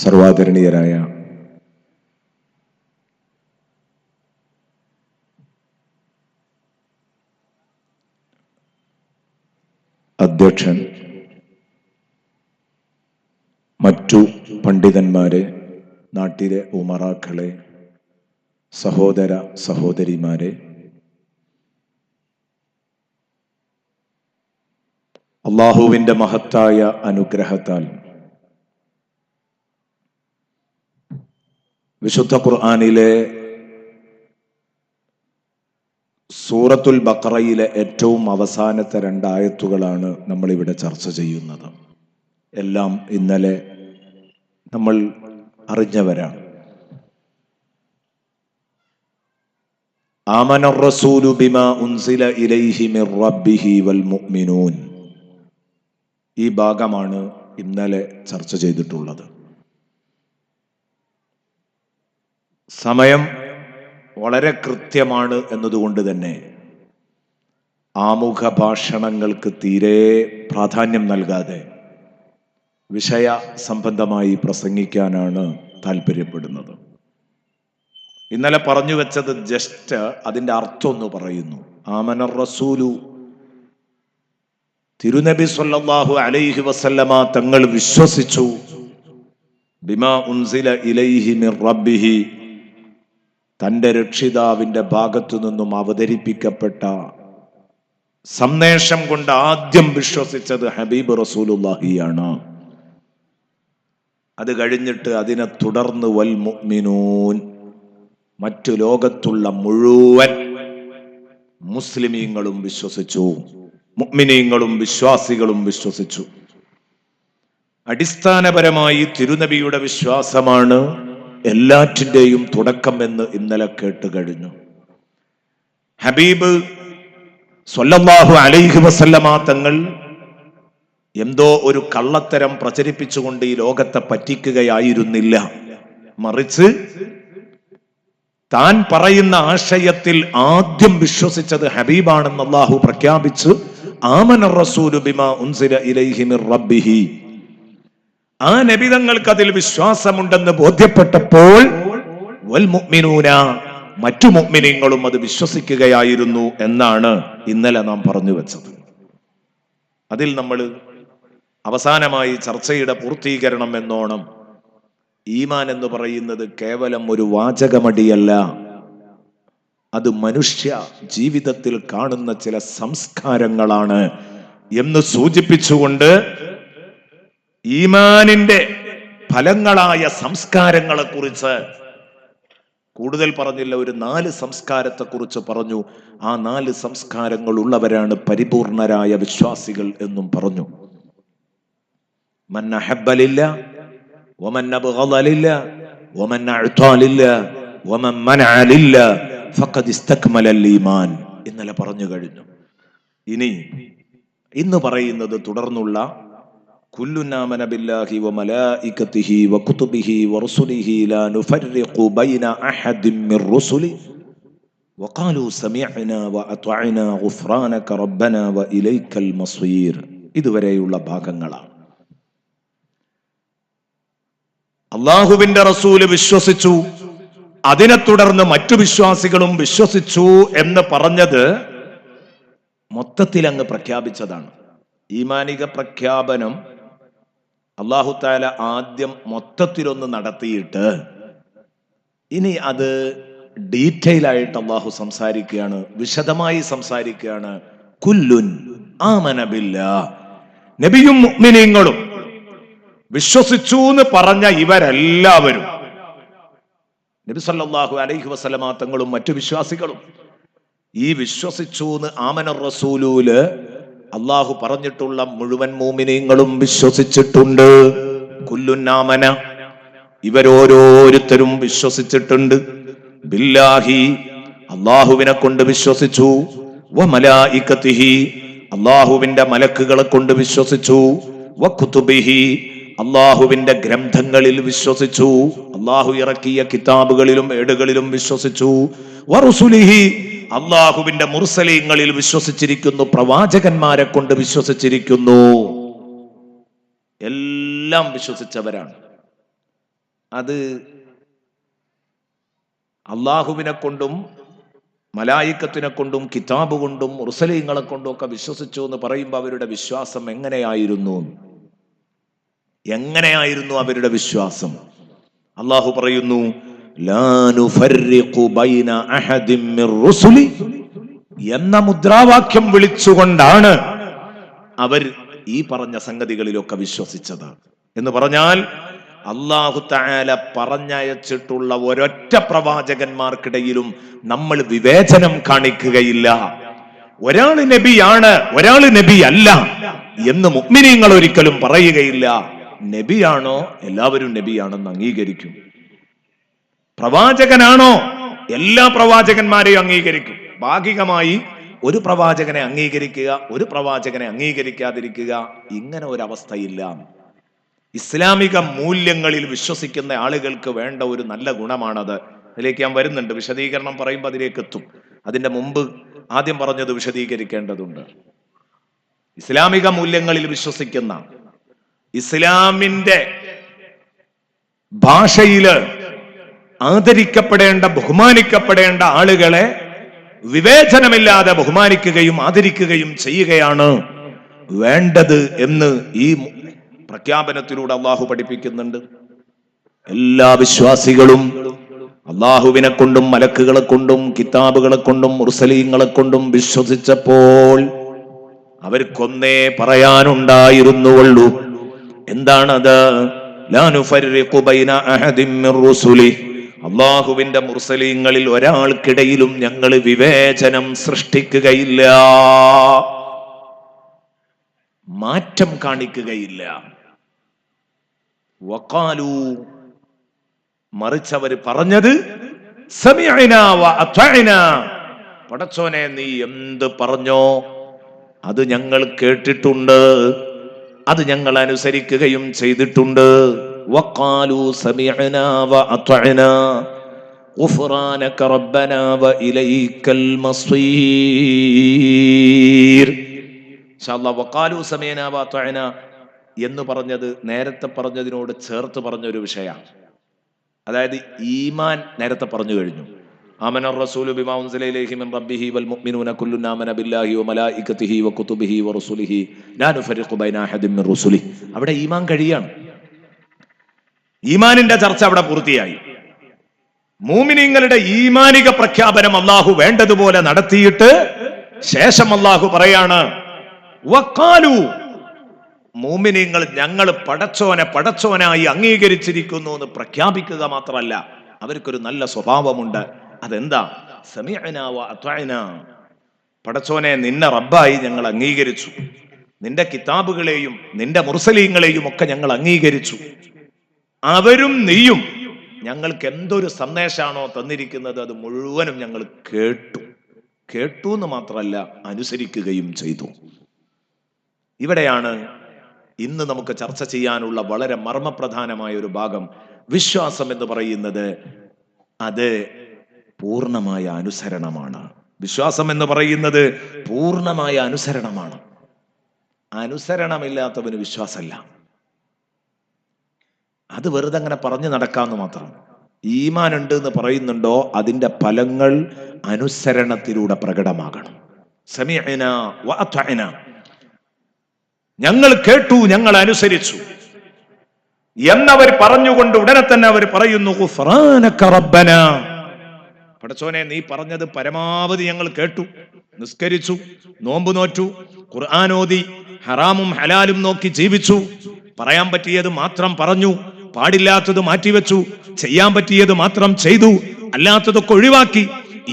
സർവാദരണീയരായ അധ്യക്ഷൻ, മറ്റു പണ്ഡിതന്മാരെ, നാട്ടിലെ ഉമറാക്കളെ, സഹോദര സഹോദരിമാരെ, അല്ലാഹുവിൻ്റെ മഹത്തായ അനുഗ്രഹത്താൽ വിശുദ്ധ ഖുർആനിലെ സൂറത്തുൽ ബഖറയിലെ ഏറ്റവും അവസാനത്തെ 2 ആയത്തുകളാണ് നമ്മളിവിടെ ചർച്ച ചെയ്യുന്നത്. എല്ലാം ഇന്നലെ നമ്മൾ അറിഞ്ഞവരാണ്. ആമനർ റസൂലു ബിമാ ഉൻസില ഇലൈഹി മിർ റബ്ബിഹി വൽ മുഅ്മിനൂൻ. ഈ ഭാഗമാണ് ഇന്നലെ ചർച്ച ചെയ്തിട്ടുള്ളത്. സമയം വളരെ കൃത്യമാണ് എന്നതുകൊണ്ട് തന്നെ ആമുഖ ഭാഷണങ്ങൾക്ക് തീരെ പ്രാധാന്യം നൽകാതെ വിഷയ സംബന്ധമായി പ്രസംഗിക്കാനാണ് താല്പര്യപ്പെടുന്നത്. ഇന്നലെ പറഞ്ഞു വെച്ചത് ജസ്റ്റ് അതിൻ്റെ അർത്ഥം ഒന്ന് പറയുന്നു. ആമനർ റസൂലു, തിരുനബി സ്വല്ലല്ലാഹു അലൈഹി വസല്ലമ തങ്ങൾ വിശ്വസിച്ചു. ബിമാ ഉൻസില ഇലൈഹി മിർ റബ്ബിഹി, തൻ്റെ രക്ഷിതാവിൻ്റെ ഭാഗത്തു നിന്നും അവതരിപ്പിക്കപ്പെട്ട സന്ദേശം കൊണ്ട് ആദ്യം വിശ്വസിച്ചത് ഹബീബ് റസൂലുള്ളാഹിയാണ്. അത് കഴിഞ്ഞിട്ട് അതിനെ തുടർന്ന് വൽ മുഅ്മിനൂൻ, മറ്റു ലോകത്തുള്ള മുഴുവൻ മുസ്ലിമീങ്ങളും വിശ്വസിച്ചു, മുഅ്മിനീങ്ങളും വിശ്വാസികളും വിശ്വസിച്ചു. അടിസ്ഥാനപരമായി തിരുനബിയുടെ വിശ്വാസമാണ് എല്ലാറ്റിൻ്റെയും തുടക്കം എന്ന് ഇന്നലെ കേട്ട് കഴിഞ്ഞു. ഹബീബ് സ്വല്ലല്ലാഹു അലൈഹി വസല്ലമ തങ്ങൾ എന്തോ ഒരു കള്ളത്തരം പ്രചരിപ്പിച്ചുകൊണ്ട് ഈ ലോകത്തെ പറ്റിക്കുകയായിരുന്നില്ല. മറിച്ച് താൻ പറയുന്ന ആശയത്തിൽ ആദ്യം വിശ്വസിച്ചത് ഹബീബാണെന്ന് അല്ലാഹു പ്രഖ്യാപിച്ചു. ആമനർ റസൂലു ബിമാ ഉൻസില ഇലൈഹി മിർ റബ്ബിഹി, ആ നബിതങ്ങൾക്ക് അതിൽ വിശ്വാസമുണ്ടെന്ന് ബോധ്യപ്പെട്ടപ്പോൾ വൽ മുഅ്മിനൂന, മറ്റു മുഅ്മിനീങ്ങളും അത് വിശ്വസിക്കുകയായിരുന്നു എന്നാണ് ഇന്നലെ നാം പറഞ്ഞു വെച്ചത്. അതിൽ നമ്മൾ അവസാനമായി ചർച്ചയുടെ പൂർത്തീകരണം എന്നോണം ഈമാൻ എന്ന് പറയുന്നത് കേവലം ഒരു വാചകമടിയല്ല, അത് മനുഷ്യ ജീവിതത്തിൽ കാണുന്ന ചില സംസ്കാരങ്ങളാണ് എന്ന് സൂചിപ്പിച്ചുകൊണ്ട് ഈമാനിന്റെ ഫലങ്ങളായ സംസ്കാരങ്ങളെ കുറിച്ച് കൂടുതൽ പറഞ്ഞില്ല, ഒരു 4 സംസ്കാരത്തെ കുറിച്ച് പറഞ്ഞു. ആ 4 സംസ്കാരങ്ങൾ ഉള്ളവരാണ് പരിപൂർണരായ വിശ്വാസികൾ എന്നും പറഞ്ഞു. മൻ അഹബ്ബ ലില്ലാ വമൻ അബ്ഗദ ലില്ലാ വമൻ അഅ്താ ലില്ലാ വമൻ മനഅ ലില്ലാ ഫഖദ് ഇസ്തക്മലൽ ഈമാൻ ഇന്നലെ പറഞ്ഞു കഴിഞ്ഞു. ഇന്ന് പറയുന്നത് തുടർന്നുള്ള കുല്ലുൻ ആമന ബില്ലാഹി വമലായികതിഹി വകുതുബിഹി വറസുലിഹി ലാ നുഫർരിഖു ബൈന അഹദിൻ മിർ റുസുലി വഖാലു സമിഅനാ വഅത്വഅനാ ഗുഫ്രാനക റബ്ബനാ വഇലൈക്കൽ മസീർ. ഇതുവരെയുള്ള ഭാഗങ്ങളാണ്. അല്ലാഹുവിന്റെ റസൂല് വിശ്വസിച്ചു, അതിനെ തുടർന്ന് മറ്റു വിശ്വാസികളും വിശ്വസിച്ചു എന്ന് പറഞ്ഞത് മൊത്തത്തിൽ അങ്ങ് പ്രഖ്യാപിച്ചതാണ്. ഈമാനിക പ്രഖ്യാപനം അല്ലാഹു തആല ആദ്യം മൊത്തത്തിലൊന്ന് നടത്തിയിട്ട് ഇനി അത് ഡീറ്റെയിൽ ആയിട്ട് അല്ലാഹു സംസാരിക്കുകയാണ്, വിശദമായി സംസാരിക്കുകയാണ്. കുല്ലുൻ ആമന ബില്ലാഹ്, നബിയും മുഅ്മിനീങ്ങളും വിശ്വസിച്ചു എന്ന് പറഞ്ഞ ഇവരെല്ലാവരും, നബി സല്ലല്ലാഹു അലൈഹി വസല്ലമ തങ്ങളും മറ്റു വിശ്വാസികളും, ഈ വിശ്വസിച്ചു എന്ന് ആമനർ റസൂലൂല് അള്ളാഹു പറഞ്ഞിട്ടുള്ള മുഴുവൻ മുഅ്മിനീങ്ങളും വിശ്വസിച്ചിട്ടുണ്ട്. കുല്ലുൻ ആമന, ഇവരോരോരുത്തരും വിശ്വസിച്ചിട്ടുണ്ട്. ബില്ലാഹി, അള്ളാഹുവിനെ കൊണ്ട് വിശ്വസിച്ചു. വമലായികതിഹി, അള്ളാഹുവിന്റെ മലക്കുകളെ കൊണ്ട് വിശ്വസിച്ചു. വകുതുബിഹി, അള്ളാഹുവിന്റെ ഗ്രന്ഥങ്ങളിൽ വിശ്വസിച്ചു. അള്ളാഹു ഇറക്കിയ കിതാബുകളിലും ഏടുകളിലും വിശ്വസിച്ചു. വറുസുലിഹി, അള്ളാഹുവിന്റെ മുർസലീങ്ങളിൽ വിശ്വസിച്ചിരിക്കുന്നു, പ്രവാചകന്മാരെ കൊണ്ട് വിശ്വസിച്ചിരിക്കുന്നു. എല്ലാം വിശ്വസിച്ചവരാണ്. അത് അള്ളാഹുവിനെ കൊണ്ടും മലായിക്കത്തിനെ കൊണ്ടും കിതാബ് കൊണ്ടും മുർസലീങ്ങളെ കൊണ്ടും ഒക്കെ വിശ്വസിച്ചു എന്ന് പറയുമ്പോൾ അവരുടെ വിശ്വാസം എങ്ങനെയായിരുന്നു അവരുടെ വിശ്വാസം? അള്ളാഹു പറയുന്നു, ലാ നുഫർരിഖു ബൈന അഹദിൻ മിർ റുസുലി എന്ന മുദ്രാവാക്യം വിളിച്ചുകൊണ്ടാണ് അവർ ഈ പറഞ്ഞ സംഗതികളിലൊക്കെ വിശ്വസിച്ചത്. എന്ന് പറഞ്ഞാൽ അല്ലാഹു തആല പറഞ്ഞയച്ചിട്ടുള്ള ഒരൊറ്റ പ്രവാചകന്മാർക്കിടയിലും നമ്മൾ വിവേചനം കാണിക്കുകയില്ല. ഒരാൾ നബിയാണ്, ഒരാൾ നബി അല്ല എന്ന് മുഅ്മിനീങ്ങൾ ഒരിക്കലും പറയുകയില്ല. നബിയാണോ എല്ലാവരും നബിയാണെന്ന് അംഗീകരിക്കും. പ്രവാചകനാണോ എല്ലാ പ്രവാചകന്മാരെയും അംഗീകരിക്കും. ഭാഗികമായി ഒരു പ്രവാചകനെ അംഗീകരിക്കുക, ഒരു പ്രവാചകനെ അംഗീകരിക്കാതിരിക്കുക, ഇങ്ങനെ ഒരവസ്ഥയില്ല. ഇസ്ലാമിക മൂല്യങ്ങളിൽ വിശ്വസിക്കുന്ന ആളുകൾക്ക് വേണ്ട ഒരു നല്ല ഗുണമാണത്. അതിലേക്ക് ഞാൻ വരുന്നുണ്ട്, വിശദീകരണം പറയുമ്പോൾ അതിലേക്ക് എത്തും. അതിന്റെ മുമ്പ് ആദ്യം പറഞ്ഞത് വിശദീകരിക്കേണ്ടതുണ്ട്. ഇസ്ലാമിക മൂല്യങ്ങളിൽ വിശ്വസിക്കുന്ന, ഇസ്ലാമിന്റെ ഭാഷയില് ആദരിക്കപ്പെടേണ്ട, ബഹുമാനിക്കപ്പെടേണ്ട ആളുകളെ വിവേചനമില്ലാതെ ബഹുമാനിക്കുകയും ആദരിക്കുകയും ചെയ്യുകയാണ് വേണ്ടത് എന്ന് ഈ പ്രഖ്യാപനത്തിലൂടെ അള്ളാഹു പഠിപ്പിക്കുന്നുണ്ട്. എല്ലാ വിശ്വാസികളും അള്ളാഹുവിനെ കൊണ്ടും മലക്കുകളെ കൊണ്ടും കിതാബുകളെ കൊണ്ടും മുർസലീങ്ങളെ കൊണ്ടും വിശ്വസിച്ചപ്പോൾ അവർക്കൊന്നേ പറയാനുണ്ടായിരുന്നുള്ളൂ. എന്താണത്? ലാ നുഫർരിഖു ബൈന അഹദിൻ മിർ റുസുലി, അള്ളാഹുവിന്റെ മുർസലീങ്ങളിൽ ഒരാൾക്കിടയിലും ഞങ്ങൾ വിവേചനം സൃഷ്ടിക്കുകയില്ല, മാറ്റം കാണിക്കുകയില്ല. വഖാലു, മറിച്ചവർ പറഞ്ഞത് സമിഅനാ വ അത്വഅനാ, പടച്ചോനെ നീ എന്ത് പറഞ്ഞോ അത് ഞങ്ങൾ കേട്ടിട്ടുണ്ട്, അത് ഞങ്ങൾ അനുസരിക്കുകയും ചെയ്തിട്ടുണ്ട്. വഖാലു സമിഅനാ വ അത്വഅനാ ഗുഫ്റാനക റബ്ബനാ വ ഇലൈക്കൽ മസ്വീർ. ഇൻഷാ അല്ലാഹ് വഖാലു സമിഅനാ വ അത്വഅനാ എന്ന് പറഞ്ഞത് നേരത്തെ പറഞ്ഞതിനോട് ചേർത്ത് പറഞ്ഞൊരു വിഷയമാണ്. അതായത് ഈമാൻ നേരത്തെ പറഞ്ഞു കഴിഞ്ഞു. ആമന റസൂലു ബിമാ ഉൻസില ഇലൈഹി മിൻ റബ്ബിഹി വൽ മുഅ്മിനൂന കുല്ലുൻ ആമന ബില്ലാഹി വ മലായികതിഹി വ കുതുബിഹി വ റസൂലിഹി ലാ നുഫർരിഖു ബൈന അഹദിൻ മിർ റുസുലി. അവിടെ ഈമാൻ കഴിയാണ്. ഈമാനിന്റെ ചർച്ച അവിടെ പൂർത്തിയായി. മുഅ്മിനീങ്ങളുടെ ഈമാനിക പ്രഖ്യാപനം അല്ലാഹു വേണ്ടതുപോലെ നടത്തിയിട്ട് ശേഷം അല്ലാഹു പറയാണ്, വഖാലു, മുഅ്മിനീങ്ങൾ ഞങ്ങൾ പടച്ചോനായി അംഗീകരിച്ചിരിക്കുന്നു എന്ന് പ്രഖ്യാപിക്കുക മാത്രമല്ല, അവർക്കൊരു നല്ല സ്വഭാവമുണ്ട്. അതെന്താ? സമിഅനാ വ അത്വഅനാ, പടച്ചോനെ നിന്നെ റബ്ബായി ഞങ്ങൾ അംഗീകരിച്ചു, നിന്റെ കിതാബുകളെയും നിന്റെ മുർസലീങ്ങളെയും ഒക്കെ ഞങ്ങൾ അംഗീകരിച്ചു. അവരും നീയും ഞങ്ങൾക്ക് എന്തൊരു സന്ദേശമാണോ തന്നിരിക്കുന്നത് അത് മുഴുവനും ഞങ്ങൾ കേട്ടു എന്ന് മാത്രമല്ല അനുസരിക്കുകയും ചെയ്തു. ഇവിടെയാണ് ഇന്ന് നമുക്ക് ചർച്ച ചെയ്യാനുള്ള വളരെ മർമ്മപ്രധാനമായ ഒരു ഭാഗം. വിശ്വാസം എന്ന് പറയുന്നത് അത് പൂർണ്ണമായ അനുസരണമാണ്. വിശ്വാസം എന്ന് പറയുന്നത് പൂർണ്ണമായ അനുസരണമാണ്. അനുസരണമില്ലാത്തവന് വിശ്വാസമല്ല. അത് വെറുതെ അങ്ങനെ പറഞ്ഞു നടക്കാമെന്ന് മാത്രം. ഈമാൻ ഉണ്ട് എന്ന് പറയുന്നുണ്ടോ അതിന്റെ ഫലങ്ങൾ അനുസരണത്തിലൂടെ പ്രകടമാകണം. സമിഅനാ വ അത്വഅനാ, ഞങ്ങൾ കേട്ടു, ഞങ്ങൾ അനുസരിച്ചു എന്നവർ പറഞ്ഞുകൊണ്ട് ഉടനെ തന്നെ അവർ പറയുന്നു, ഗുഫ്റാനക റബ്ബനാ, പടച്ചോനെ നീ പറഞ്ഞത് പരമാവധി ഞങ്ങൾ കേട്ടു, നിസ്കരിച്ചു, നോമ്പ് നോറ്റു, ഖുർആൻ ഓതി, ഹറാമും ഹലാലും നോക്കി ജീവിച്ചു, പറയാൻ പറ്റിയത് മാത്രം പറഞ്ഞു, പാടില്ലാത്തത് മാറ്റിവെച്ചു, ചെയ്യാൻ പറ്റിയത് മാത്രം ചെയ്തു, അല്ലാത്തതൊക്കെ ഒഴിവാക്കി.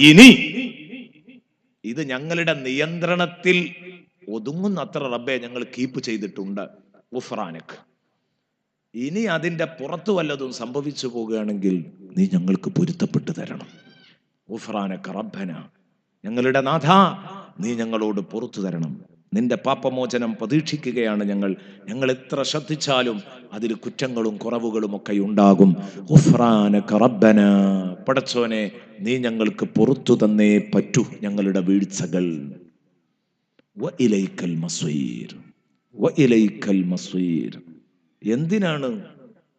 ഇനി ഇത് ഞങ്ങളുടെ നിയന്ത്രണത്തിൽ ഒതുങ്ങുന്നത്ര റബ്ബെ ഞങ്ങൾ കീപ്പ് ചെയ്തിട്ടുണ്ട്. ഗുഫ്റാനക്, ഇനി അതിന്റെ പുറത്തു വല്ലതും സംഭവിച്ചു പോകുകയാണെങ്കിൽ നീ ഞങ്ങൾക്ക് പൊരുത്തപ്പെട്ടു തരണം. ഗുഫ്റാനക റബ്ബന, ഞങ്ങളുടെ നാഥ നീ ഞങ്ങളോട് പുറത്തു തരണം. നിന്റെ പാപമോചനം പ്രതീക്ഷിക്കുകയാണ് ഞങ്ങൾ എത്ര ശ്രദ്ധിച്ചാലും അതിൽ കുറ്റങ്ങളും കുറവുകളും ഒക്കെ ഉണ്ടാകും. ഗുഫ്റാനക റബ്ബന, പടച്ചോനെ നീ ഞങ്ങൾക്ക് പുറത്തു തന്നേ പറ്റൂ ഞങ്ങളുടെ വീഴ്ചകൾ. വ ഇലൈക്കൽ മസ്വീർ, വ ഇലൈക്കൽ മസ്വീർ. എന്തിനാണ്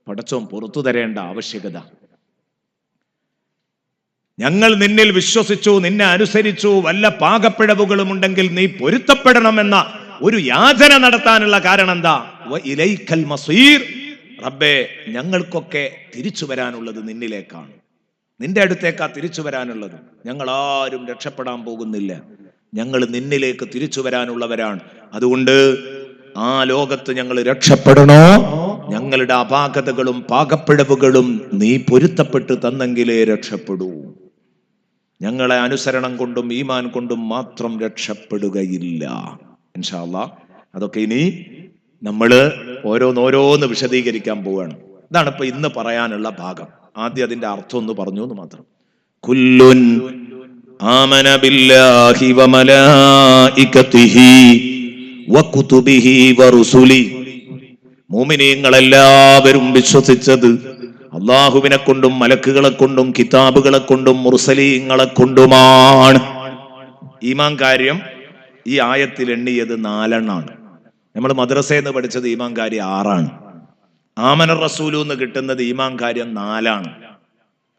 പടച്ചോൻ പുറത്തു തരേണ്ട ആവശ്യകത. ഞങ്ങൾ നിന്നിൽ വിശ്വസിച്ചു, നിന്നെ അനുസരിച്ചു, വല്ല പാകപ്പിഴവുകളും ഉണ്ടെങ്കിൽ നീ പൊരുത്തപ്പെടണമെന്ന ഒരു യാചന നടത്താനുള്ള കാരണം എന്താ? ഇലൈക്കൽ മസീർ, റബ്ബേ ഞങ്ങൾക്കൊക്കെ തിരിച്ചു വരാനുള്ളത് നിന്നിലേക്കാണ്, നിന്റെ അടുത്തേക്കാ തിരിച്ചു വരാനുള്ളത്. ഞങ്ങൾ ആരും രക്ഷപ്പെടാൻ പോകുന്നില്ല, ഞങ്ങൾ നിന്നിലേക്ക് തിരിച്ചു വരാനുള്ളവരാണ്. അതുകൊണ്ട് ആ ലോകത്ത് ഞങ്ങൾ രക്ഷപ്പെടണോ, ഞങ്ങളുടെ അപാകതകളും പാകപ്പിഴവുകളും നീ പൊരുത്തപ്പെട്ട് തന്നെങ്കിലേ രക്ഷപ്പെടൂ. ഞങ്ങളെ അനുസരണം കൊണ്ടും ഈമാൻ കൊണ്ടും മാത്രം രക്ഷപ്പെടുകയില്ല. ഇൻഷാ അല്ലാഹ് അതൊക്കെ ഇനി നമ്മൾ ഓരോന്നോരോന്ന് വിശദീകരിക്കാൻ പോവുകയാണ്. ഇതാണ് ഇപ്പൊ ഇന്ന് പറയാനുള്ള ഭാഗം. ആദ്യം അതിന്റെ അർത്ഥം ഒന്ന് പറഞ്ഞു എന്ന് മാത്രം. കുല്ലുൻ ആമന ബില്ലാഹി വമലായികതിഹി വകുതുബിഹി വറുസുലി. മുഅ്മിനീങ്ങളെല്ലാവരും വിശ്വസിച്ചത് അള്ളാഹുവിനെ കൊണ്ടും മലക്കുകളെ കൊണ്ടും കിതാബുകളെ കൊണ്ടും മുർസലീങ്ങളെ കൊണ്ടുമാണ്. ഈമാൻ കാര്യം ഈ ആയത്തിൽ എണ്ണിയത് 4 എണ്ണാണ്. നമ്മൾ മദ്രസയിൽ നിന്ന് പഠിച്ചത് ഈമാൻ കാര്യം 6 ആമന റസൂലു എന്ന് കിട്ടുന്നത് ഈമാൻ കാര്യം 4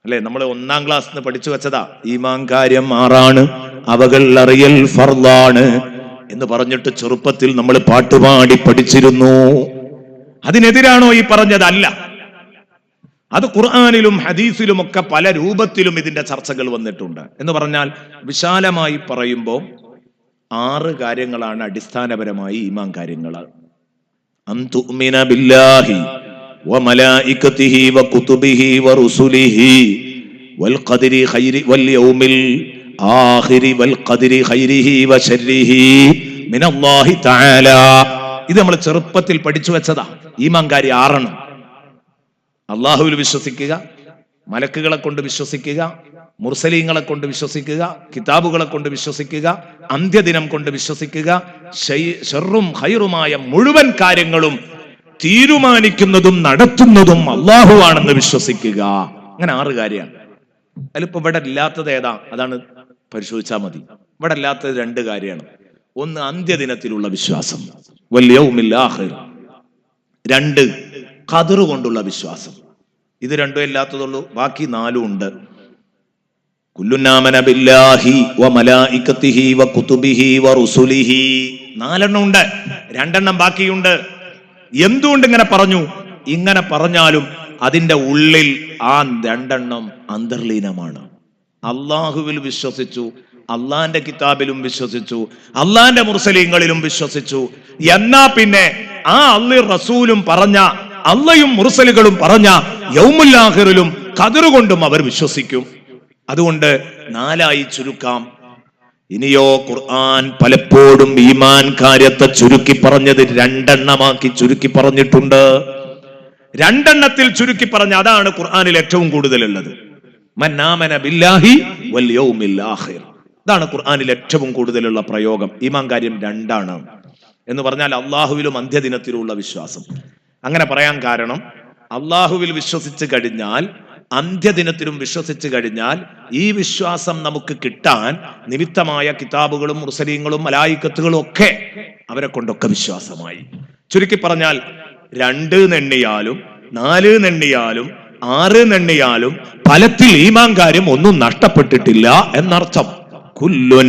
അല്ലെ? നമ്മൾ 1-ാം ക്ലാസ്സിൽ നിന്ന് പഠിച്ചു വെച്ചതാ. ഈമാൻ കാര്യം 6 അവകൾ അറിയൽ ഫർളാണ് എന്ന് പറഞ്ഞിട്ട് ചെറുപ്പത്തിൽ നമ്മൾ പാട്ടുപാടി പഠിച്ചിരുന്നു. അതിനെതിരാണോ ഈ പറഞ്ഞത്? അല്ല. അത് ഖുർആനിലും ഹദീസിലും ഒക്കെ പല രൂപത്തിലും ഇതിന്റെ ചർച്ചകൾ വന്നിട്ടുണ്ട്. എന്ന് പറഞ്ഞാൽ വിശാലമായി പറയുമ്പോൾ 6 കാര്യങ്ങളാണ് അടിസ്ഥാനപരമായി ഈമാൻ കാര്യങ്ങൾ. അൻതുഅ്മിന ബില്ലാഹി വമലായികതിഹി വകുതുബിഹി വറുസുലിഹി വൽഖദരി ഖൈരി വൽയൗമിൽ ആഖിരി വൽഖദരി ഖൈരിഹി വശർരിഹി മിനല്ലാഹി തആല. ഇത് നമ്മൾ ചെറുപ്പത്തിൽ പഠിച്ചു വെച്ചതാ. ഈമാൻ കാര്യം 6. അള്ളാഹുവിൽ വിശ്വസിക്കുക, മലക്കുകളെ കൊണ്ട് വിശ്വസിക്കുക, മുർസലീങ്ങളെ കൊണ്ട് വിശ്വസിക്കുക, കിതാബുകളെ കൊണ്ട് വിശ്വസിക്കുക, അന്ത്യദിനം കൊണ്ട് വിശ്വസിക്കുക, ശർറും ഖൈറുമായ മുഴുവൻ കാര്യങ്ങളും തീരുമാനിക്കുന്നതും നടത്തുന്നതും അള്ളാഹു ആണെന്ന് വിശ്വസിക്കുക. അങ്ങനെ 6 കാര്യമാണ്. അതിലിപ്പോ ഇവിടെ ഇല്ലാത്തത് ഏതാ? അതാണ് പരിശോധിച്ചാൽ മതി. ഇവിടെ ഇല്ലാത്തത് 2 കാര്യമാണ്. ഒന്ന് അന്ത്യദിനത്തിലുള്ള വിശ്വാസം, വൽ യൗമിൽ ആഖിർ. 2 ഖദർ കൊണ്ടുള്ള വിശ്വാസം. ഇത് 2 ഇല്ലാത്തതുള്ളൂ, ബാക്കി 4 ഉണ്ട്. കുല്ലുനാമന ബില്ലാഹി വമലായികതിഹി വകുതുബിഹി വറുസുലിഹി. 4 ഉണ്ട്, 2 ബാക്കിയുണ്ട്. എന്തുകൊണ്ട് ഇങ്ങനെ പറഞ്ഞു? ഇങ്ങനെ പറഞ്ഞാലും അതിന്റെ ഉള്ളിൽ ആ 2 അന്തർലീനമാണ്. അള്ളാഹുവിൽ വിശ്വസിച്ചു, അള്ളാന്റെ കിതാബിലും വിശ്വസിച്ചു, അള്ളാന്റെ മുർസലീങ്ങളിലും വിശ്വസിച്ചു. എന്നാ പിന്നെ ആ അള്ളി റസൂലും പറഞ്ഞ, അള്ളയും മുർസലുകളും പറഞ്ഞ യൗമുൽ ആഖിറിലും ഖദർ കൊണ്ടും അവർ വിശ്വസിക്കും. അതുകൊണ്ട് 4 ചുരുക്കാം. ഇനിയോ ഖുർആൻ പലപ്പോഴും ഈമാൻ കാര്യത്തെ ചുരുക്കി പറഞ്ഞത് 2 ചുരുക്കി പറഞ്ഞിട്ടുണ്ട്. 2 ചുരുക്കി പറഞ്ഞ അതാണ് ഖുർആനിൽ ഏറ്റവും കൂടുതലുള്ളത്. മൻ ആമന ബില്ലാഹി വൽ യൗമിൽ ആഖിർ. ഇതാണ് ഖുർആനിൽ ഏറ്റവും കൂടുതലുള്ള പ്രയോഗം. ഈമാൻ കാര്യം 2 എന്ന് പറഞ്ഞാൽ അള്ളാഹുവിലും അന്ത്യദിനത്തിലുള്ള വിശ്വാസം. അങ്ങനെ പറയാൻ കാരണം, അള്ളാഹുവിൽ വിശ്വസിച്ച് കഴിഞ്ഞാൽ, അന്ത്യദിനത്തിലും വിശ്വസിച്ച് കഴിഞ്ഞാൽ ഈ വിശ്വാസം നമുക്ക് കിട്ടാൻ നിമിത്തമായ കിതാബുകളും മുർസലീങ്ങളും മലായികത്തുകളും ഒക്കെ അവരെ കൊണ്ടൊക്കെ വിശ്വാസമായി. ചുരുക്കി പറഞ്ഞാൽ 2 എണ്ണിയാലും 4 എണ്ണിയാലും 6 എണ്ണിയാലും ഫലത്തിൽ ഈമാൻ കാര്യം ഒന്നും നഷ്ടപ്പെട്ടിട്ടില്ല എന്നർത്ഥം. കുല്ലുൻ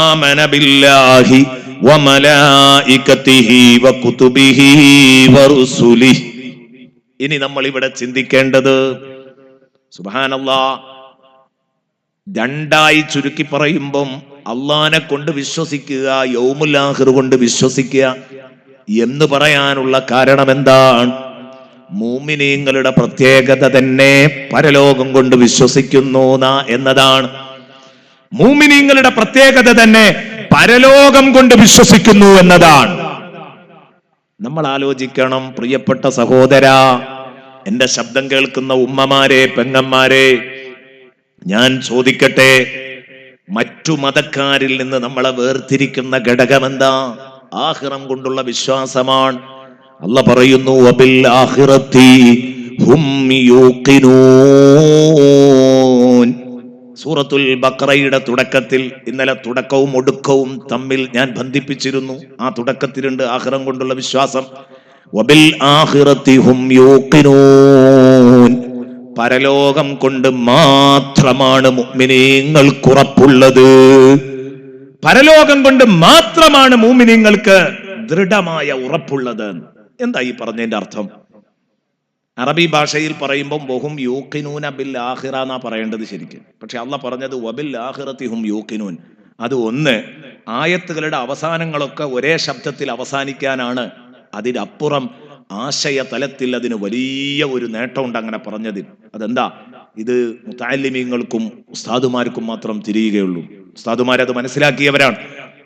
ആമന ബില്ലാഹി വമലായികതിഹി വകുതുബിഹി വറുസുലിഹി. ഇനി നമ്മൾ ഇവിടെ ചിന്തിക്കേണ്ടത്, സുബ്ഹാനല്ലാഹ്, 2 ചുരുക്കി പറയുമ്പം അള്ളാനെ കൊണ്ട് വിശ്വസിക്കുക, യൗമുൽ ആഖിർ കൊണ്ട് വിശ്വസിക്കുക എന്ന് പറയാനുള്ള കാരണം എന്താണ്? മുഅ്മിനീങ്ങളുടെ പ്രത്യേകത തന്നെ പരലോകം കൊണ്ട് വിശ്വസിക്കുന്നു എന്നതാണ്. മുഅ്മിനീങ്ങളുടെ പ്രത്യേകത തന്നെ പരലോകം കൊണ്ട് വിശ്വസിക്കുന്നു എന്നതാണ്. നമ്മൾ ആലോചിക്കണം പ്രിയപ്പെട്ട സഹോദരാ, എന്റെ ശബ്ദം കേൾക്കുന്ന ഉമ്മമാരെ, പെങ്ങന്മാരെ, ഞാൻ ചോദിക്കട്ടെ, മറ്റു മതക്കാരിൽ നിന്ന് നമ്മളെ വേർതിരിക്കുന്ന ഘടകം എന്താ? ആഖിറം കൊണ്ടുള്ള വിശ്വാസമാണ്. അല്ലാഹ് പറയുന്നു, വബിൽ ആഖിറതി ഹും യൂഖിനൂൻ. സൂറത്തുൽ ബഖറയുടെ തുടക്കത്തിൽ, ഇന്നലെ തുടക്കവും ഒടുക്കവും തമ്മിൽ ഞാൻ ബന്ധിപ്പിച്ചിരുന്നു. ആ തുടക്കത്തിലുണ്ട് ആഖിറം കൊണ്ടുള്ള വിശ്വാസം. വബിൽ ആഖിറതി ഹും യൂഖിനൂൻ. പരലോകം കൊണ്ട് മാത്രമാണ് മുഅ്മിനീങ്ങൾക്ക് ഉറപ്പുള്ളത്. പരലോകം കൊണ്ട് മാത്രമാണ് മുഅ്മിനീങ്ങൾക്ക് ദൃഢമായ ഉറപ്പുള്ളത്. എന്താ ഈ പറഞ്ഞതിന്റെ അർത്ഥം? അറബി ഭാഷയിൽ പറയുമ്പോൾ വഹും യൂഖിനൂന ബിൽ ആഖിറ എന്നാ പറയേണ്ടത് ശരിക്കും. പക്ഷെ അള്ളാഹ് പറഞ്ഞത് വബിൽ ആഖിറതി ഹും യൂഖിനൂൻ. അത് ഒന്ന്, ആയത്തുകളുടെ അവസാനങ്ങളൊക്കെ ഒരേ ശബ്ദത്തിൽ അവസാനിക്കാനാണ്. അതിനപ്പുറം ആശയ തലത്തിൽ അതിന് വലിയ ഒരു നേട്ടമുണ്ട് അങ്ങനെ പറഞ്ഞതിൽ. അതെന്താ? ഇത് മുതഅല്ലിമീങ്ങൾക്കും ഉസ്താദുമാർക്കും മാത്രം തിരിയുകയുള്ളൂ. ഉസ്താദുമാരത് മനസ്സിലാക്കിയവരാണ്.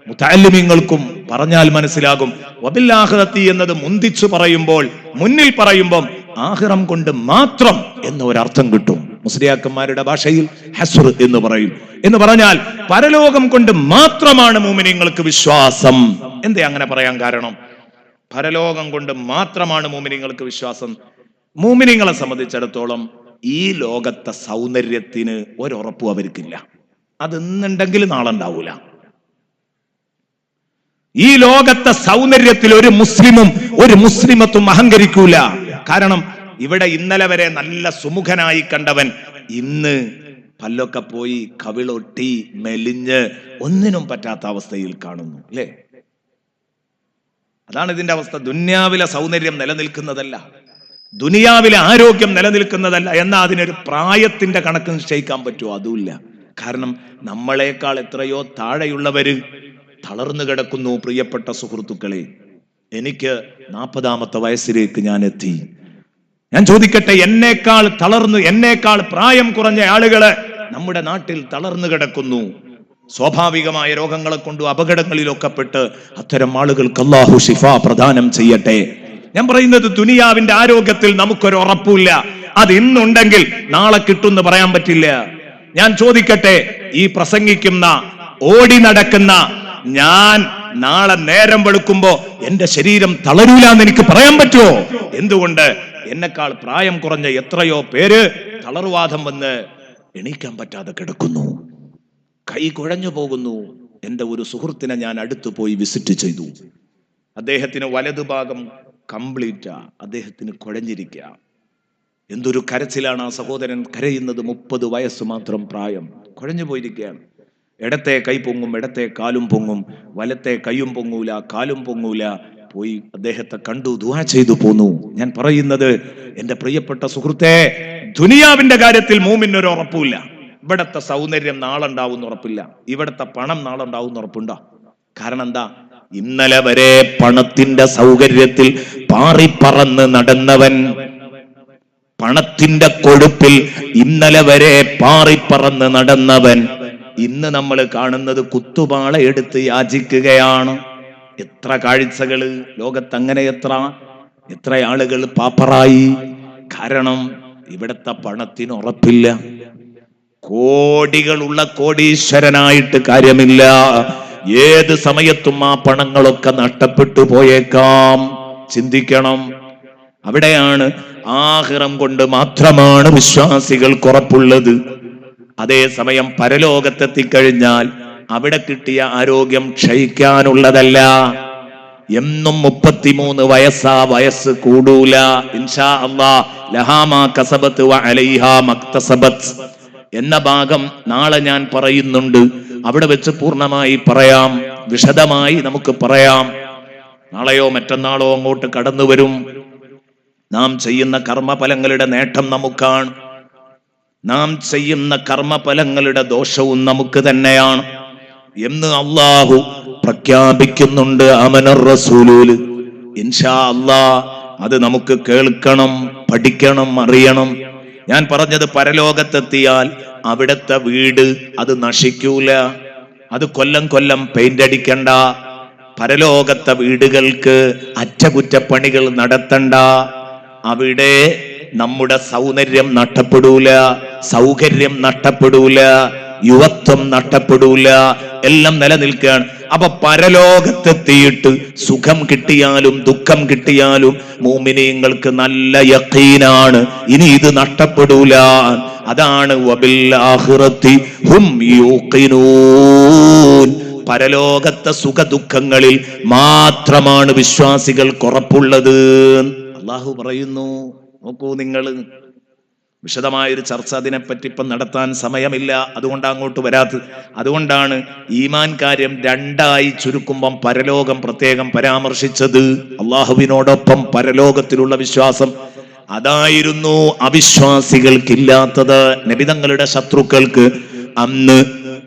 മുതഅല്ലിമീങ്ങൾക്കും പറഞ്ഞാൽ മനസ്സിലാകും. വബിൽ ആഖിറതി എന്നത് മുന്തിച്ചു പറയുമ്പോൾ, മുന്നിൽ പറയുമ്പോൾ ആഖിറം കൊണ്ട് മാത്രം എന്ന ഒരർത്ഥം കിട്ടും. മുസ്ലിയാക്കന്മാരുടെ ഭാഷയിൽ ഹസ്ർ എന്ന് പറയും. എന്ന് പറഞ്ഞാൽ പരലോകം കൊണ്ട് മാത്രമാണ് മുഅ്മിനീങ്ങൾക്ക് വിശ്വാസം. എന്തേ അങ്ങനെ പറയാൻ കാരണം? പരലോകം കൊണ്ട് മാത്രമാണ് മുഅ്മിനീങ്ങൾക്ക് വിശ്വാസം. മുഅ്മിനീങ്ങളെ സംബന്ധിച്ചിടത്തോളം ഈ ലോകത്തെ സൗന്ദര്യത്തിന് ഒരുറപ്പും അവർക്കില്ല. അത് ഇന്നുണ്ടെങ്കിൽ നാളെ ഉണ്ടാവൂല. ഈ ലോകത്തെ സൗന്ദര്യത്തിൽ ഒരു മുസ്ലിമും ഒരു മുസ്ലിമത്തും അഹങ്കരിക്കൂല. കാരണം ഇവിടെ ഇന്നലെ വരെ നല്ല സുമുഖനായി കണ്ടവൻ ഇന്ന് പല്ലൊക്കെ പോയി കവിളൊട്ടി മെലിഞ്ഞ് ഒന്നിനും പറ്റാത്ത അവസ്ഥയിൽ കാണുന്നു, അല്ലേ? അതാണ് ഇതിന്റെ അവസ്ഥ. ദുനിയാവിലെ സൗന്ദര്യം നിലനിൽക്കുന്നതല്ല, ദുനിയാവിലെ ആരോഗ്യം നിലനിൽക്കുന്നതല്ല. എന്നാൽ അതിനൊരു പ്രായത്തിന്റെ കണക്ക് നിശ്ചയിക്കാൻ പറ്റുമോ? അതുമില്ല. കാരണം നമ്മളെക്കാൾ എത്രയോ താഴെയുള്ളവര് തളർന്നു കിടക്കുന്നു. പ്രിയപ്പെട്ട സുഹൃത്തുക്കളെ, എനിക്ക് 40-ാമത്തെ വയസ്സിലേക്ക് ഞാൻ എത്തി. ഞാൻ ചോദിക്കട്ടെ, എന്നേക്കാൾ തളർന്നു, എന്നേക്കാൾ പ്രായം കുറഞ്ഞ ആളുകള് നമ്മുടെ നാട്ടിൽ തളർന്നു കിടക്കുന്നു. സ്വാഭാവികമായ രോഗങ്ങളെ കൊണ്ടു അപകടങ്ങളിലൊക്കെ പെട്ട് അത്തരം ആളുകൾക്ക് അല്ലാഹു ശിഫ പ്രദാനം ചെയ്യട്ടെ. ഞാൻ പറയുന്നത് ദുനിയാവിന്റെ ആരോഗ്യത്തിൽ നമുക്കൊരു ഉറപ്പില്ല. അത് ഇന്നുണ്ടെങ്കിൽ നാളെ കിട്ടുമെന്ന് പറയാൻ പറ്റില്ല. ഞാൻ ചോദിക്കട്ടെ, ഈ പ്രസംഗിക്കുന്ന ഓടി നടക്കുന്ന ഞാൻ നാളെ നേരം വെളുക്കുമ്പോ എന്റെ ശരീരം തളരൂല എന്ന് എനിക്ക് പറയാൻ പറ്റുമോ? എന്തുകൊണ്ട്? എന്നെക്കാൾ പ്രായം കുറഞ്ഞ എത്രയോ പേര് തളർവാദം വന്ന് എണീക്കാൻ പറ്റാതെ കിടക്കുന്നു, കൈ കുഴഞ്ഞു പോകുന്നു. എന്റെ ഒരു സുഹൃത്തിനെ ഞാൻ അടുത്തു പോയി വിസിറ്റ് ചെയ്തു. അദ്ദേഹത്തിന് വലതുഭാഗം കംപ്ലീറ്റാ, അദ്ദേഹത്തിന് കുഴഞ്ഞിരിക്കുക. എന്തൊരു കരച്ചിലാണ് ആ സഹോദരൻ കരയുന്നത്. 30 വയസ്സ് മാത്രം പ്രായം, കുഴഞ്ഞു പോയിരിക്കുകയാണ്. ഇടത്തെ കൈ പൊങ്ങും, ഇടത്തെ കാലും പൊങ്ങും, വലത്തെ കൈയും പൊങ്ങൂല, കാലും പൊങ്ങൂല. പോയി അദ്ദേഹത്തെ കണ്ടു, ദുആ ചെയ്തു പോന്നു. ഞാൻ പറയുന്നത്, എന്റെ പ്രിയപ്പെട്ട സുഹൃത്തെ, ദുനിയാവിന്റെ കാര്യത്തിൽ മൂമിനൊരു ഉറപ്പില്ല. ഇവിടത്തെ സൗന്ദര്യം നാളെ ഉണ്ടാവും ഉറപ്പില്ല, ഇവിടത്തെ പണം നാളെ ഉണ്ടാവും ഉറപ്പുണ്ടോ? കാരണം എന്താ? ഇന്നലെ വരെ പണത്തിന്റെ സൗകര്യത്തിൽ പാറിപ്പറന്ന് നടന്നവൻ, പണത്തിന്റെ കൊഴുപ്പിൽ ഇന്നലെ വരെ പാറിപ്പറന്ന് നടന്നവൻ, ഇന്ന് നമ്മൾ കാണുന്നത് കുത്തുപാള എടുത്ത് യാചിക്കുകയാണ്. എത്ര കാഴ്ചകള് ലോകത്ത്, അങ്ങനെ എത്ര ആളുകൾ പാപ്പറായി. കാരണം ഇവിടത്തെ പണത്തിന് ഉറപ്പില്ല. കോടികളുള്ള കോടീശ്വരനായിട്ട് കാര്യമില്ല, ഏത് സമയത്തും ആ പണങ്ങളൊക്കെ നഷ്ടപ്പെട്ടു പോയേക്കാം. ചിന്തിക്കണം. അവിടെയാണ് ആഖിറം കൊണ്ട് മാത്രമാണ് വിശ്വാസികൾക്ക് ഉറപ്പുള്ളത്. അതേസമയം പരലോകത്തെത്തിക്കഴിഞ്ഞാൽ അവിടെ കിട്ടിയ ആരോഗ്യം ക്ഷയിക്കാനുള്ളതല്ല. എന്നും 33 വയസ്സാ, വയസ്സ് കൂടൂല. ഇൻഷാ അല്ലാഹ് ലഹാ മാ കസബത് വ അലൈഹാ മക്തസബത് എന്ന ഭാഗം നാളെ ഞാൻ പറയുന്നുണ്ട്. അവിടെ വെച്ച് പൂർണ്ണമായി പറയാം, വിശദമായി നമുക്ക് പറയാം. നാളെയോ മറ്റന്നാളോ അങ്ങോട്ട് കടന്നു വരും. നാം ചെയ്യുന്ന കർമ്മഫലങ്ങളുടെ നേട്ടം നമുക്കാണ്, നാം ചെയ്യുന്ന കർമ്മഫലങ്ങളുടെ ദോഷവും നമുക്ക് തന്നെയാണ് എന്ന് അല്ലാഹു പ്രഖ്യാപിക്കുന്നുണ്ട് ആമനർ റസൂലുൽ. ഇൻഷാ അല്ലാഹ് അത് നമുക്ക് കേൾക്കണം, പഠിക്കണം, അറിയണം. ഞാൻ പറഞ്ഞത്, പരലോകത്തെത്തിയാൽ അവിടുത്തെ വീട് അത് നശിക്കൂല, അത് കൊല്ലം കൊല്ലം പെയിന്റ് അടിക്കണ്ട. പരലോകത്തെ വീടുകൾക്ക് അറ്റകുറ്റപ്പണികൾ നടത്തണ്ട. അവിടെ നമ്മുടെ സൗന്ദര്യം നഷ്ടപ്പെടൂല, സൗകര്യം നഷ്ടപ്പെടൂല, യുവത്വം നഷ്ടപ്പെടൂല, എല്ലാം നിലനിൽക്കുകയാണ്. അപ്പൊ പരലോകത്തെത്തിയിട്ട് സുഖം കിട്ടിയാലും ദുഃഖം കിട്ടിയാലും മുഅ്മിനീങ്ങൾക്ക് നല്ല യഖീനാണ്, ഇനി ഇത് നഷ്ടപ്പെടൂല. അതാണ് വബിൽ ആഖിറതി ഹും യൂഖിനൂൻ. പരലോകത്തെ സുഖദുഃഖങ്ങളിൽ മാത്രമാണ് വിശ്വാസികൾക്ക് ഉറപ്പുള്ളത്. അള്ളാഹു പറയുന്നു. നോക്കൂ നിങ്ങൾ, വിശദമായൊരു ചർച്ച അതിനെപ്പറ്റി ഇപ്പം നടത്താൻ സമയമില്ല, അതുകൊണ്ടാണ് അങ്ങോട്ട് വരാത്തത്. അതുകൊണ്ടാണ് ഈമാൻ കാര്യം രണ്ടായി ചുരുക്കുമ്പം പരലോകം പ്രത്യേകം പരാമർശിച്ചത്. അള്ളാഹുവിനോടൊപ്പം പരലോകത്തിലുള്ള വിശ്വാസം, അതായിരുന്നു അവിശ്വാസികൾക്കില്ലാത്തത്. നബിതങ്ങളുടെ ശത്രുക്കൾക്ക്, അന്ന്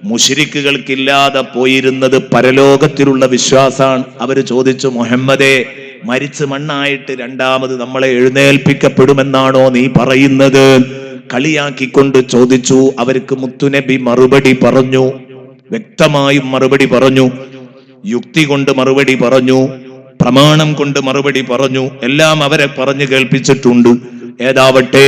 മുശ്രിക്കുകൾക്കില്ലാതെ പോയിരുന്നത് പരലോകത്തിലുള്ള വിശ്വാസമാണ്. അവര് ചോദിച്ചു, മുഹമ്മദേ, മരിച്ച് മണ്ണായിട്ട് രണ്ടാമത് നമ്മളെ എഴുന്നേൽപ്പിക്കപ്പെടുമെന്നാണോ നീ പറയുന്നത്? കളിയാക്കിക്കൊണ്ട് ചോദിച്ചു. അവർക്ക് മുത്തുനബി മറുപടി പറഞ്ഞു, വ്യക്തമായും മറുപടി പറഞ്ഞു, യുക്തി കൊണ്ട് മറുപടി പറഞ്ഞു, പ്രമാണം കൊണ്ട് മറുപടി പറഞ്ഞു, എല്ലാം അവരെ പറഞ്ഞു കേൾപ്പിച്ചിട്ടുണ്ട്. ഏതാവട്ടെ,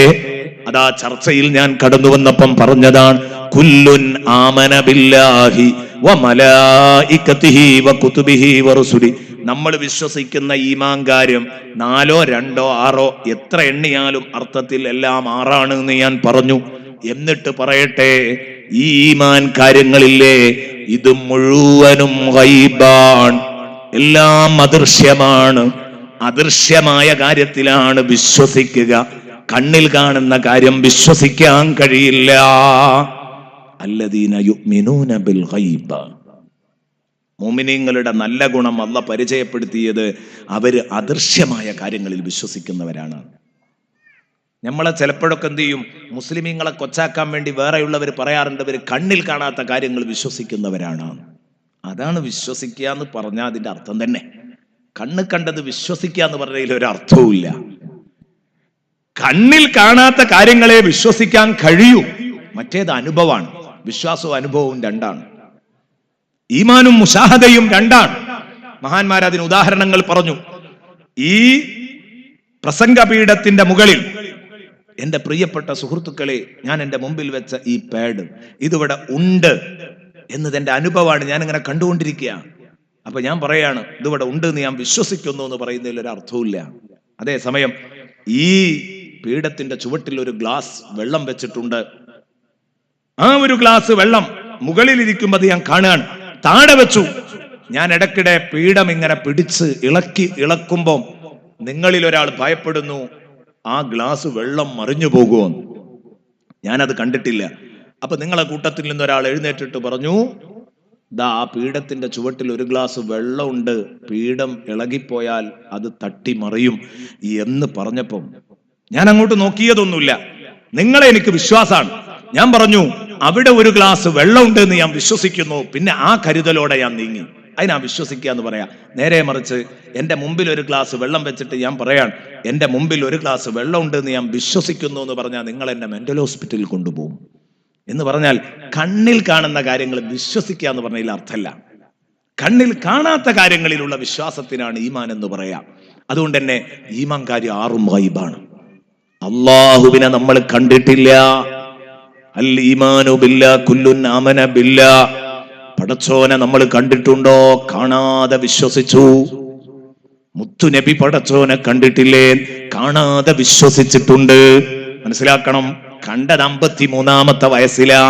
അതാ ചർച്ചയിൽ ഞാൻ കടന്നു വന്നപ്പം പറഞ്ഞതാണ്, കുല്ലുൻ ആമന ബില്ലാഹി വ മലായികതിഹി വ കുതുബിഹി വ റുസുലി. നമ്മൾ വിശ്വസിക്കുന്ന ഈമാൻ കാര്യം 4, 2, 6 എത്ര എണ്ണിയാലും അർത്ഥത്തിൽ എല്ലാം 6 എന്ന് ഞാൻ പറഞ്ഞു. എന്നിട്ട് പറയട്ടെ, ഈ ഈമാൻ കാര്യങ്ങളില്ലേ, ഇത് മുഴുവനും ഗൈബാണ്, എല്ലാം അദൃശ്യമാണ്. അദൃശ്യമായ കാര്യത്തിലാണ് വിശ്വസിക്കുക. കണ്ണിൽ കാണുന്ന കാര്യം വിശ്വസിക്കാൻ കഴിയില്ല. അല്ലദീന യുഅ്മിനൂന ബിൽ ഗൈബ്. മുഅ്മിനീങ്ങളുടെ നല്ല ഗുണം അല്ലാഹ് പരിചയപ്പെടുത്തിയത് അവര് അദൃശ്യമായ കാര്യങ്ങളിൽ വിശ്വസിക്കുന്നവരാണ്. നമ്മളെ ചിലപ്പോഴൊക്കെ എന്ത് ചെയ്യും, മുസ്ലിമീങ്ങളെ കൊച്ചാക്കാൻ വേണ്ടി വേറെയുള്ളവർ പറയാറുണ്ട്, ഇവർ കണ്ണിൽ കാണാത്ത കാര്യങ്ങൾ വിശ്വസിക്കുന്നവരാണ്. അതാണ് വിശ്വസിക്കുക എന്ന് പറഞ്ഞാൽ അതിന്റെ അർത്ഥം തന്നെ. കണ്ണ് കണ്ടത് വിശ്വസിക്കുക എന്ന് പറഞ്ഞതിൽ ഒരു അർത്ഥവും ഇല്ല. കണ്ണിൽ കാണാത്ത കാര്യങ്ങളെ വിശ്വസിക്കാൻ കഴിയൂ. മറ്റേത് അനുഭവമാണ്. വിശ്വാസവും അനുഭവവും രണ്ടാണ്. ഈമാനും മുശാഹദയും രണ്ടാണ്. മഹാന്മാർ അതിന് ഉദാഹരണങ്ങൾ പറഞ്ഞു. ഈ പ്രസംഗപീഠത്തിന്റെ മുകളിൽ എന്റെ പ്രിയപ്പെട്ട സുഹൃത്തുക്കളെ, ഞാൻ എന്റെ മുമ്പിൽ വെച്ച ഈ പാഡ് ഇതിവിടെ ഉണ്ട് എന്നതെന്റെ അനുഭവമാണ്. ഞാൻ ഇങ്ങനെ കണ്ടുകൊണ്ടിരിക്കുക. അപ്പൊ ഞാൻ പറയാണ്, ഇതിവിടെ ഉണ്ട് എന്ന് ഞാൻ വിശ്വസിക്കുന്നു എന്ന് പറയുന്നതിൽ ഒരു അർത്ഥവുമില്ല. അതേസമയം ഈ പീഠത്തിന്റെ ചുവട്ടിൽ ഒരു ഗ്ലാസ് വെള്ളം വെച്ചിട്ടുണ്ട്. ആ ഒരു ഗ്ലാസ് വെള്ളം മുകളിലിരിക്കുമ്പോൾ ഞാൻ കാണുകയാണ്. താഴെ വെച്ചു. ഞാൻ ഇടയ്ക്കിടെ പീഠം ഇങ്ങനെ പിടിച്ച് ഇളക്കുമ്പോൾ നിങ്ങളിൽ ഒരാൾ ഭയപ്പെടുന്നു, ആ ഗ്ലാസ് വെള്ളം മറിഞ്ഞു പോകുമെന്ന്. ഞാനത് കണ്ടിട്ടില്ല. അപ്പൊ നിങ്ങളെ കൂട്ടത്തിൽ നിന്ന് ഒരാൾ എഴുന്നേറ്റിട്ട് പറഞ്ഞു, ദാ ആ പീഠത്തിന്റെ ചുവട്ടിൽ ഒരു ഗ്ലാസ് വെള്ളമുണ്ട്, പീഠം ഇളകിപ്പോയാൽ അത് തട്ടി മറിയും എന്ന് പറഞ്ഞപ്പം ഞാൻ അങ്ങോട്ട് നോക്കിയതൊന്നുമില്ല. നിങ്ങളെ എനിക്ക് വിശ്വാസമാണ്. ഞാൻ പറഞ്ഞു, അവിടെ ഒരു ഗ്ലാസ് വെള്ളമുണ്ട് എന്ന് ഞാൻ വിശ്വസിക്കുന്നു. പിന്നെ ആ കരുതലോടെ ഞാൻ നീങ്ങി. അതിനാ വിശ്വസിക്കുക എന്ന് പറയാം. നേരെ മറിച്ച് എന്റെ മുമ്പിൽ ഒരു ഗ്ലാസ് വെള്ളം വെച്ചിട്ട് ഞാൻ പറയാൻ, എന്റെ മുമ്പിൽ ഒരു ഗ്ലാസ് വെള്ളമുണ്ട് എന്ന് ഞാൻ വിശ്വസിക്കുന്നു എന്ന് പറഞ്ഞാൽ നിങ്ങൾ എന്നെ മെന്റൽ ഹോസ്പിറ്റലിൽ കൊണ്ടുപോകും എന്ന് പറഞ്ഞാൽ, കണ്ണിൽ കാണുന്ന കാര്യങ്ങൾ വിശ്വസിക്കുക എന്ന് പറഞ്ഞതിൽ അർത്ഥമല്ല. കണ്ണിൽ കാണാത്ത കാര്യങ്ങളിലുള്ള വിശ്വാസത്തിനാണ് ഈമാൻ എന്ന് പറയാം. അതുകൊണ്ട് തന്നെ ഈമാൻ കാര്യം 6 ഗൈബാണ്. അള്ളാഹുവിനെ നമ്മൾ കണ്ടിട്ടില്ല. അൽ ഈമാനു ബില്ലാ കുല്ലുൻ ആമന ബില്ലാ. പടച്ചോനെ നമ്മൾ കണ്ടിട്ടുണ്ടോ? കാണാതെ വിശ്വസിച്ചു. മുത്തുനബി പടച്ചോനെ കണ്ടിട്ടില്ലേ? കാണാതെ വിശ്വസിച്ചിട്ടുണ്ട്. മനസ്സിലാക്കണം, കണ്ടത് 53-ാമത്തെ വയസ്സിലാ,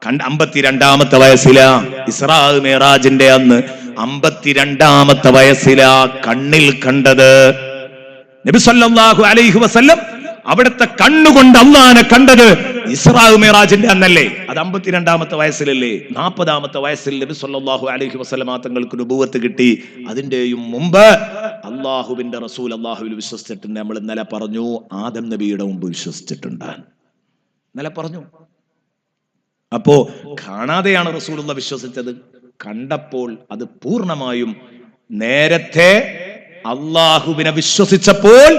52-ാമത്തെ വയസ്സിലാ. ഇസ്രാ മിഅ്റാജിന്റെ അന്ന് 52-ാമത്തെ വയസ്സിലാ കണ്ണിൽ കണ്ടത്. നബി സല്ലല്ലാഹു അലൈഹി വസല്ലം അവിടുത്തെ കണ്ണുകൊണ്ട് അള്ളാനെ കണ്ടത് ഇസ്രാ മിഅ്റാജിന്റെ അന്നല്ലേ? അത് 52-ാമത്തെ വയസ്സിലല്ലേ? 40-ാമത്തെ വയസ്സിൽ നബി സല്ലല്ലാഹു അലൈഹി വസല്ലം തങ്ങൾക്ക് നുബുവത്ത് കിട്ടി. അതിന്റെയും മുമ്പ് അള്ളാഹുവിന്റെ റസൂൽ അള്ളാഹുവിൽ വിശ്വസിച്ചിട്ടുണ്ട്. നമ്മൾ ഇന്നലെ പറഞ്ഞു, ആദം നബിയുടെ മുമ്പ് വിശ്വസിച്ചിട്ടുണ്ട്. ഇന്നലെ പറഞ്ഞു. അപ്പോ കാണാതെയാണ് റസൂലുള്ള വിശ്വസിച്ചത്. കണ്ടപ്പോൾ അത് പൂർണ്ണമായും, നേരത്തെ അള്ളാഹുവിനെ വിശ്വസിച്ചപ്പോൾ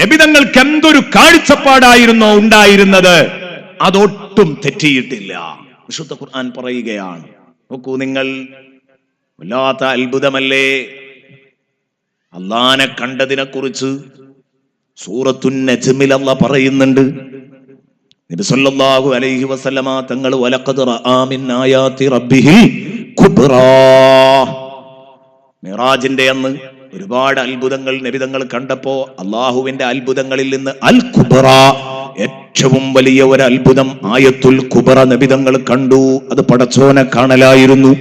നബിതങ്ങൾക്ക് എന്തൊരു കാഴ്ചപ്പാടായിരുന്നോ ഉണ്ടായിരുന്നത്, അതൊട്ടും തെറ്റിയിട്ടില്ല. വിശുദ്ധ ഖുർആൻ പറയുകയാണ്. നോക്കൂ നിങ്ങൾ, വല്ലാത്ത അത്ഭുതമല്ലേ? അള്ളാനെ കണ്ടതിനെ കുറിച്ച് സൂറത്തുൻ നജ്മിൽ അല്ലാഹ് പറയുന്നുണ്ട്. നബി സല്ലല്ലാഹു അലൈഹി വസല്ലമ തങ്ങൾ വലഖദ് റആ മിൻ ആയാതി റബ്ബിഹിൽ കുബ്റാ. മിറാജിന്റെ അന്ന് ഒരുപാട് അത്ഭുതങ്ങൾ നബിതങ്ങൾ കണ്ടപ്പോ അള്ളാഹുവിന്റെ അത്ഭുതങ്ങളിൽ നിന്ന് അൽ കുബ്റ, ഏറ്റവും വലിയ ഒരു അത്ഭുതം ആയത്തുൽ കുബ്റ നബിതങ്ങൾ കണ്ടു. അത് പടച്ചോനെ കാണലായിരുന്നു.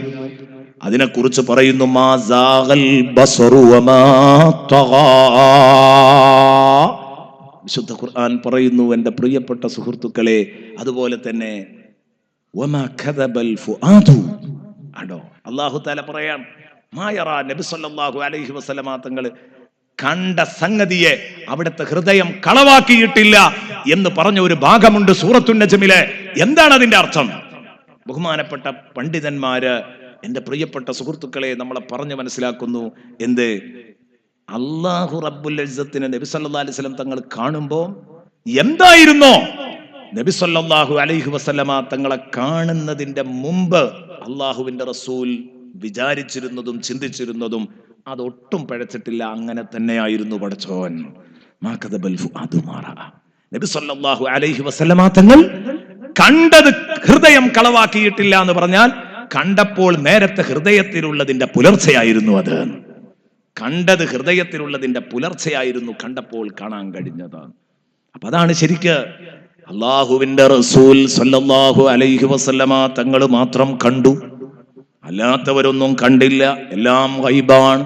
അതിനെക്കുറിച്ച് പറയുന്നു, മാ സാഗൽ ബസറു വമാ തഗാ. വിശുദ്ധ ഖുർആൻ പറയുന്നു, എൻ്റെ പ്രിയപ്പെട്ട സുഹൃത്തുക്കളെ, അതുപോലെ തന്നെ വമാ കദബൽ ഫുആദു. ആണോ, അല്ലാഹു തആല പറയാം, മായറ നബി സല്ലല്ലാഹു അലൈഹി വസല്ലമ തങ്ങൾ കണ്ട സംഗതിയെ അവിടുത്തെ ഹൃദയം കളവാക്കിയിട്ടില്ല എന്ന് പറഞ്ഞ ഒരു ഭാഗമുണ്ട് സൂറത്തുൻ നജ്മിലെ. എന്താണ് അതിന്റെ അർത്ഥം? ബഹുമാനപ്പെട്ട പണ്ഡിതന്മാര്, എൻ്റെ പ്രിയപ്പെട്ട സുഹൃത്തുക്കളെ, നമ്മളെ പറഞ്ഞു മനസ്സിലാക്കുന്നു. എന്ത്? അല്ലാഹു റബ്ബുൽ ഇസ്സത്തിനെ നബി സല്ലല്ലാഹു അലൈഹി വസല്ലം തങ്ങൾ കാണുമ്പോൾ എന്തായിരുന്നോ നബി സല്ലല്ലാഹു അലൈഹി വസല്ലമ തങ്ങളെ കാണുന്നതിന്റെ മുമ്പ് അള്ളാഹുവിന്റെ റസൂൽ വിചാരിച്ചിരുന്നതും ചിന്തിച്ചിരുന്നതും അതൊട്ടും പഴച്ചിട്ടില്ല. അങ്ങനെ തന്നെയായിരുന്നു പടച്ചോൻ. നബി സല്ലല്ലാഹു അലൈഹി വസല്ലമ തങ്ങൾ കണ്ടത് ഹൃദയം കളവാക്കിയിട്ടില്ല എന്ന് പറഞ്ഞാൽ, കണ്ടപ്പോൾ നേരത്തെ ഹൃദയത്തിലുള്ളതിന്റെ പുലർച്ചയായിരുന്നു അത്. കണ്ടത് ഹൃദയത്തിലുള്ളതിന്റെ പുലർച്ചയായിരുന്നു കണ്ടപ്പോൾ കാണാൻ കഴിഞ്ഞത്. അപ്പൊ അതാണ് ശരിക്ക് അള്ളാഹുവിന്റെ റസൂൽ സല്ലല്ലാഹു അലൈഹി വസല്ലമ തങ്ങൾ മാത്രം കണ്ടു, അല്ലാത്തവരൊന്നും കണ്ടില്ല. എല്ലാം ഗൈബാണ്.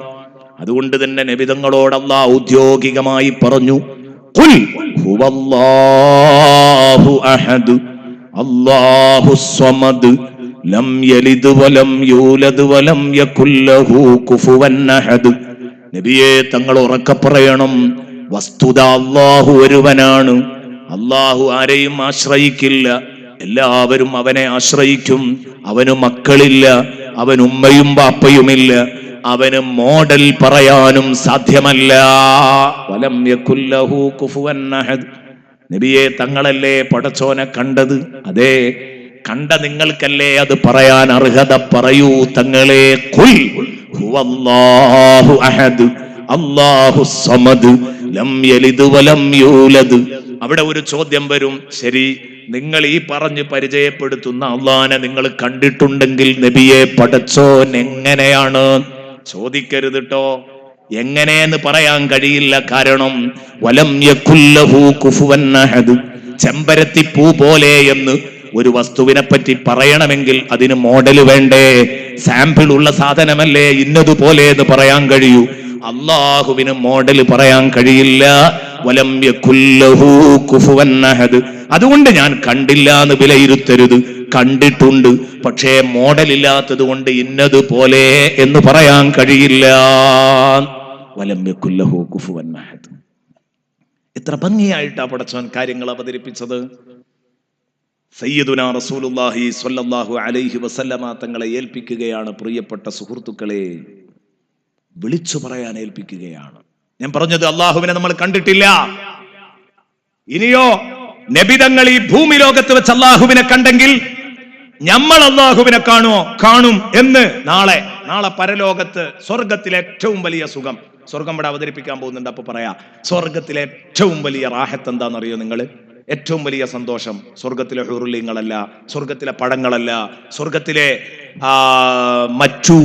അതുകൊണ്ട് തന്നെ നബി തങ്ങളോട് അല്ലാഹു ഔദ്യോഗികമായി പറഞ്ഞു, ഖുൽ ഹുവല്ലാഹു അഹദ് അല്ലാഹുസ് സ്വമദ് ലം യലിദ് വലം യൂലദ് വലം യകുൽ ലഹു കുഫുവൻ അഹദ്. നബിയെ, തങ്ങൾ ഉറക്കെ പറയണം, വസ്തുത അല്ലാഹു ഒരുവനാണ്. അല്ലാഹു ആരെയും ആശ്രയിക്കില്ല, എല്ലാവരും അവനെ ആശ്രയിക്കും. അവന് മക്കളില്ല, അവൻ ഉമ്മയും ബാപ്പയുമില്ല, അവന് മോഡൽ പറയാനും സാധ്യമല്ല. വലം യകുൽ ലഹു കുഫുവൻ അഹദ്. നബിയെ, തങ്ങളല്ലേ പടച്ചോനെ കണ്ടത്? അതെ, കണ്ട നിങ്ങൾക്കല്ലേ അത് പറയാൻ അർഹത. പറയൂ തങ്ങളെ, ഖുൽ ഹുവല്ലാഹു അഹദ് അല്ലാഹുസ് സമദ് ലം യലിദ് വലം യൂലദ്. അവിടെ ഒരു ചോദ്യം വരും, ശരി, നിങ്ങൾ ഈ പറഞ്ഞ് പരിചയപ്പെടുത്തുന്ന അള്ളാനെ നിങ്ങൾ കണ്ടിട്ടുണ്ടെങ്കിൽ നബിയെ, പടച്ചോൻ എങ്ങനെയാണ്? ചോദിക്കരുത് ട്ടോ, എങ്ങനെയെന്ന് പറയാൻ കഴിയില്ല. കാരണം വലം യകുൽ ലഹു കുഫുവൻ അഹദ്. ചെമ്പരത്തി പൂ പോലെ എന്ന് ഒരു വസ്തുവിനെ പറ്റി പറയണമെങ്കിൽ അതിന് മോഡൽ വേണ്ടേ? സാമ്പിൾ ഉള്ള സാധനമല്ലേ ഇന്നതുപോലെ എന്ന് പറയാൻ കഴിയൂ. അള്ളാഹുവിന് മോഡൽ പറയാൻ കഴിയില്ല. വലം യകുൽ ലഹു കുഫുവൻ അഹദ്. അതുകൊണ്ട് ഞാൻ കണ്ടില്ല എന്ന് വിലയിരുത്തരുത്. കണ്ടിട്ടുണ്ട്, പക്ഷേ മോഡൽ ഇല്ലാത്തത് കൊണ്ട് ഇന്നതുപോലെ എന്ന് പറയാൻ കഴിയില്ല. വലം യകുൽ ലഹു കുഫുവൻ അഹദ്. എത്ര ഭംഗിയായിട്ടാ പടച്ചവൻ കാര്യങ്ങൾ അവതരിപ്പിച്ചത്. സയ്യിദുനാ റസൂലുള്ളാഹി സ്വല്ലല്ലാഹു അലൈഹി വസല്ലമ തങ്ങളെ ഏൽപ്പിക്കുകയാണ്. പ്രിയപ്പെട്ട സുഹൃത്തുക്കളെ, വിളിച്ചു പറയാൻ ഏൽപ്പിക്കുകയാണ്. ഞാൻ പറഞ്ഞത്, അള്ളാഹുവിനെ നമ്മൾ കണ്ടിട്ടില്ല. ഇനിയോ നബിതങ്ങൾ ഈ ഭൂമി ലോകത്ത് വെച്ച് അള്ളാഹുവിനെ കണ്ടെങ്കിൽ നമ്മൾ അള്ളാഹുവിനെ കാണുമോ? കാണും എന്ന് നാളെ പരലോകത്ത് സ്വർഗത്തിലെ ഏറ്റവും വലിയ സുഖം, സ്വർഗം ഇവിടെ അവതരിപ്പിക്കാൻ പോകുന്നുണ്ട്. അപ്പൊ പറയാ, സ്വർഗത്തിലെ ഏറ്റവും വലിയ റാഹത്ത് എന്താണെന്നറിയോ നിങ്ങൾ? ഏറ്റവും വലിയ സന്തോഷം സ്വർഗത്തിലെ ഹുറുലിങ്ങളല്ല, സ്വർഗത്തിലെ പഴങ്ങളല്ല, സ്വർഗത്തിലെ മറ്റു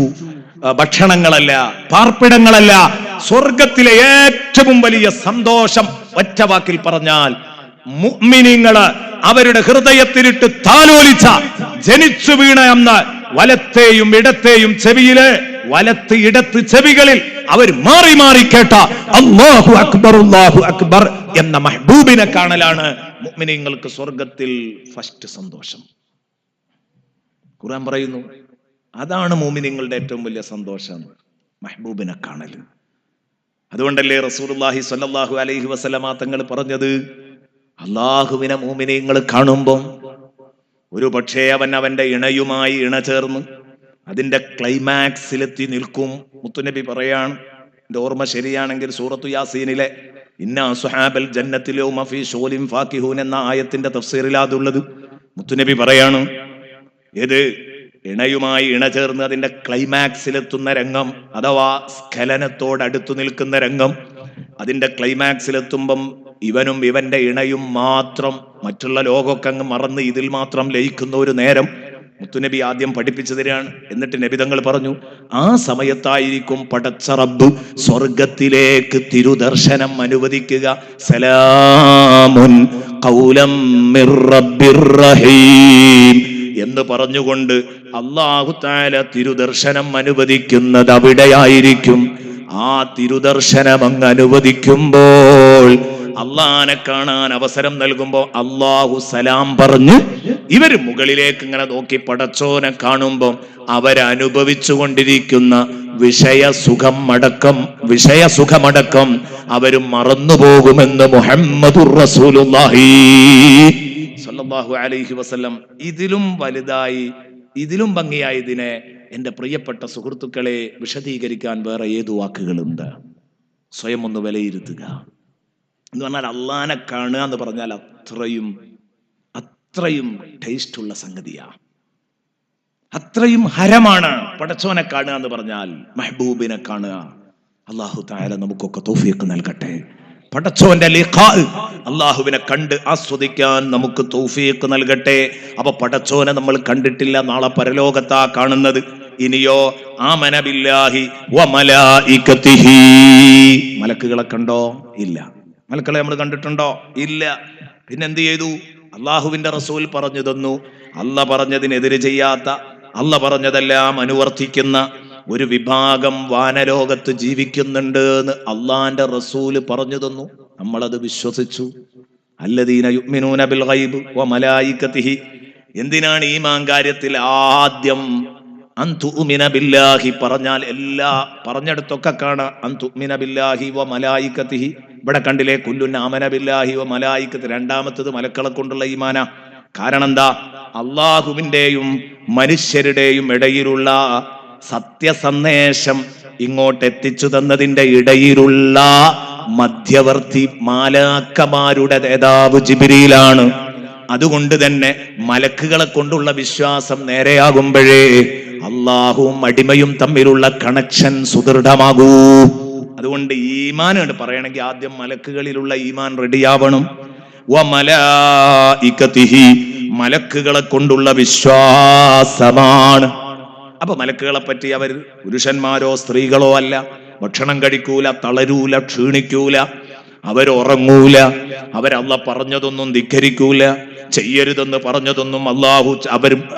ഭക്ഷണങ്ങളല്ല, പാർപ്പിടങ്ങളല്ല. സ്വർഗത്തിലെ ഏറ്റവും വലിയ സന്തോഷം ഒറ്റ വാക്കിൽ പറഞ്ഞാൽ, മുഅ്മിനീങ്ങള് അവരുടെ ഹൃദയത്തിലിട്ട് താലോലിച്ച, ജനിച്ചു വീണ അന്ന് വലത്തെയും ഇടത്തെയും ചെവിയില്, വലത്ത് ഇടത്ത് ചെവികളിൽ അവർ മാറി മാറി കേട്ട അല്ലാഹു അക്ബർ അല്ലാഹു അക്ബർ എന്ന മഹ്ബൂബിനെ കാണലാണ് മുഅ്മിനീങ്ങൾക്ക് സ്വർഗത്തിൽ ഫസ്റ്റ് സന്തോഷം. ഖുർആൻ പറയുന്നു, അതാണ് മുഅ്മിനീങ്ങളുടെ ഏറ്റവും വലിയ സന്തോഷം, മഹ്ബൂബിനെ കാണൽ. അതുകൊണ്ടല്ലേ റസൂലുള്ളാഹി സ്വല്ലല്ലാഹു അലൈഹി വസല്ലമ തങ്ങൾ പറഞ്ഞത്, അള്ളാഹുവിനെ മുഅ്മിനീങ്ങൾ കാണുമ്പോൾ ഒരു പക്ഷേ അവന്റെ ഇണയുമായി ഇണ ചേർന്ന് അതിന്റെ ക്ലൈമാക്സിലെത്തി നിൽക്കും. മുത്തുനബി പറയാണ്, എന്റെ ഓർമ്മ ശരിയാണെങ്കിൽ സൂറത്തു യാസീനിലെ ഇന്ന അസ്ഹാബൽ ജന്നത്തിൽ യൗമ ഫീ ശുഗ്ലിൻ ഫാകിഹൂൻ എന്ന ആയത്തിന്റെ തഫ്സീറിലാതുള്ളത്. മുത്തുനബി പറയാണ്, ഏത് ഇണയുമായി ഇണ ചേർന്ന് അതിന്റെ ക്ലൈമാക്സിലെത്തുന്ന രംഗം, അഥവാ സ്ഖലനത്തോടടുത്തു നിൽക്കുന്ന രംഗം, അതിന്റെ ക്ലൈമാക്സിലെത്തുമ്പം ഇവനും ഇവന്റെ ഇണയും മാത്രം, മറ്റുള്ള ലോകമൊക്കെ അങ്ങ് മറന്ന് ഇതിൽ മാത്രം ലയിക്കുന്ന ഒരു നേരം മുത്തുനബി ആദ്യം പഠിപ്പിച്ചു തരികയാണ്. എന്നിട്ട് നബി തങ്ങൾ പറഞ്ഞു, ആ സമയത്തായിരിക്കും പടച്ച റബ്ബ് സ്വർഗത്തിലേക്ക് തിരുദർശനം അനുവദിക്കുക. സലാമുൻ ഖൗലം മിർ റബ്ബിർ റഹീം എന്ന് പറഞ്ഞുകൊണ്ട് അല്ലാഹു തആല തിരുദർശനം അനുവദിക്കുന്നത് അവിടെയായിരിക്കും. ആ തിരുദർശനം അങ്ങ് അനുവദിക്കുമ്പോൾ, അള്ളാനെ കാണാൻ അവസരം നൽകുമ്പോൾ അല്ലാഹു സലാം പറഞ്ഞ് ഇവര് മുകളിലേക്ക് ഇങ്ങനെ നോക്കി പടച്ചോനെ കാണുമ്പോൾ അവരനുഭവിച്ചു കൊണ്ടിരിക്കുന്ന വിഷയസുഖമടക്കം അവരും മറന്നുപോകുമെന്ന് മുഹമ്മദുർ റസൂലുള്ളാഹി സ്വല്ലല്ലാഹു അലൈഹി വസല്ലം. ഇതിലും വലുതായി, ഇതിലും ഭംഗിയായി ഇതിനെ എന്റെ പ്രിയപ്പെട്ട സുഹൃത്തുക്കളെ വിശദീകരിക്കാൻ വേറെ ഏതു വാക്കുകളുണ്ട്? സ്വയം ഒന്ന് വിലയിരുത്തുക എന്ന് പറഞ്ഞാൽ, അള്ളാനെ കാണുക എന്ന് പറഞ്ഞാൽ അത്രയും ടേസ്റ്റ് ഉള്ള സംഗതിയാ, അത്രയും ഹരമാണ്. പടച്ചോനെ കാണുക എന്ന് പറഞ്ഞാൽ, മെഹബൂബിനെ കാണുക. അല്ലാഹു തആല നമുക്കൊക്കെ തൗഫീഖ് നൽകട്ടെ. പടച്ചോന്റെ ലിഖാ, അല്ലാഹുവിനെ കണ്ട് ആസ്വദിക്കാൻ നമുക്ക് തൗഫീഖ് നൽകട്ടെ. അപ്പൊ പടച്ചോനെ നമ്മൾ കണ്ടിട്ടില്ല, നാളെ പരലോകത്താ കാണുന്നത്. ഇനിയോ ആമന ബില്ലാഹി വ മലായികതിഹി, മലക്കുകളെ കണ്ടോ? ഇല്ല. മലക്കുകളെ നമ്മൾ കണ്ടിട്ടുണ്ടോ? ഇല്ല. പിന്നെന്ത് ചെയ്തു? അള്ളാഹുവിന്റെ റസൂൽ പറഞ്ഞു തന്നു. അല്ല പറഞ്ഞതിനെതിരെ ചെയ്യാത്ത, അല്ല പറഞ്ഞതെല്ലാം അനുവർത്തിക്കുന്ന ഒരു വിഭാഗം വാനലോകത്ത് ജീവിക്കുന്നുണ്ട് എന്ന് അള്ളാന്റെ റസൂല് പറഞ്ഞു തന്നു. നമ്മളത് വിശ്വസിച്ചു. അല്ലദീന യുഅ്മിനൂന ബിൽ ഗൈബ് വ മലായികതിഹി. എന്തിനാണ് ഈമാൻ കാര്യത്തിൽ ആദ്യം അൻതുഅ്മിന ബില്ലാഹി പറഞ്ഞാൽ എല്ലാ പറഞ്ഞെടുത്തൊക്കെ കാണാം അൻതുഅ്മിന ബില്ലാഹി വ മലായികതിഹി. ഇവിടെ കണ്ടില്ലേ, കുല്ലുൻ ആമന ബില്ലാഹി വ മലായികതി. രണ്ടാമത്തത് മലക്കളെ കൊണ്ടുള്ള ഈമാന. കാരണം എന്താ? അള്ളാഹുവിന്റെയും മനുഷ്യരുടെയും ഇടയിലുള്ള സത്യസന്ദേശം ഇങ്ങോട്ട് എത്തിച്ചു തന്നതിന്റെ ഇടയിലുള്ള മധ്യവർത്തി മാലാക്കമാരുടെ നേതാവ് ജിബ്രീലാണ്. അതുകൊണ്ട് തന്നെ മലക്കുകളെ കൊണ്ടുള്ള വിശ്വാസം നേരെയാകുമ്പോഴേ അള്ളാഹുവും അടിമയും തമ്മിലുള്ള കണക്ഷൻ സുദൃഢമാകൂ. അതുകൊണ്ട് ഈമാൻ എന്ന് പറയണമെങ്കിൽ ആദ്യം മലക്കുകളിലുള്ള ഈമാൻ റെഡിയാവണം. വമലായികതിഹി, മലക്കുകളെ കൊണ്ടുള്ള വിശ്വാസമാണ്. അപ്പൊ മലക്കുകളെ പറ്റി അവർ പുരുഷന്മാരോ സ്ത്രീകളോ അല്ല. ഭക്ഷണം കഴിക്കൂല, തളരൂല, ക്ഷീണിക്കൂല, അവരുറങ്ങൂല, അവരല്ല പറഞ്ഞതൊന്നും ധിക്കരിക്കൂല, ചെയ്യരുതെന്ന് പറഞ്ഞതൊന്നും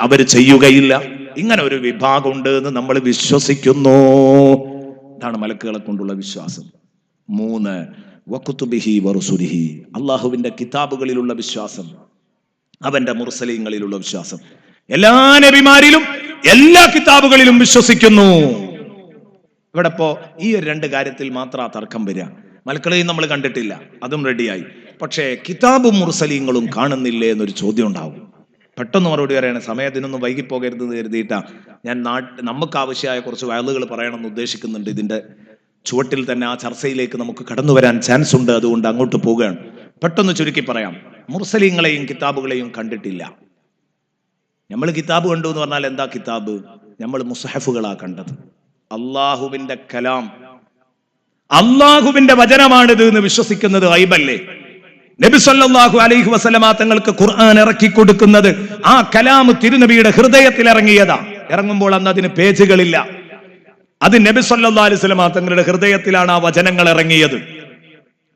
അവര് ചെയ്യുകയില്ല. ഇങ്ങനെ ഒരു വിഭാഗം ഉണ്ട് എന്ന് നമ്മൾ വിശ്വസിക്കുന്നു. ഇതാണ് മലക്കുകളെ കൊണ്ടുള്ള വിശ്വാസം. 3 വകുതുബിഹി വറുസുലിഹി, അള്ളാഹുവിന്റെ കിതാബുകളിലുള്ള വിശ്വാസം, അവന്റെ മുർസലീങ്ങളിലുള്ള വിശ്വാസം. എല്ലാ നബിമാരിലും എല്ലാ കിതാബുകളിലും വിശ്വസിക്കുന്നു. ഇവിടെ ഇപ്പോ ഈ 2 കാര്യത്തിൽ മാത്രം തർക്കം വരിക. മലക്കളെയും നമ്മൾ കണ്ടിട്ടില്ല, അതും റെഡിയായി. പക്ഷേ കിതാബും മുർസലീങ്ങളും കാണുന്നില്ലേ എന്നൊരു ചോദ്യം ഉണ്ടാവും. പെട്ടെന്ന് മറുപടി പറയണേ, സമയത്തിനൊന്നും വൈകിപ്പോകരുത് എന്ന് കരുതിയിട്ടാ ഞാൻ നമുക്ക് ആവശ്യമായ കുറച്ച് വയലുകൾ പറയണമെന്ന് ഉദ്ദേശിക്കുന്നുണ്ട്. ഇതിന്റെ ചുവട്ടിൽ തന്നെ ആ ചർച്ചയിലേക്ക് നമുക്ക് കടന്നു വരാൻ ചാൻസ് ഉണ്ട്. അതുകൊണ്ട് അങ്ങോട്ട് പോവുകയാണ്. പെട്ടെന്ന് ചുരുക്കി പറയാം, മുർസലീങ്ങളെയും കിതാബുകളെയും കണ്ടിട്ടില്ല. നമ്മൾ കിതാബ് കണ്ടു എന്ന് പറഞ്ഞാൽ എന്താ കിതാബ്? നമ്മൾ മുസ്ഹഫുകളാ കണ്ടത്. അള്ളാഹുവിന്റെ കലാം, അള്ളാഹുവിന്റെ വചനമാണിത് എന്ന് വിശ്വസിക്കുന്നത് ഗൈബല്ലേ? നബി സല്ലല്ലാഹു അലൈഹി വസല്ലമ തങ്ങൾക്ക് ഖുർആൻ ഇറക്കി കൊടുക്കുന്നത് ആ കലാം തിരുനബിയുടെ ഹൃദയത്തിൽ ഇറങ്ങിയതാ. ഇറങ്ങുമ്പോൾ അന്ന് അതിന് പേജുകളില്ല. അത് നബി സല്ലല്ലാഹു അലൈഹി വസല്ലമ തങ്ങളുടെ ഹൃദയത്തിലാണ് ആ വചനങ്ങൾ ഇറങ്ങിയത്.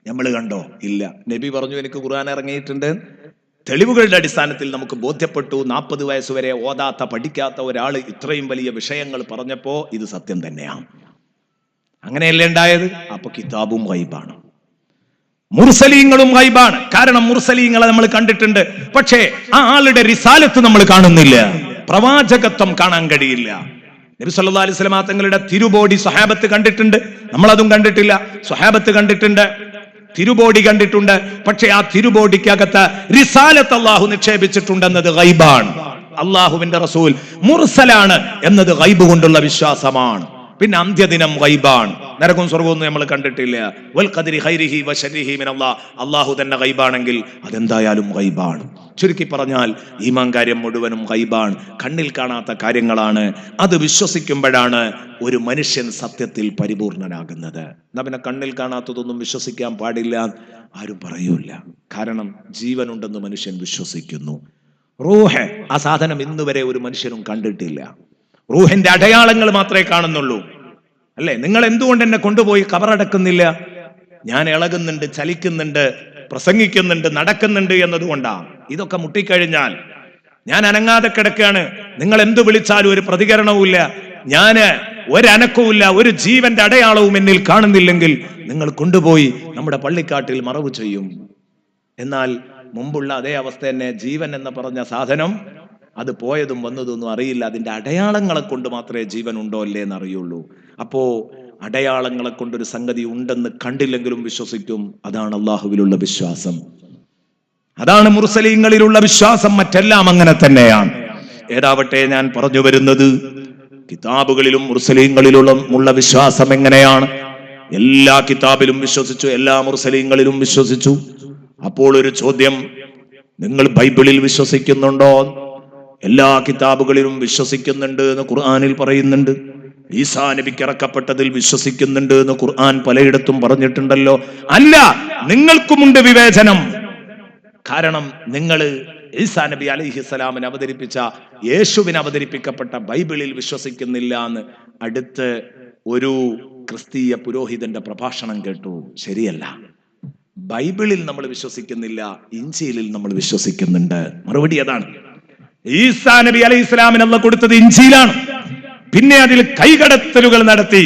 നമ്മൾ കണ്ടോ? ഇല്ല. നബി പറഞ്ഞു എനിക്ക് ഖുർആൻ ഇറങ്ങിയിട്ടുണ്ട്. തെളിവുകളുടെ അടിസ്ഥാനത്തിൽ നമുക്ക് ബോധ്യപ്പെട്ടു. 40 വയസ്സുവരെ ഓതാത്ത പഠിക്കാത്ത ഒരാൾ ഇത്രയും വലിയ വിഷയങ്ങൾ പറഞ്ഞപ്പോ ഇത് സത്യം തന്നെയാണ്. അങ്ങനെയല്ലേ ഉണ്ടായത്? അപ്പൊ കിതാബും ഗൈബാണ്, മുർസലീങ്ങളും ഗൈബാണ്. കാരണം മുർസലീങ്ങളെ നമ്മൾ കണ്ടിട്ടുണ്ട്, പക്ഷേ ആ ആളുടെ റിസാലത്ത് നമ്മൾ കാണുന്നില്ല, പ്രവാചകത്വം കാണാൻ കഴിയില്ല. നബി സല്ലല്ലാഹു അലൈഹി വസല്ലം തങ്ങളുടെ തിരുബോഡി സ്വഹാബത്ത് കണ്ടിട്ടുണ്ട്, നമ്മളതും കണ്ടിട്ടില്ല. സ്വഹാബത്ത് കണ്ടിട്ടുണ്ട്, തിരുബോഡി കണ്ടിട്ടുണ്ട്, പക്ഷെ ആ തിരുബോഡിക്കകത്ത് റിസാലത്ത് അള്ളാഹു നിക്ഷേപിച്ചിട്ടുണ്ടെന്നത് ഗൈബാണ്. അള്ളാഹുവിന്റെ റസൂൽ മുർസലാണ് എന്നത് ഗൈബ് കൊണ്ടുള്ള വിശ്വാസമാണ്. പിന്നെ അന്ത്യദിനം ഗൈബാണ്. നരകവും സ്വർഗവും നമ്മൾ കണ്ടിട്ടില്ല. വൽ ഖദരി ഖൈരിഹി വശരിഹി മിനല്ലാഹ്, അള്ളാഹു തന്നെ ഗൈബാണെങ്കിൽ അതെന്തായാലും ഗൈബാണ്. ചുരുക്കി പറഞ്ഞാൽ ഈമാൻ കാര്യം മുഴുവനും ഗൈബാണ്, കണ്ണിൽ കാണാത്ത കാര്യങ്ങളാണ്. അത് വിശ്വസിക്കുമ്പോഴാണ് ഒരു മനുഷ്യൻ സത്യത്തിൽ പരിപൂർണനാകുന്നത്. എന്നാ പിന്നെ കണ്ണിൽ കാണാത്തതൊന്നും വിശ്വസിക്കാൻ പാടില്ല ആരും പറയൂല. കാരണം ജീവനുണ്ടെന്ന് മനുഷ്യൻ വിശ്വസിക്കുന്നു. റൂഹ്, ആ സാധനം ഇന്നുവരെ ഒരു മനുഷ്യനും കണ്ടിട്ടില്ല. റൂഹിന്റെ അടയാളങ്ങൾ മാത്രമേ കാണുന്നുള്ളൂ. അല്ലേ? നിങ്ങൾ എന്തുകൊണ്ട് എന്നെ കൊണ്ടുപോയി കബറടക്കുന്നില്ല? ഞാൻ ഇളകുന്നുണ്ട്, ചലിക്കുന്നുണ്ട്, പ്രസംഗിക്കുന്നുണ്ട്, നടക്കുന്നുണ്ട് എന്നതുകൊണ്ടാണ്. ഇതൊക്കെ മുട്ടിക്കഴിഞ്ഞാൽ ഞാൻ അനങ്ങാതെ കിടക്കുകയാണ്, നിങ്ങൾ എന്തു വിളിച്ചാലും ഒരു പ്രതികരണവുമില്ല, ഞാന് ഒരനക്കവുമില്ല, ഒരു ജീവന്റെ അടയാളവും എന്നിൽ കാണുന്നില്ലെങ്കിൽ നിങ്ങൾ കൊണ്ടുപോയി നമ്മുടെ പള്ളിക്കാട്ടിൽ മറവ് ചെയ്യും. എന്നാൽ മുമ്പുള്ള അതേ അവസ്ഥ തന്നെ. ജീവൻ എന്ന് പറഞ്ഞ സാധനം അത് പോയതും വന്നതൊന്നും അറിയില്ല, അതിന്റെ അടയാളങ്ങളെ കൊണ്ട് മാത്രമേ ജീവൻ ഉണ്ടോ അല്ലേ എന്ന് അറിയുള്ളൂ. അപ്പോ അടയാളങ്ങളെ കൊണ്ടൊരു സംഗതി ഉണ്ടെന്ന് കണ്ടില്ലെങ്കിലും വിശ്വസിക്കും. അതാണ് അള്ളാഹുവിലുള്ള വിശ്വാസം, അതാണ് മുർസലീങ്ങളിലുള്ള വിശ്വാസം. മറ്റെല്ലാം അങ്ങനെ തന്നെയാണ്. ഏതാവട്ടെ, ഞാൻ പറഞ്ഞു വരുന്നത് കിതാബുകളിലും മുർസലീങ്ങളിലുള്ള വിശ്വാസം എങ്ങനെയാണ്. എല്ലാ കിതാബിലും വിശ്വസിച്ചു, എല്ലാ മുർസലീങ്ങളിലും വിശ്വസിച്ചു. അപ്പോൾ ഒരു ചോദ്യം, നിങ്ങൾ ബൈബിളിൽ വിശ്വസിക്കുന്നുണ്ടോ? എല്ലാ കിതാബുകളിലും വിശ്വസിക്കുന്നുണ്ട് എന്ന് ഖുർആനിൽ പറയുന്നുണ്ട്. ഈസാ നബിക്ക് ഇറക്കപ്പെട്ടതിൽ വിശ്വസിക്കുന്നുണ്ട് എന്ന് ഖുർആൻ പലയിടത്തും പറഞ്ഞിട്ടുണ്ടല്ലോ. അല്ല, നിങ്ങൾക്കുമുണ്ട് വിവേചനം. കാരണം നിങ്ങൾ ഈസാ നബി അലൈഹിസ്സലാമിന് അവതരിപ്പിച്ച, യേശുവിന് അവതരിപ്പിക്കപ്പെട്ട ബൈബിളിൽ വിശ്വസിക്കുന്നില്ല എന്ന് അടുത്ത് ഒരു ക്രിസ്തീയ പുരോഹിതന്റെ പ്രഭാഷണം കേട്ടു. ശരിയല്ല, ബൈബിളിൽ നമ്മൾ വിശ്വസിക്കുന്നില്ല, ഇഞ്ചീലിൽ നമ്മൾ വിശ്വസിക്കുന്നുണ്ട്. മറുപടി അതാണ്. ഈസാ നബി അലൈഹി ഇസ്ലാമിന് അല്ലാഹു കൊടുത്തത് ഇഞ്ചീലാണ്. പിന്നെ അതിൽ കൈകടത്തലുകൾ നടത്തി,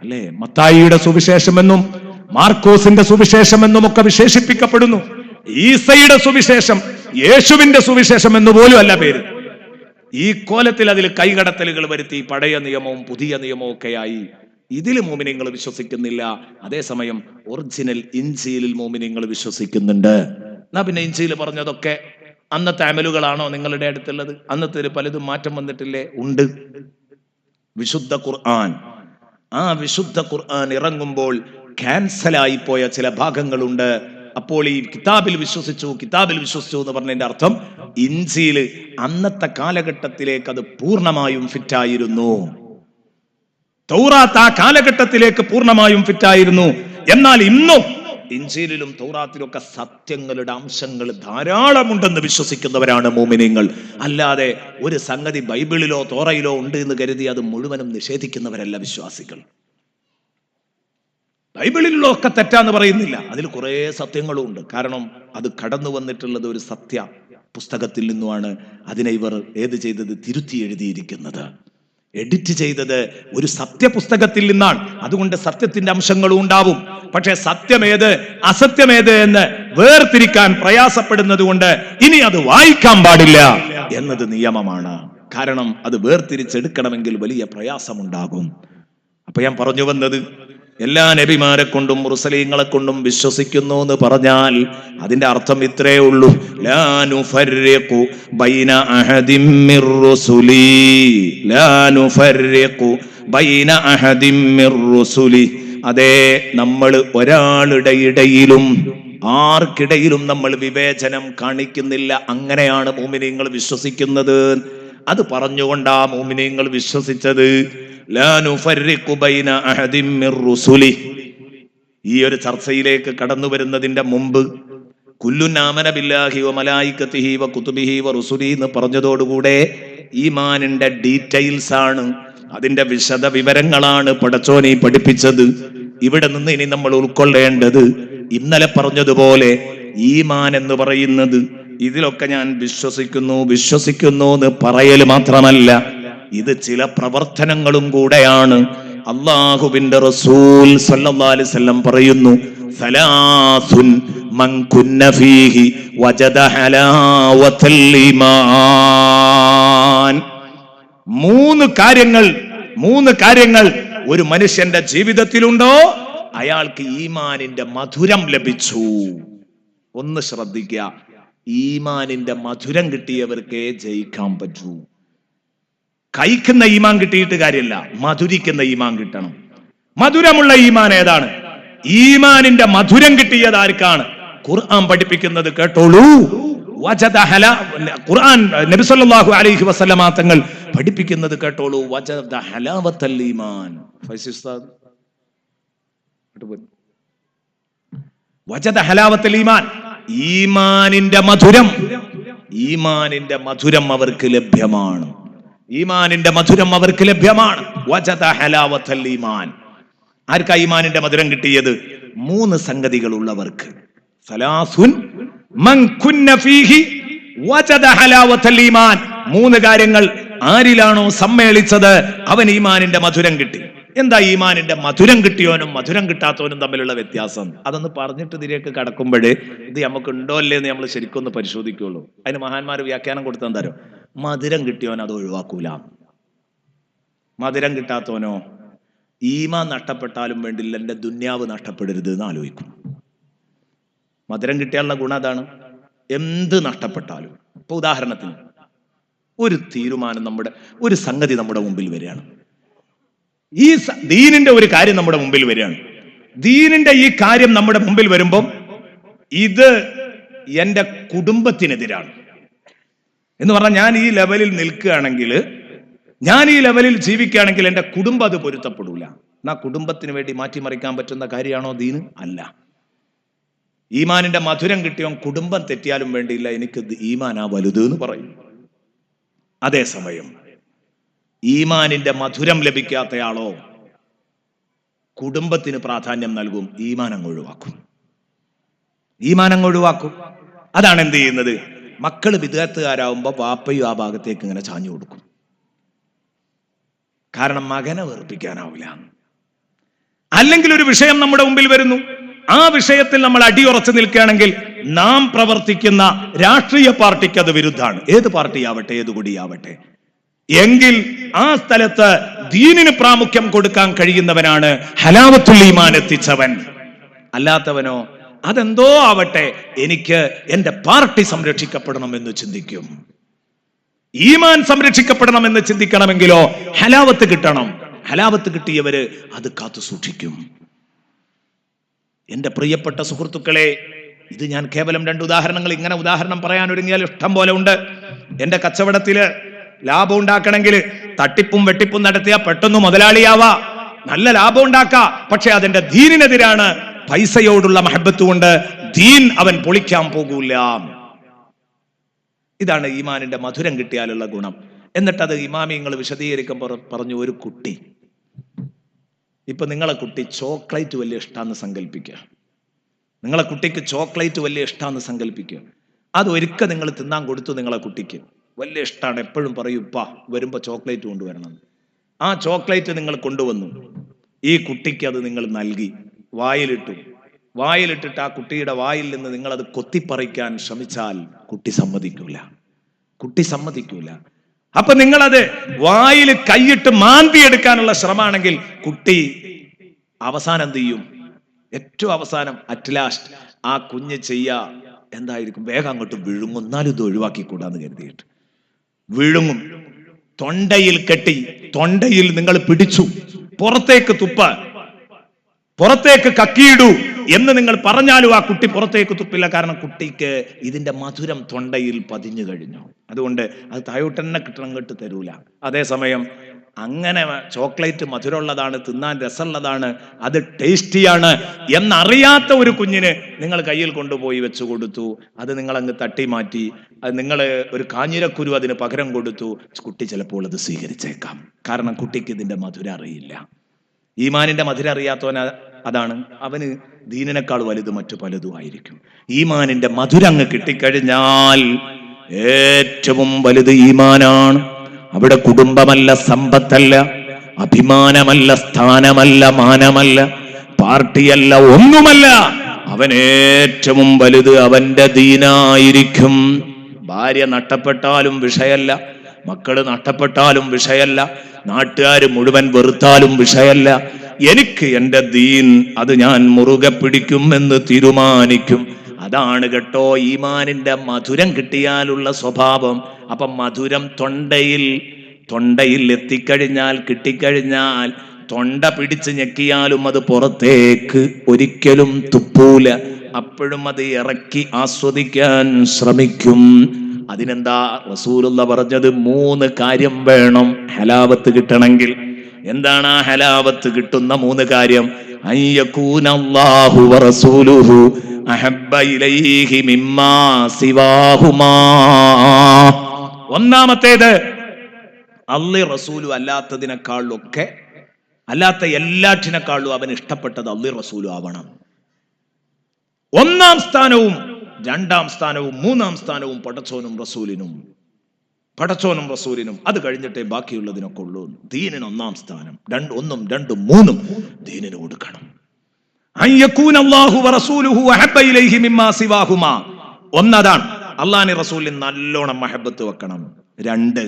അല്ലേ? മത്തായിയുടെ സുവിശേഷമെന്നും മാർക്കോസിന്റെ സുവിശേഷമെന്നും ഒക്കെ വിശേഷിപ്പിക്കപ്പെടുന്നു. ഈസയുടെ സുവിശേഷം യേശുവിന്റെ സുവിശേഷം എന്ന് പോലും അല്ല പേര്. ഈ കോലത്തിൽ അതിൽ കൈകടത്തലുകൾ വരുത്തി പഴയ നിയമവും പുതിയ നിയമവും ഒക്കെയായി. ഇതിൽ മോമിനിങ്ങൾ വിശ്വസിക്കുന്നില്ല. അതേസമയം ഒറിജിനൽ ഇഞ്ചീലിൽ മോമിനിങ്ങൾ വിശ്വസിക്കുന്നുണ്ട്. എന്നാ പിന്നെ ഇഞ്ചീൽ പറഞ്ഞതൊക്കെ അന്നത്തെ അമലുകളാണോ നിങ്ങളുടെ അടുത്തുള്ളത്? അന്നത്തെ പലതും മാറ്റം വന്നിട്ടില്ലേ? ഉണ്ട്. വിശുദ്ധ ഖുർആൻ, ആ വിശുദ്ധ ഖുർആൻ ഇറങ്ങുമ്പോൾ ക്യാൻസലായി പോയ ചില ഭാഗങ്ങളുണ്ട്. അപ്പോൾ ഈ കിതാബിൽ വിശ്വസിച്ചു എന്ന് പറഞ്ഞതിന്റെ അർത്ഥം ഇഞ്ചീൽ അന്നത്തെ കാലഘട്ടത്തിലേക്ക് അത് പൂർണ്ണമായും ഫിറ്റായിരുന്നു. തൗറാത്ത് ആ കാലഘട്ടത്തിലേക്ക് പൂർണ്ണമായും ഫിറ്റായിരുന്നു. എന്നാൽ ഇന്നും ഇഞ്ചീലിലും തൗറാത്തിലും ഒക്കെ സത്യങ്ങളുടെ അംശങ്ങൾ ധാരാളമുണ്ടെന്ന് വിശ്വസിക്കുന്നവരാണ് മോമിനീങ്ങൾ. അല്ലാതെ ഒരു സംഗതി ബൈബിളിലോ തോറയിലോ ഉണ്ട് എന്ന് കരുതി അത് മുഴുവനും നിഷേധിക്കുന്നവരല്ല വിശ്വാസികൾ. ബൈബിളിലുള്ള ഒക്കെ തെറ്റാന്ന് പറയുന്നില്ല, അതിൽ കുറെ സത്യങ്ങളും ഉണ്ട്. കാരണം അത് കടന്നു വന്നിട്ടുള്ളത് ഒരു സത്യ പുസ്തകത്തിൽ നിന്നുമാണ്. അതിനെ ഇവർ ഏത് ചെയ്തത്? തിരുത്തി എഴുതിയിരിക്കുന്നത്, എഡിറ്റ് ചെയ്തത് ഒരു സത്യപുസ്തകത്തിൽ നിന്നാണ്. അതുകൊണ്ട് സത്യത്തിന്റെ അംശങ്ങളും ഉണ്ടാവും. പക്ഷെ സത്യമേത് അസത്യമേത് എന്ന് വേർതിരിക്കാൻ പ്രയാസപ്പെടുന്നത് കൊണ്ട് ഇനി അത് വായിക്കാൻ പാടില്ല എന്നത് നിയമമാണ്. കാരണം അത് വേർതിരിച്ചെടുക്കണമെങ്കിൽ വലിയ പ്രയാസമുണ്ടാകും. അപ്പൊ ഞാൻ പറഞ്ഞു വന്നത്, എല്ലാ നബിമാരെ കൊണ്ടും മുർസലീങ്ങളെ കൊണ്ടും വിശ്വസിക്കുന്നു എന്ന് പറഞ്ഞാൽ അതിന്റെ അർത്ഥം ഇത്രേ ഉള്ളൂ: ലാ നുഫർരിഖു ബൈന അഹദിൻ മിർ റുസുലി, ലാ നുഫർരിഖു ബൈന അഹദിൻ മിർ റുസുലി. അതേ, നമ്മൾ ഒരാളുടെ ഇടയിലും ആർക്കിടയിലും നമ്മൾ വിവേചനം കാണിക്കുന്നില്ല. അങ്ങനെയാണ് മുഅ്മിനീങ്ങൾ വിശ്വസിക്കുന്നത്. അത് പറഞ്ഞുകൊണ്ടാ മുഅ്മിനീങ്ങൾ വിശ്വസിച്ചത്. ലാ നുഫർരിഖു ബൈന അഹദിൻ മിർ റുസുലി. ഈ ഒരു ചർച്ചയിലേക്ക് കടന്നു വരുന്നതിന്റെ മുമ്പ് കുല്ലുൻ ആമന ബില്ലാഹി വ മലായികതിഹി വ കുതുബിഹി വ റുസുലി എന്ന് പറഞ്ഞതോടുകൂടെ ഈമാനിന്റെ ഡീറ്റെയിൽസ് ആണ്, അതിന്റെ വിശദ വിവരങ്ങളാണ് പടച്ചോനെ പഠിപ്പിച്ചത്. ഇവിടെ നിന്ന് ഇനി നമ്മൾ ഉൾക്കൊള്ളേണ്ടത് ഇന്നലെ പറഞ്ഞതുപോലെ ഈമാൻ എന്ന് പറയുന്നത് ഇതിലൊക്കെ ഞാൻ വിശ്വസിക്കുന്നു എന്ന് പറയൽ മാത്രമല്ല, ഇത് ചില പ്രവർത്തനങ്ങളും കൂടെയാണ്. അല്ലാഹുവിന്റെ റസൂൽ സല്ലല്ലാഹു അലൈഹി വസല്ലം പറയുന്നു, സലാസുൻ മൻ കുന്ന ഫീഹി വജദ ഹലാവത്തൽ ഈമാൻ. മൂന്ന് കാര്യങ്ങൾ ഒരു മനുഷ്യന്റെ ജീവിതത്തിലുണ്ടോ അയാൾക്ക് ഈമാനിന്റെ മധുരം ലഭിച്ചു. ഒന്ന് ശ്രദ്ധിക്കുക, ഈമാനിന്റെ മധുരം കിട്ടിയവർക്കേ ജയിക്കാൻ പറ്റൂ. കഴിക്കുന്ന ഈമാൻ കിട്ടിയിട്ട് കാര്യമില്ല, മധുരിക്കുന്ന ഈമാൻ കിട്ടണം. മധുരമുള്ള ഈമാൻ ഏതാണ്? ഈമാനിന്റെ മധുരം കിട്ടിയത് ആർക്കാണ്? ഖുർആൻ പഠിപ്പിക്കുന്നത് കേട്ടോളൂ. ഖുർആൻ നബി സല്ലല്ലാഹു അലൈഹി വസല്ലമ തങ്ങൾ പഠിപ്പിക്കുന്നത് കേട്ടോളൂ. വജദ ഹലാവത്തൽ ഈമാൻ. വജദ ഹലാവത്തൽ ഈമാൻ, ഈമാനിന്റെ മധുരം അവർക്ക് ലഭ്യമാണ്. ഈമാനിന്റെ മധുരം അവർക്ക് ലഭ്യമാണ്. വജദ ഹലാവത്തൽ ഈമാൻ. ആർക്കാ ഈമാനിന്റെ മധുരം കിട്ടിയത്? 3 സംഗതികൾ ഉള്ളവർക്ക്. സലാസുൻ മൻ കുന്ന ഫീഹി വജദ ഹലാവത്തൽ ഈമാൻ. 3 കാര്യങ്ങൾ ആരിലാണോ സമ്മേളിച്ചത് അവൻ ഈമാനിന്റെ മധുരം കിട്ടി. എന്താ ഈമാനിന്റെ മധുരം കിട്ടിയോനും മധുരം കിട്ടാത്തവനും തമ്മിലുള്ള വ്യത്യാസം? അതൊന്ന് പറഞ്ഞിട്ട് ഇതിലേക്ക് കടക്കുമ്പോഴേ ഇത് നമുക്ക് ഉണ്ടോ അല്ലേ എന്ന് നമ്മൾ ശരിക്കും ഒന്ന് പരിശോധിക്കുള്ളൂ. അതിന് മഹാന്മാർ വ്യാഖ്യാനം കൊടുത്തെന്താരോ, മധുരം കിട്ടിയോൻ അത് ഒഴിവാക്കൂല, മധുരം കിട്ടാത്തവനോ ഈമാൻ നഷ്ടപ്പെട്ടാലും വേണ്ടില്ല എന്റെ ദുന്യാവ് നഷ്ടപ്പെടരുത് എന്ന് ആലോചിക്കും. മധുരം കിട്ടിയാലുള്ള ഗുണം അതാണ്. എന്ത് നഷ്ടപ്പെട്ടാലും, ഇപ്പൊ ഉദാഹരണത്തിന് ഒരു തീരുമാനം, ഒരു സംഗതി നമ്മുടെ മുമ്പിൽ വരികയാണ്, ഈ ദീനിന്റെ ഒരു കാര്യം നമ്മുടെ മുമ്പിൽ വരികയാണ്. ദീനിന്റെ ഈ കാര്യം നമ്മുടെ മുമ്പിൽ വരുമ്പം ഇത് എന്റെ കുടുംബത്തിനെതിരാണ് എന്ന് പറഞ്ഞാൽ, ഞാൻ ഈ ലെവലിൽ നിൽക്കുകയാണെങ്കിൽ, ഞാൻ ഈ ലെവലിൽ ജീവിക്കുകയാണെങ്കിൽ എന്റെ കുടുംബം അത് പൊരുത്തപ്പെടൂല. എന്നാ കുടുംബത്തിന് വേണ്ടി മാറ്റിമറിക്കാൻ പറ്റുന്ന കാര്യമാണോ ദീന്? അല്ല. ഈമാനിന്റെ മധുരം കിട്ടിയോ കുടുംബം തെറ്റിയാലും വേണ്ടിയില്ല, എനിക്ക് ഈമാനാ വലുത് എന്ന് പറയും. അതേസമയം ഈമാനിന്റെ മധുരം ലഭിക്കാത്തയാളോ കുടുംബത്തിന് പ്രാധാന്യം നൽകും, ഈമാനങ്ങ് ഒഴിവാക്കും, ഈമാനങ്ങ് ഒഴിവാക്കും. അതാണ് എന്ത് ചെയ്യുന്നത്, മക്കള് വിദേഹത്തുകാരാവുമ്പോ വാപ്പയും ആ ഭാഗത്തേക്ക് ഇങ്ങനെ ചാഞ്ഞു കൊടുക്കും. കാരണം മകനെ വെറുപ്പിക്കാനാവില്ല. അല്ലെങ്കിൽ ഒരു വിഷയം നമ്മുടെ മുമ്പിൽ വരുന്നു, ആ വിഷയത്തിൽ നമ്മൾ അടിയുറച്ചു നിൽക്കുകയാണെങ്കിൽ നാം പ്രവർത്തിക്കുന്ന രാഷ്ട്രീയ പാർട്ടിക്ക് അത് വിരുദ്ധാണ്, ഏത് പാർട്ടിയാവട്ടെ, ഏത് കൊടിയാവട്ടെ, എങ്കിൽ ആ സ്ഥലത്ത് ദീനിന് പ്രാമുഖ്യം കൊടുക്കാൻ കഴിയുന്നവനാണ് ഹലാവത്തുൽ ഈമാൻ എത്തിച്ചവൻ. അല്ലാത്തവനോ അതെന്തോ ആവട്ടെ, എനിക്ക് എന്റെ പാർട്ടി സംരക്ഷിക്കപ്പെടണമെന്ന് ചിന്തിക്കും. ഈമാൻ സംരക്ഷിക്കപ്പെടണമെന്ന് ചിന്തിക്കണമെങ്കിലോ ഹലാവത്ത് കിട്ടണം. ഹലാവത്ത് കിട്ടിയവര് അത് കാത്തു സൂക്ഷിക്കും. എന്റെ പ്രിയപ്പെട്ട സുഹൃത്തുക്കളെ, ഇത് ഞാൻ കേവലം 2 ഉദാഹരണങ്ങൾ, ഇങ്ങനെ ഉദാഹരണം പറയാൻ ഒരുങ്ങിയാൽ ഇഷ്ടം പോലെ ഉണ്ട്. എന്റെ കച്ചവടത്തില് ലാഭം ഉണ്ടാക്കണമെങ്കിൽ തട്ടിപ്പും വെട്ടിപ്പും നടത്തിയാൽ പെട്ടെന്ന് മുതലാളിയാവാ, നല്ല ലാഭം ഉണ്ടാക്കാ. പക്ഷെ അതിന്റെ ദീനിനെതിരാണ്, പൈസയോടുള്ള മഹബത്ത് കൊണ്ട് ദീൻ അവൻ പൊളിക്കാൻ പോകൂല. ഇതാണ് ഈമാനിന്റെ മധുരം കിട്ടിയാലുള്ള ഗുണം. എന്നിട്ടത് ഇമാമിങ്ങൾ വിശദീകരിക്കുമ്പോൾ പറഞ്ഞു, ഒരു കുട്ടി, ഇപ്പൊ നിങ്ങളെ കുട്ടി ചോക്ലേറ്റ് വലിയ ഇഷ്ടാന്ന് സങ്കല്പിക്കുക, നിങ്ങളെ കുട്ടിക്ക് ചോക്ലേറ്റ് വലിയ ഇഷ്ടാന്ന് സങ്കല്പിക്കുക. അത് ഒരിക്കൽ നിങ്ങൾ തിന്നാൻ കൊടുത്തു, നിങ്ങളെ കുട്ടിക്ക് വലിയ ഇഷ്ടമാണ്, എപ്പോഴും പറയും ഉപ്പാ വരുമ്പോ ചോക്ലേറ്റ് കൊണ്ടുവരണം. ആ ചോക്ലേറ്റ് നിങ്ങൾ കൊണ്ടുവന്നു, ഈ കുട്ടിക്ക് അത് നിങ്ങൾ നൽകി, വായിലിട്ടിട്ട് ആ കുട്ടിയുടെ വായിൽ നിന്ന് നിങ്ങളത് കൊത്തിപ്പറിക്കാൻ ശ്രമിച്ചാൽ കുട്ടി സമ്മതിക്കൂല. അപ്പൊ നിങ്ങളത് വായിൽ കൈയിട്ട് മാന്തിയെടുക്കാനുള്ള ശ്രമമാണെങ്കിൽ കുട്ടി അവസാനം എന്ത് ചെയ്യും? ഏറ്റവും അവസാനം അറ്റ്ലാസ്റ്റ് ആ കുഞ്ഞ് എന്തായിരിക്കും, വേഗം അങ്ങോട്ട് വിഴുങ്ങും. എന്നാലും ഇത് ഒഴിവാക്കിക്കൂടാന്ന് കരുതിയിട്ട് വിഴുങ്ങും. തൊണ്ടയിൽ കെട്ടി, തൊണ്ടയിൽ നിങ്ങൾ പിടിച്ചു, പുറത്തേക്ക് പുറത്തേക്ക് കക്കിയിടൂ എന്ന് നിങ്ങൾ പറഞ്ഞാലും ആ കുട്ടി പുറത്തേക്ക് തുപ്പില്ല. കാരണം കുട്ടിക്ക് ഇതിന്റെ മധുരം തൊണ്ടയിൽ പതിഞ്ഞു കഴിഞ്ഞു. അതുകൊണ്ട് അത് തായോട്ടെന്നെ കിട്ടണം, കേട്ട് തരൂല. അതേസമയം അങ്ങനെ ചോക്ലേറ്റ് മധുരമുള്ളതാണ്, തിന്നാൻ രസമുള്ളതാണ്, അത് ടേസ്റ്റിയാണ് എന്നറിയാത്ത ഒരു കുഞ്ഞിന് നിങ്ങൾ കയ്യിൽ കൊണ്ടുപോയി വെച്ചു കൊടുത്തു, അത് നിങ്ങളങ്ങ് തട്ടി മാറ്റി, അത് നിങ്ങൾ ഒരു കാഞ്ഞിരക്കുരു അതിന് പകരം കൊടുത്തു, കുട്ടി ചിലപ്പോൾ അത് സ്വീകരിച്ചേക്കാം. കാരണം കുട്ടിക്ക് ഇതിന്റെ മധുരം അറിയില്ല. ഈമാനിന്റെ മധുരം അറിയാത്തവൻ അതാണ്, അവന് ദീനിനേക്കാൾ വലുത് മറ്റു പലതും ആയിരിക്കും. ഈമാനിന്റെ മധുരം അങ്ങ് കിട്ടിക്കഴിഞ്ഞാൽ ഏറ്റവും വലുത് ഈമാനാണ്. അവിടെ കുടുംബമല്ല, സമ്പത്തല്ല, അഭിമാനമല്ല, സ്ഥാനമല്ല, മാനമല്ല, പാർട്ടിയല്ല, ഒന്നുമല്ല. അവൻ ഏറ്റവും വലുത് അവന്റെ ദീനായിരിക്കും. ഭാര്യ നഷ്ടപ്പെട്ടാലും വിഷയല്ല, മക്കള് നഷ്ടപ്പെട്ടാലും വിഷയല്ല, നാട്ടുകാര് മുഴുവൻ വെറുത്താലും വിഷയല്ല. എനിക്ക് എന്റെ ദീൻ, അത് ഞാൻ മുറുകെ പിടിക്കും എന്ന് തീരുമാനിക്കും. അതാണ് കേട്ടോ ഈമാനിന്റെ മധുരം കിട്ടിയാലുള്ള സ്വഭാവം. അപ്പം മധുരം തൊണ്ടയിൽ എത്തിക്കഴിഞ്ഞാൽ, കിട്ടിക്കഴിഞ്ഞാൽ, തൊണ്ട പിടിച്ച് ഞെക്കിയാലും അത് പുറത്തേക്ക് ഒരിക്കലും തുപ്പൂല. അപ്പോഴും അത് ഇറക്കി ആസ്വദിക്കാൻ ശ്രമിക്കും. അതിനെന്താ റസൂലുള്ള പറഞ്ഞത്? 3 കാര്യം വേണം ഹലാവത്ത് കിട്ടണമെങ്കിൽ. എന്താണ് ആ ഹലാവത്ത് കിട്ടുന്ന 3 കാര്യം? അയ്യകൂനല്ലാഹു വറസൂലുഹു അഹബ്ബ ഇലൈഹി മിമ്മാ സിവാഹുമാ. ഒന്നാമത്തേത്, അല്ലാഹു റസൂലും അല്ലാത്ത എല്ലാറ്റിനേക്കാളും അവൻ ഇഷ്ടപ്പെട്ടത് അല്ലാഹു റസൂലും ആവണം. 1-ാം സ്ഥാനവും രണ്ടാം സ്ഥാനവും മൂന്നാം സ്ഥാനവും പടച്ചോനും റസൂലിനും. അത് കഴിഞ്ഞിട്ടേ ബാക്കിയുള്ളതിനൊക്കെ ഉള്ളൂ. ദീനിന് ഒന്നാം സ്ഥാനം. 1, 2, 3 ദീനിന് കൊടുക്കണം. ഒന്നതാണ്, അള്ളാഹുവിനെ റസൂലിന് നല്ലോണം മഹബത്ത് വെക്കണം. 2,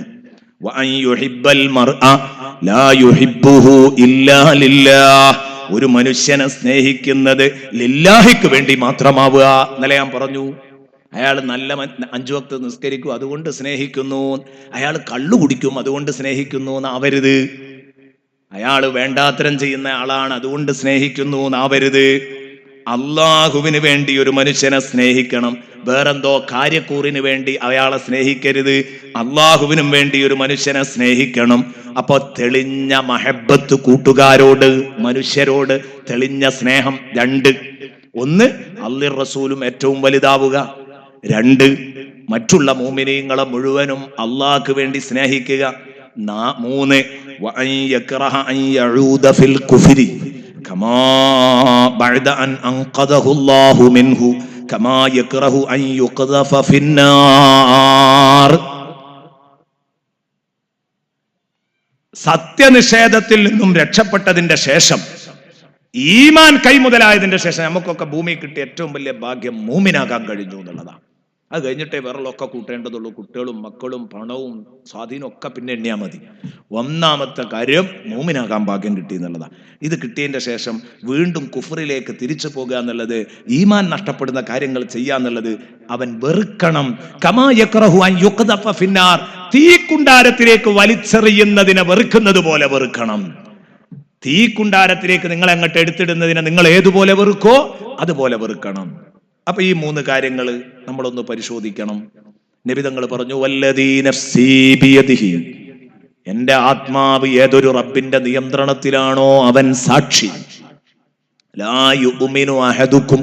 ഒരു മനുഷ്യനെ സ്നേഹിക്കുന്നത് ലില്ലാഹിക്ക് വേണ്ടി മാത്രമാവുക. ഇന്നലെ ഞാൻ പറഞ്ഞു, അയാൾ നല്ല 5 വക്ത് നിസ്കരിക്കും അതുകൊണ്ട് സ്നേഹിക്കുന്നു, അയാൾ കള്ളു കുടിക്കും അതുകൊണ്ട് സ്നേഹിക്കുന്നു എന്നാവരുത്. അയാൾ വേണ്ടാത്തരം ചെയ്യുന്ന ആളാണ് അതുകൊണ്ട് സ്നേഹിക്കുന്നു എന്നാവരുത്. അള്ളാഹുവിന് വേണ്ടി ഒരു മനുഷ്യനെ സ്നേഹിക്കണം, വേറെന്തോ കാര്യക്കൂറിന് വേണ്ടി അയാളെ സ്നേഹിക്കരുത്. അള്ളാഹുവിനും വേണ്ടി ഒരു മനുഷ്യനെ സ്നേഹിക്കണം. അപ്പൊ തെളിഞ്ഞ മഹബത്ത്, കൂട്ടുകാരോട്, മനുഷ്യരോട് തെളിഞ്ഞ സ്നേഹം. 2, 1 അല്ലാഹുവിൻ റസൂലും ഏറ്റവും വലുതാവുക. 2 മറ്റുള്ള മുഅ്മിനീങ്ങളെ മുഴുവനും അള്ളാഹ്ക്ക് വേണ്ടി സ്നേഹിക്കുക. 3 വഅൻ യക്റഹ അൻ യഊദ ഫിൽ കുഫ്രി കമാ ബഅദ അൻ അൻഖദഹു അല്ലാഹു മിൻഹു കമാ യക്റഹു അൻ യുഖ്ദഫ ഫിന്നാർ. സത്യനിഷേധത്തിൽ നിന്നും രക്ഷപ്പെട്ടതിന്റെ ശേഷം, ഈമാൻ കൈമുതലായതിന്റെ ശേഷം നമുക്കൊക്കെ ഭൂമി കിട്ടിയ ഏറ്റവും വലിയ ഭാഗ്യം മൂമിനാകാൻ കഴിഞ്ഞു എന്നുള്ളതാണ്. അത് കഴിഞ്ഞിട്ടേ വിരളൊക്കെ കൂട്ടേണ്ടതുള്ളൂ. കുട്ടികളും മക്കളും പണവും സ്വാധീനവും ഒക്കെ പിന്നെ എണ്ണിയാൽ മതി. ഒന്നാമത്തെ കാര്യം മൂമിനാകാൻ ഭാഗ്യം കിട്ടി എന്നുള്ളതാണ്. ഇത് കിട്ടിയതിന്റെ ശേഷം വീണ്ടും കുഫറിലേക്ക് തിരിച്ചു പോകുക എന്നുള്ളത്, ഈമാൻ നഷ്ടപ്പെടുന്ന കാര്യങ്ങൾ ചെയ്യാന്നുള്ളത് അവൻ വെറുക്കണം. കമാ യക്റഹു അൻ യുഖ്ദഫ ഫിന്നാർ, തീക്കുണ്ടാരത്തിലേക്ക് വലിച്ചെറിയുന്നതിനെ വെറുക്കുന്നത് പോലെ വെറുക്കണം. തീക്കുണ്ടാരത്തിലേക്ക് നിങ്ങളെ അങ്ങോട്ട് എടുത്തിടുന്നതിനെ നിങ്ങൾ ഏതുപോലെ വെറുക്കോ അതുപോലെ വെറുക്കണം. അപ്പൊ ഈ 3 കാര്യങ്ങൾ നമ്മളൊന്ന് പരിശോധിക്കണം. നബി തങ്ങൾ പറഞ്ഞു, വല്ലദീ നഫ്സീ ബിയദിഹി, എന്റെ ആത്മാവ് ഏതൊരു റബ്ബിന്റെ നിയന്ത്രണത്തിലാണോ അവൻ സാക്ഷി. ലാ യുഅ്മിനു അഹദുക്കും,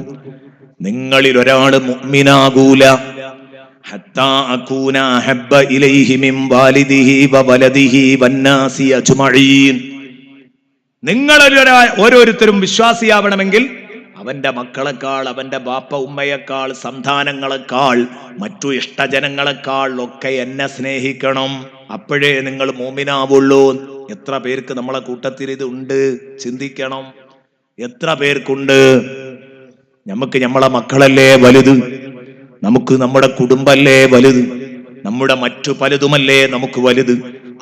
നിങ്ങളിൽ ഒരാൾ മുഅ്മിനാകൂല ഹത്താ അകൂന അഹബ്ബ ഇലൈഹി മിൻ വാലിദിഹി വവലദിഹി വന്നാസി അജ്മഈൻ. നിങ്ങളിൽ ഓരോരുത്തരും വിശ്വാസിയാവണമെങ്കിൽ അവന്റെ മക്കളെക്കാൾ, അവന്റെ ബാപ്പ ഉമ്മയെക്കാൾ, സന്താനങ്ങളെക്കാൾ, മറ്റു ഇഷ്ടജനങ്ങളെക്കാൾ ഒക്കെ എന്നെ സ്നേഹിക്കണം. അപ്പോഴേ നിങ്ങൾ മോമിനാവുള്ളൂ. എത്ര പേർക്ക് നമ്മളെ കൂട്ടത്തിൽ ഇത് ഉണ്ട്? ചിന്തിക്കണം. എത്ര പേർക്കുണ്ട്? നമുക്ക് നമ്മളെ മക്കളല്ലേ വലുത്, നമുക്ക് നമ്മുടെ കുടുംബല്ലേ വലുത്, നമ്മുടെ മറ്റു പലതുമല്ലേ നമുക്ക് വലുത്.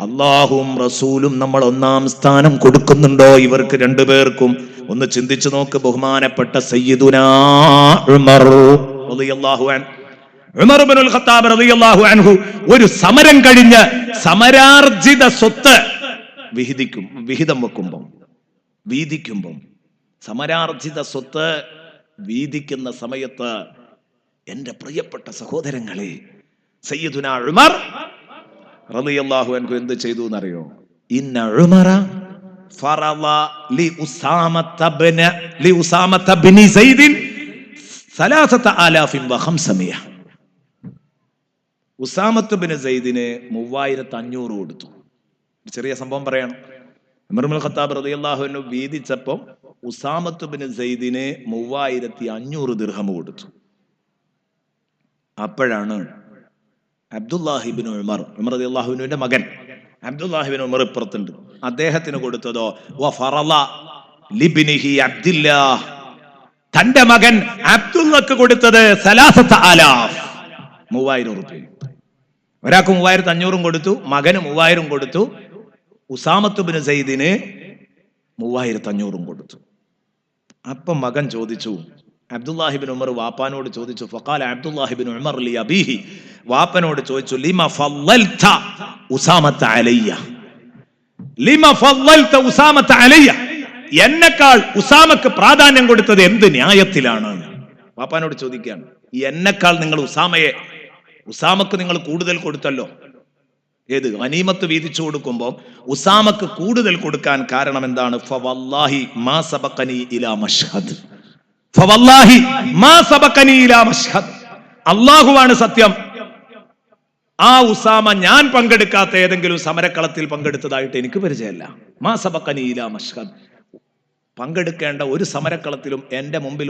അള്ളാഹുവും റസൂലും നമ്മൾ ഒന്നാം സ്ഥാനം കൊടുക്കുന്നുണ്ടോ ഇവർക്ക് 2 പേർക്കും? ഒന്ന് ചിന്തിച്ചു നോക്ക്. ബഹുമാനപ്പെട്ട സയ്യിദുനാ ഉമർ റളിയല്ലാഹു അൻഹു, ഉമർ ഇബ്നുൽ ഖത്താബ് റളിയല്ലാഹു അൻഹു ഒരു സമരം കഴിഞ്ഞ് സമരാർജിത സ്വത്ത് വിഹിതം വീതിക്കുമ്പം സമരാർജിത സ്വത്ത് വീതിക്കുന്ന സമയത്ത് എന്റെ പ്രിയപ്പെട്ട സഹോദരങ്ങളെ, സയ്യിദുനാ ഉമർ റളിയല്ലാഹു അൻഹു എന്ത് ചെയ്തു എന്നറിയോ? ഇന്ന ഉമറ ഫറള ലി ഉസാമത ബിൻ സൈദ് 3500. ഉസാമത്ത് ബിൻ സൈദിന് 3500 കൊടുത്തു. ചെറിയ സംഭവം പറയണം. ഉമർ ഇബ്നുൽ ഖത്താബ് റളിയല്ലാഹു അൻഹു വീതിച്ചപ്പോൾ ഉസാമത്ത് ബിൻ സൈദിന് 3500 ദിർഹം കൊടുത്തു. അപ്പോഴാണ് അബ്ദുല്ലാഹി ഇബ്നു ഉമർ റളിയല്ലാഹു അൻഹുവിന്റെ മകൻ അബ്ദുല്ലാഹി ഇബ്നു ഉമർ ഇപ്പുറത്തുണ്ട്, അദ്ദേഹത്തിന് കൊടുത്തതോ വഫറള ലിബ്നിഹി അബ്ദുല്ലാഹ്, തന്റെ മകൻ അബ്ദുല്ലക്ക് കൊടുത്തത് 3000 രൂപ. ഒരാൾക്ക് 3500 കൊടുത്തു, മകന് 3000 കൊടുത്തു, ഉസാമത്ത് ബിൻ സൈദിന് 3500 കൊടുത്തു. അപ്പൊ മകൻ ചോദിച്ചു, അബ്ദുല്ലാഹി ഇബ്നു ഉമർ വാപ്പാനോട് ചോദിച്ചു, ഫഖാല അബ്ദുല്ലാഹി ഇബ്നു ഉമർ ലി അബീഹി, വാപ്പനോട് ചോദിച്ചു, ലിമ ഫളൽത ഉസാമത അലയ്യ, ലിമ ഫളൽത ഉസാമത അലയ്യ, എന്നെക്കാൾ ഉസാമക്ക് പ്രാധാന്യം കൊടുത്തത് എന്ത് ന്യായത്തിലാണ്? വാപ്പാനോട് ചോദിക്കുകയാണ്, എന്നെക്കാൾ നിങ്ങൾ ഉസാമക്ക് നിങ്ങൾ കൂടുതൽ കൊടുത്തല്ലോ. ഏത് ഗനീമത്ത് വീതിച്ചു കൊടുക്കുമ്പോൾ ഉസാമക്ക് കൂടുതൽ കൊടുക്കാൻ കാരണം എന്താണ്? ഫവല്ലാഹി മാ സബഖനി ഇലാ മഷ്ഹദ്, ഫവല്ലാഹി മാ സബഖനി ഇലാ മഷ്ഹദ്, അല്ലാഹുവാണ് സത്യം, ആ ഉസാമ ഞാൻ പങ്കെടുക്കാത്ത ഏതെങ്കിലും സമരക്കളത്തിൽ പങ്കെടുത്തതായിട്ട് എനിക്ക് പരിചയമല്ല. മാ സബഖനി ഇലാ മഷ്ഹദ്, പങ്കെടുക്കേണ്ട ഒരു സമരക്കളത്തിലും എന്റെ മുമ്പിൽ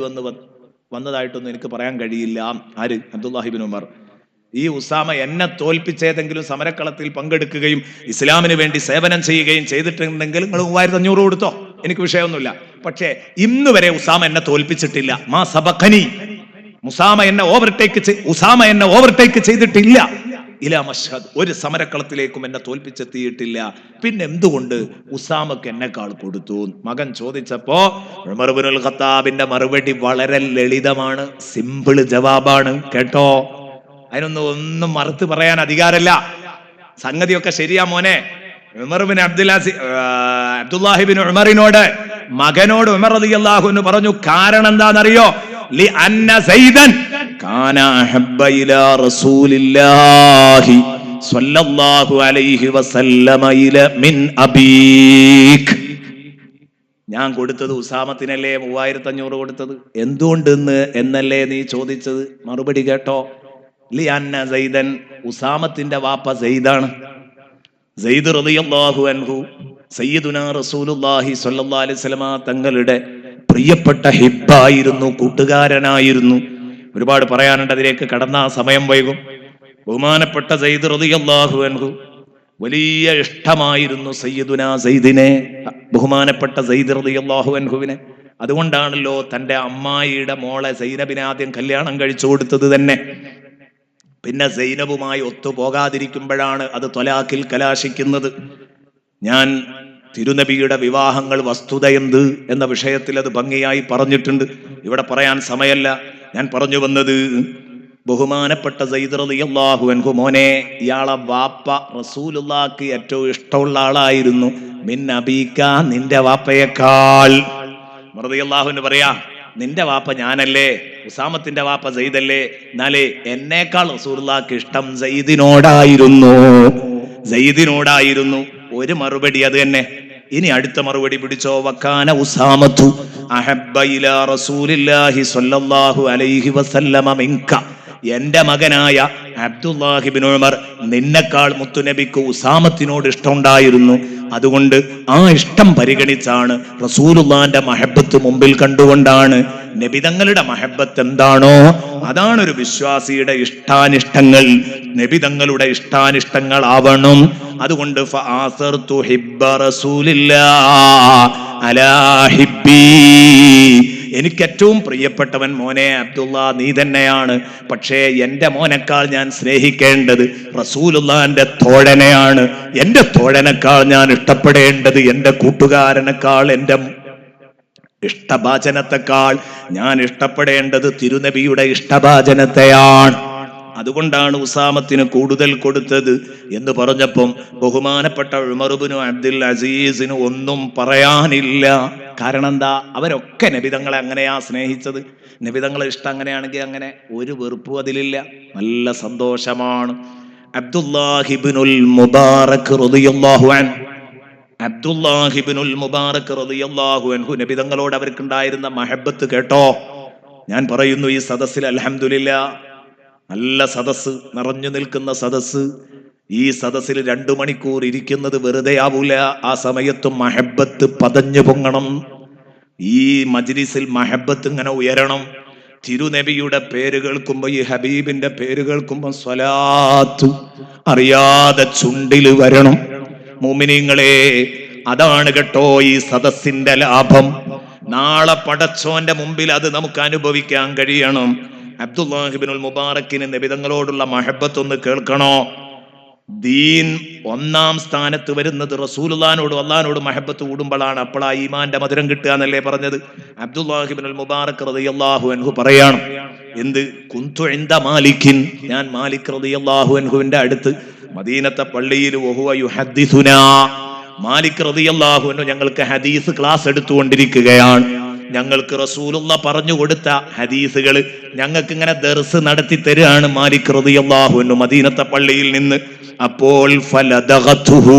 വന്നതായിട്ടൊന്നും എനിക്ക് പറയാൻ കഴിയില്ല. ആര്? അബ്ദുല്ലാഹി ഇബ്നു ഉമർ. ഈ ഉസാമ എന്നെ തോൽപ്പിച്ചേതെങ്കിലും സമരക്കളത്തിൽ പങ്കെടുക്കുകയും ഇസ്ലാമിന് വേണ്ടി സേവനം ചെയ്യുകയും ചെയ്തിട്ടുണ്ടെങ്കിൽ നിങ്ങൾ 3500 കൊടുത്തോ, എനിക്ക് വിഷയമൊന്നുമില്ല. പക്ഷേ ഇന്ന് വരെ ഉസാമ എന്നെ തോൽപ്പിച്ചിട്ടില്ല. മാ സബഖനി, ഉസാമ എന്നെ ഓവർടേക്ക് ചെയ്തിട്ടില്ല. ഇലാ മഷ്ഹദ്, ഒരു സമരക്കളത്തിലേക്കും എന്നെ തോൽപ്പിച്ചെത്തിയിട്ടില്ല. പിന്നെ എന്തുകൊണ്ട് ഉസാമക്ക് എന്നെക്കാൾ കൊടുത്തു? മകൻ ചോദിച്ചപ്പോ ഉമർ ഇബ്നുൽ ഖത്താബിന്റെ മറുപടി വളരെ ലളിതമാണ്, സിമ്പിൾ ജവാബാണ്. കേട്ടോ, ഒന്നും മറുത്ത് പറയാൻ അധികാരമില്ല. സംഗതിയൊക്കെ ശരിയാ മോനെ. അബ്ദുല്ലാഹി ഇബ്നു ഉമറിനോട്, മകനോട് ഉമർ റളിയല്ലാഹു അൻഹു പറഞ്ഞു, കാരണം എന്താണെന്നറിയോ? ലി അന്ന സൈദൻ കാന അഹബ്ബ ഇലാ റസൂലില്ലാഹി സ്വല്ലല്ലാഹു അലൈഹി വസല്ലമ ഇല മിൻ അബീക്. ഞാൻ കൊടുത്തത് ഉസാമത്തിനല്ലേ 3500 കൊടുത്തത്. എന്തുകൊണ്ടെന്ന് എന്നല്ലേ നീ ചോദിച്ചത്? മറുപടി കേട്ടോ. ലി അന്ന സൈദൻ, ഉസാമത്തിന്റെ വാപ്പ സൈദാണ്. സയ്യിദ് റളിയല്ലാഹു അൻഹു സയ്യിദുനാ റസൂലുള്ളാഹി സ്വല്ലല്ലാഹു അലൈഹി വസല്ലമ തങ്ങളുടെ പ്രിയപ്പെട്ട ഹിബ്ബായിരുന്നു, കൂട്ടുകാരനായിരുന്നു. ഒരുപാട് പറയാനുണ്ട്, അതിലേക്ക് കടന്ന സമയം വൈകും. ബഹുമാനപ്പെട്ട സയ്യിദ് റളിയല്ലാഹു അൻഹു വലിയ ഇഷ്ടമായിരുന്നു സയ്യിദുനാ സയ്യിദിനെ, ബഹുമാനപ്പെട്ട സയ്യിദ് റളിയല്ലാഹു അൻഹുവിനെ. അതുകൊണ്ടാണല്ലോ തന്റെ അമ്മായിയുടെ മോളെ സൈനബിനെ ആദ്യം കല്യാണം കഴിച്ചു കൊടുത്തത് തന്നെ. പിന്നെ സൈനബുമായി ഒത്തുപോകാതിരിക്കുമ്പോഴാണ് അത് ത്വലാഖിൽ കലാശിക്കുന്നത്. ഞാൻ തിരുനബിയുടെ വിവാഹങ്ങൾ വസ്തുത എന്ത് എന്ന വിഷയത്തിൽ അത് ഭംഗിയായി പറഞ്ഞിട്ടുണ്ട്. ഇവിടെ പറയാൻ സമയമല്ല. ഞാൻ പറഞ്ഞു വന്നത്, ബഹുമാനപ്പെട്ട സയ്യിദ് റളിയല്ലാഹു അൻഹു മോനെ, ഇയാളെ വാപ്പ റസൂലുള്ളാഹിക്ക് ഏറ്റവും ഇഷ്ടമുള്ള ആളായിരുന്നു. മിൻ അബീക, നിന്റെ വാപ്പയേക്കാൾ. റളിയല്ലാഹു അൻഹു പറയാ, നിന്റെ വാപ്പ ഞാനല്ലേ, ഉസാമത്തിന്റെ വാപ്പ സയ്യിദല്ലേ, എന്നാലേ എന്നേക്കാൾ റസൂലുള്ളാഹിക്ക് ഇഷ്ടം സയ്യിദിനോടായിരുന്നു. ഒരു മറുപടി അത് തന്നെ. ഇനി അടുത്ത മറുപടി പിടിച്ചോ. വക്കാന ഉസാമത്തു അഹബ്ബ ഇലാ റസൂലില്ലാഹി സ്വല്ലല്ലാഹു അലൈഹി വസല്ലമ മിൻക. എന്റെ മകനായ അബ്ദുല്ലാഹി ഇബ്നു ഉമർ നിന്നെക്കാൾ മുത്തുനബിക്ക് ഉസാമത്തിനോട് ഇഷ്ടമുണ്ടായിരുന്നു. അതുകൊണ്ട് ആ ഇഷ്ടം പരിഗണിച്ചാണ്, റസൂലുള്ളാന്റെ മഹബത്ത് മുമ്പിൽ കണ്ടുകൊണ്ടാണ്, നബിതങ്ങളുടെ മഹബത്ത് എന്താണോ അതാണ് ഒരു വിശ്വാസിയുടെ ഇഷ്ടാനിഷ്ടങ്ങൾ. നബിതങ്ങളുടെ ഇഷ്ടാനിഷ്ടങ്ങൾ ആവണം. അതുകൊണ്ട് ഫആസർതു ഹിബ്ബ റസൂലില്ലാഹ് അലാ ഹിബ്ബി, എനിക്ക് ഏറ്റവും പ്രിയപ്പെട്ടവൻ മോനെ അബ്ദുള്ള നീ തന്നെയാണ്. പക്ഷേ എന്റെ മോനേക്കാൾ ഞാൻ സ്നേഹിക്കേണ്ടത് റസൂലുള്ളാന്റെ തോഴനെയാണ്. എന്റെ തോഴനേക്കാൾ ഞാൻ ഇഷ്ടപ്പെടേണ്ടത് എന്റെ കൂട്ടുകാരനേക്കാൾ, എന്റെ ഇഷ്ടഭാചനത്തെക്കാൾ ഞാൻ ഇഷ്ടപ്പെടേണ്ടത് തിരുനബിയുടെ ഇഷ്ടഭാചനത്തെയാണ്. അതുകൊണ്ടാണ് ഉസാമത്തിന് കൂടുതൽ കൊടുത്തത് എന്ന് പറഞ്ഞപ്പം ബഹുമാനപ്പെട്ട ഉമർ ഇബ്നു അബ്ദുൽ അസീസിന് ഒന്നും പറയാനില്ല. കാരണം എന്താ? അവരൊക്കെ നബിതങ്ങളെ അങ്ങനെയാ സ്നേഹിച്ചത്. നബിതങ്ങളെ ഇഷ്ടം അങ്ങനെയാണെങ്കിൽ അങ്ങനെ ഒരു വെറുപ്പും അതിലില്ല. നല്ല സന്തോഷമാണ്. അബ്ദുല്ലാഹി ഇബ്നുൽ മുബാറക് റളിയല്ലാഹു അൻഹു, അബ്ദുല്ലാഹി ഇബ്നുൽ മുബാറക് റളിയല്ലാഹു അൻഹു നബിതങ്ങളോട് അവർക്കുണ്ടായിരുന്ന മഹബത്ത് കേട്ടോ. ഞാൻ പറയുന്നു ഈ സദസ്സിൽ അൽഹംദുലില്ലാ നല്ല സദസ്സ്, നിറഞ്ഞു നിൽക്കുന്ന സദസ്സ്. ഈ സദസ്സിൽ 2 മണിക്കൂർ ഇരിക്കുന്നത് വെറുതെ ആവൂല. ആ സമയത്തും മഹബത്ത് പതഞ്ഞു പൊങ്ങണം. ഈ മജ്ലിസിൽ മഹബത്ത് ഇങ്ങനെ ഉയരണം. തിരുനബിയുടെ പേര് കേൾക്കുമ്പോ, ഈ ഹബീബിന്റെ പേര് കേൾക്കുമ്പോ സ്വലാത്ത് അറിയാതെ ചുണ്ടിൽ വരണം. മുഅ്മിനീങ്ങളെ, അതാണ് കേട്ടോ ഈ സദസ്സിന്റെ ലാഭം. നാളെ പടച്ചോന്റെ മുമ്പിൽ അത് നമുക്ക് അനുഭവിക്കാൻ കഴിയണം. അബ്ദുല്ലാഹി ഇബ്നുൽ മുബാറക്കിന് നബിതങ്ങളോടുള്ള മഹബത്ത് ഒന്ന് കേൾക്കണോ? ദീൻ 1-ാം സ്ഥാനത്ത് വരുന്നത് റസൂലുള്ളാഹിനോട് അല്ലാഹുവിനോട് മഹബത്ത് കൂടുമ്പോഴാണ്. അപ്പോഴാ ഈമാന്റെ മധുരം കിട്ടുക എന്നല്ലേ പറഞ്ഞത്. അബ്ദുല്ലാഹി ഇബ്നുൽ മുബാറക് റളിയല്ലാഹു അൻഹു പറയാണ്, എന്ത്? കുന്തു ഇൻദ മാലിക്കിൻ, ഞാൻ മാലിക് റളിയല്ലാഹു അൻഹുവിന്റെ അടുത്ത് മദീനത്തെ പള്ളിയിൽ വഹുവ യുഹദ്ദിസുനാ, മാലിക് റളിയല്ലാഹു അൻഹു ഞങ്ങൾക്ക് ഹദീസ് ക്ലാസ് എടുത്തുകൊണ്ടിരിക്കുകയാണ്. ഞങ്ങൾക്ക് റസൂലുള്ള പറഞ്ഞു കൊടുത്ത ഹദീസുകൾ ഞങ്ങൾക്ക് ഇങ്ങനെ ദർസ് നടത്തി തരുകയാണ് മാലിക് റളിയല്ലാഹു അൻഹു മദീനത്തെ പള്ളിയിൽ നിന്ന്. അപ്പോൾ ഫലദഗതുഹു,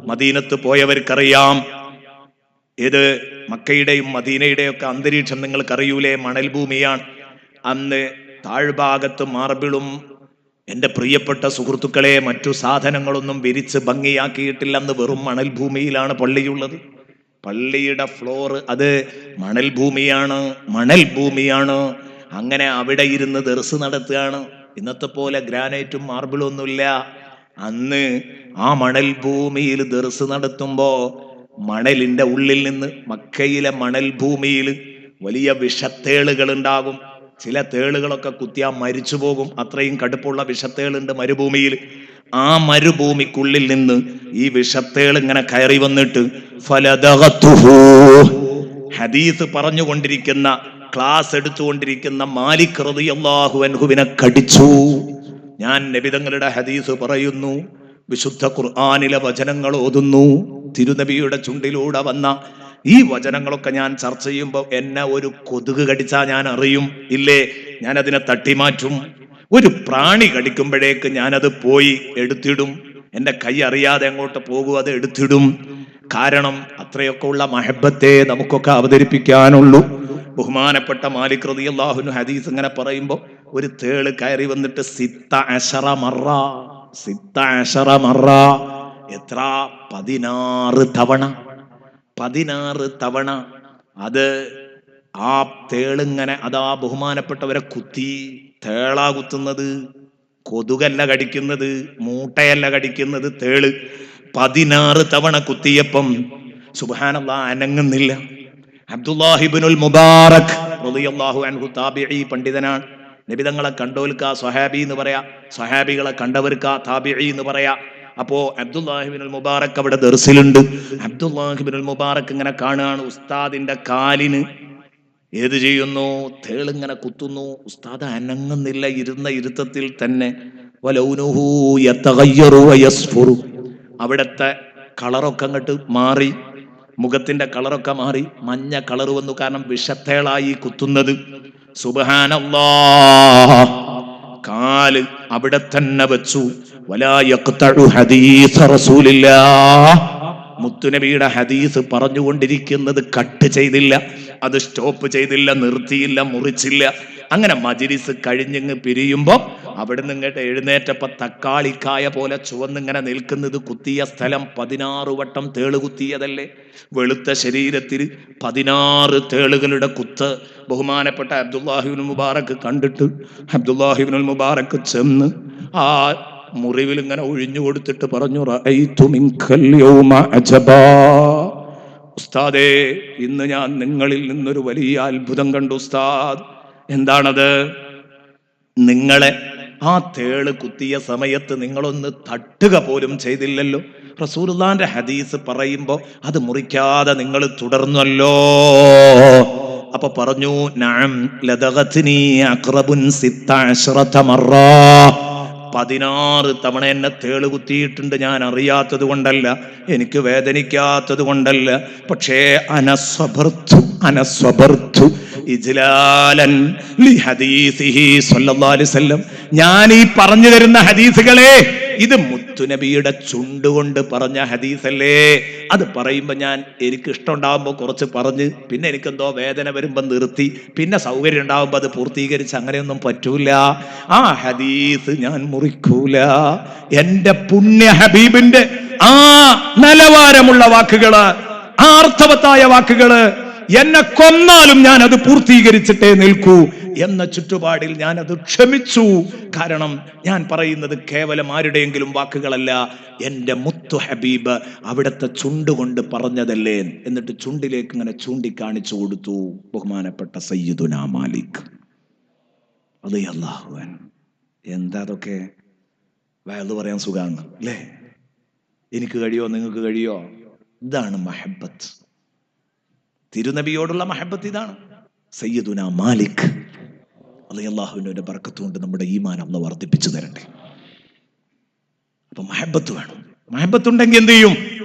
മദീനത്ത് പോയവർക്കറിയാം, ഇത് മക്കയുടെയും മദീനയുടെയും ഒക്കെ അന്തരീക്ഷം നിങ്ങൾക്കറിയൂലേ, മണൽ ഭൂമിയാണ്. അന്ന് താഴ്ഭാഗത്ത് മാർബിളും, എൻ്റെ പ്രിയപ്പെട്ട സുഹൃത്തുക്കളെ, മറ്റു സാധനങ്ങളൊന്നും വിരിച്ച് ഭംഗിയാക്കിയിട്ടില്ലെന്ന്, വെറും മണൽ ഭൂമിയിലാണ് പള്ളിയുള്ളത്. പള്ളിയുടെ ഫ്ലോർ അത് മണൽ ഭൂമിയാണ്. അങ്ങനെ അവിടെ ഇരുന്ന് ദർസ് നടത്തുകയാണ്. ഇന്നത്തെ പോലെ ഗ്രാനൈറ്റും മാർബിളും ഒന്നുമില്ല. അന്ന് ആ മണൽ ഭൂമിയിൽ ദർസ് നടത്തുമ്പോ മണലിന്റെ ഉള്ളിൽ നിന്ന്, മക്കയിലെ മണൽ ഭൂമിയിൽ വലിയ വിഷത്തേളുകൾ ഉണ്ടാകും. ചില തേളുകളൊക്കെ കുത്തിയാൽ മരിച്ചു പോകും, അത്രയും കടുപ്പുള്ള വിഷത്തേളുണ്ട് മരുഭൂമിയിൽ. ആ മരുഭൂമിക്കുള്ളിൽ നിന്ന് ഈ വിഷത്തേൾ ഇങ്ങനെ കയറി വന്നിട്ട് ഹദീസ് പറഞ്ഞുകൊണ്ടിരിക്കുന്ന, ക്ലാസ് എടുത്തുകൊണ്ടിരിക്കുന്ന മാലിക് റളിയല്ലാഹു അൻഹുവിനെ കടിച്ചു. ഞാൻ നബിതങ്ങളുടെ ഹദീസ് പറയുന്നു, വിശുദ്ധ ഖുർആനിലെ വചനങ്ങൾ ഓതുന്നു, തിരുനബിയുടെ ചുണ്ടിലൂടെ വന്ന ഈ വചനങ്ങളൊക്കെ ഞാൻ ചർച്ച ചെയ്യുമ്പോൾ എന്നെ ഒരു കൊതുക് കടിച്ചാൽ ഞാൻ അറിയും ഇല്ലേ? ഞാൻ അതിനെ തട്ടിമാറ്റും. ഒരു പ്രാണി കടിക്കുമ്പോഴേക്ക് ഞാനത് പോയി എടുത്തിടും. എൻ്റെ കൈ അറിയാതെ അങ്ങോട്ട് പോകും, അത് എടുത്തിടും. കാരണം അത്രയൊക്കെ ഉള്ള മഹബത്തെ നമുക്കൊക്കെ അവതരിപ്പിക്കാനുള്ളൂ. ബഹുമാനപ്പെട്ട മാലിക് റളിയല്ലാഹു അൻഹു ഹദീസ് ഇങ്ങനെ പറയുമ്പോൾ ഒരു തേള് കയറി വന്നിട്ട് സിത്ത അശറ മറ, എത്ര? 16 തവണ. 16 തവണ അത് ആ തേളിങ്ങനെ അതാ ബഹുമാനപ്പെട്ടവരെ കുത്തി. തേളാ കുത്തുന്നത്, കൊതുകല്ല കടിക്കുന്നത്, മൂട്ടയല്ല കടിക്കുന്നത്, തേള്. 16 തവണ കുത്തിയപ്പം സുബ്ഹാനല്ലാഹ് അനങ്ങുന്നില്ല. അബ്ദുല്ലാഹി ഇബ്നുൽ മുബാറക് റളിയല്ലാഹു അൻഹു താബിഈ പണ്ഡിതനാണ്. നബിതങ്ങളെ കണ്ടോൽക്ക സ്വഹാബി എന്ന് പറയാ, സ്വഹാബികളെ കണ്ടവർക്ക താബിഈ എന്ന് പറയാ. അപ്പോ അബ്ദുല്ലാഹി ഇബ്നുൽ മുബാറക് അവിടെ ദർസിലുണ്ട്. അബ്ദുല്ലാഹി ഇബ്നുൽ മുബാറക് ഇങ്ങനെ കാണുകയാണ്, ഉസ്താദിന്റെ കാലിന് ഏത് ചെയ്യുന്നു? തേളിങ്ങനെ കുത്തുന്നു. ഉസ്താദ് അനങ്ങുന്നില്ല, ഇരുന്ന ഇരുത്തത്തിൽ തന്നെ. വലൗനുഹു യതഗയ്യറു വയസ്ഫുറു, അവിടത്തെ കളറൊക്കെ അങ്ങോട്ട് മാറി, മുഖത്തിന്റെ കളറൊക്കെ മാറി, മഞ്ഞ കളർ വന്നു. കാരണം വിഷത്തേളായി കുത്തുന്നത്. സുബ്ഹാനല്ലാഹ്, കാല് അവിടെ തന്നെ വെച്ചു. വലാ യഖ്തഉ ഹദീസ റസൂലില്ലാഹ്, മുത്തുനബിയുടെ ഹദീസ് പറഞ്ഞുകൊണ്ടിരിക്കുന്നത് കട്ട് ചെയ്തില്ല, അത് സ്റ്റോപ്പ് ചെയ്തില്ല, നിർത്തിയില്ല, മുറിച്ചില്ല. അങ്ങനെ മജ്‌ലിസ് കഴിഞ്ഞിങ്ങ് പിരിയുമ്പോ അവിടെ നിന്ന് ഇങ്ങോട്ട് എഴുന്നേറ്റപ്പോ തക്കാളിക്കായ പോലെ ചുവന്നിങ്ങനെ നിൽക്കുന്നത് കുത്തിയ സ്ഥലം 16 വട്ടം തേള് കുത്തിയതല്ലേ? വെളുത്ത ശരീരത്തിൽ 16 തേളുകളുടെ കുത്ത്. ബഹുമാനപ്പെട്ട അബ്ദുല്ലാഹി ഇബ്നുൽ മുബാറക് കണ്ടിട്ട് അബ്ദുല്ലാഹി ഇബ്നുൽ മുബാറക് ചെന്ന് ആ മുറിവിൽ ഇങ്ങനെ ഒഴിഞ്ഞു കൊടുത്തിട്ട് പറഞ്ഞു, റഅയ്തു മിൻകൽ യൗമ അജബാ, ഉസ്താദേ ഇന്ന് ഞാൻ നിങ്ങളിൽ നിന്നൊരു വലിയ അത്ഭുതം കണ്ടു ഉസ്താദ്. എന്താണത്? നിങ്ങളെ ആ തേള് കുത്തിയ സമയത്ത് നിങ്ങളൊന്ന് തട്ടുക പോലും ചെയ്തില്ലല്ലോ. റസൂലുള്ളാന്റെ ഹദീസ് പറയുമ്പോ അത് മുറിക്കാതെ നിങ്ങൾ തുടർന്നല്ലോ. അപ്പൊ പറഞ്ഞു, നഅം ലദഗത്നി അഖറബുൻ 16 മറ, 16 തവണ എന്നെ തേള് കുത്തിയിട്ടുണ്ട്. ഞാൻ അറിയാത്തത് കൊണ്ടല്ല, എനിക്ക് വേദനിക്കാത്തത് കൊണ്ടല്ല. പക്ഷേ അനസ്വബർത്തു ഇജ്ലാലൻ ലിഹദീസിഹി സ്വല്ലല്ലാഹു അലൈഹി വസല്ലം, ഞാൻ ഈ പറഞ്ഞു തരുന്ന ഹദീസുകളെ, ഇത് മുത്തുനബിയുടെ ചുണ്ടുകൊണ്ട് പറഞ്ഞ ഹദീസല്ലേ. അത് പറയുമ്പോ ഞാൻ എനിക്ക് ഇഷ്ടമുണ്ടാകുമ്പോ കുറച്ച് പറഞ്ഞ്, പിന്നെ എനിക്കെന്തോ വേദന വരുമ്പോ നിർത്തി, പിന്നെ സൗകര്യം ഉണ്ടാകുമ്പോ അത് പൂർത്തീകരിച്ച്, അങ്ങനെയൊന്നും പറ്റൂല. ആ ഹദീസ് ഞാൻ മുറിക്കൂല. എന്റെ പുണ്യ ഹബീബിന്റെ ആ നിലവാരമുള്ള വാക്കുകള്, ആ അർത്ഥവത്തായ വാക്കുകള്, എന്നെ കൊന്നാലും ഞാൻ അത് പൂർത്തീകരിച്ചിട്ടേ നിൽക്കൂ എന്ന ചുറ്റുപാടിൽ ഞാൻ അത് ക്ഷമിച്ചു. കാരണം ഞാൻ പറയുന്നത് കേവലം ആരുടെയെങ്കിലും വാക്കുകളല്ല, എൻ്റെ മുത്തു ഹബീബ് അവിടുത്തെ ചുണ്ടുകൊണ്ട് പറഞ്ഞതല്ലേ. എന്നിട്ട് ചുണ്ടിലേക്ക് ഇങ്ങനെ ചൂണ്ടിക്കാണിച്ചു കൊടുത്തു ബഹുമാനപ്പെട്ട സയ്യിദുനാ മാലിക് റളിയല്ലാഹു അൻഹു. എന്താ അതൊക്കെ? വയലു പറയാൻ സുഖമാണ് അല്ലേ? എനിക്ക് കഴിയോ? നിങ്ങൾക്ക് കഴിയോ? ഇതാണ് മഹബത്ത്. തിരുനബിയോടുള്ള മഹബത്ത് ഇതാണ്. സയ്യിദുനാ മാലിക് റളിയല്ലാഹുവിന്റെ ബർക്കത്ത് കൊണ്ട് നമ്മുടെ ഈമാൻ അല്ലാഹു വർദ്ധിപ്പിച്ചു തരട്ടെ. അപ്പൊ മഹബത്ത് വേണം. മഹബത്ത് ഉണ്ടെങ്കിൽ എന്ത് ചെയ്യും?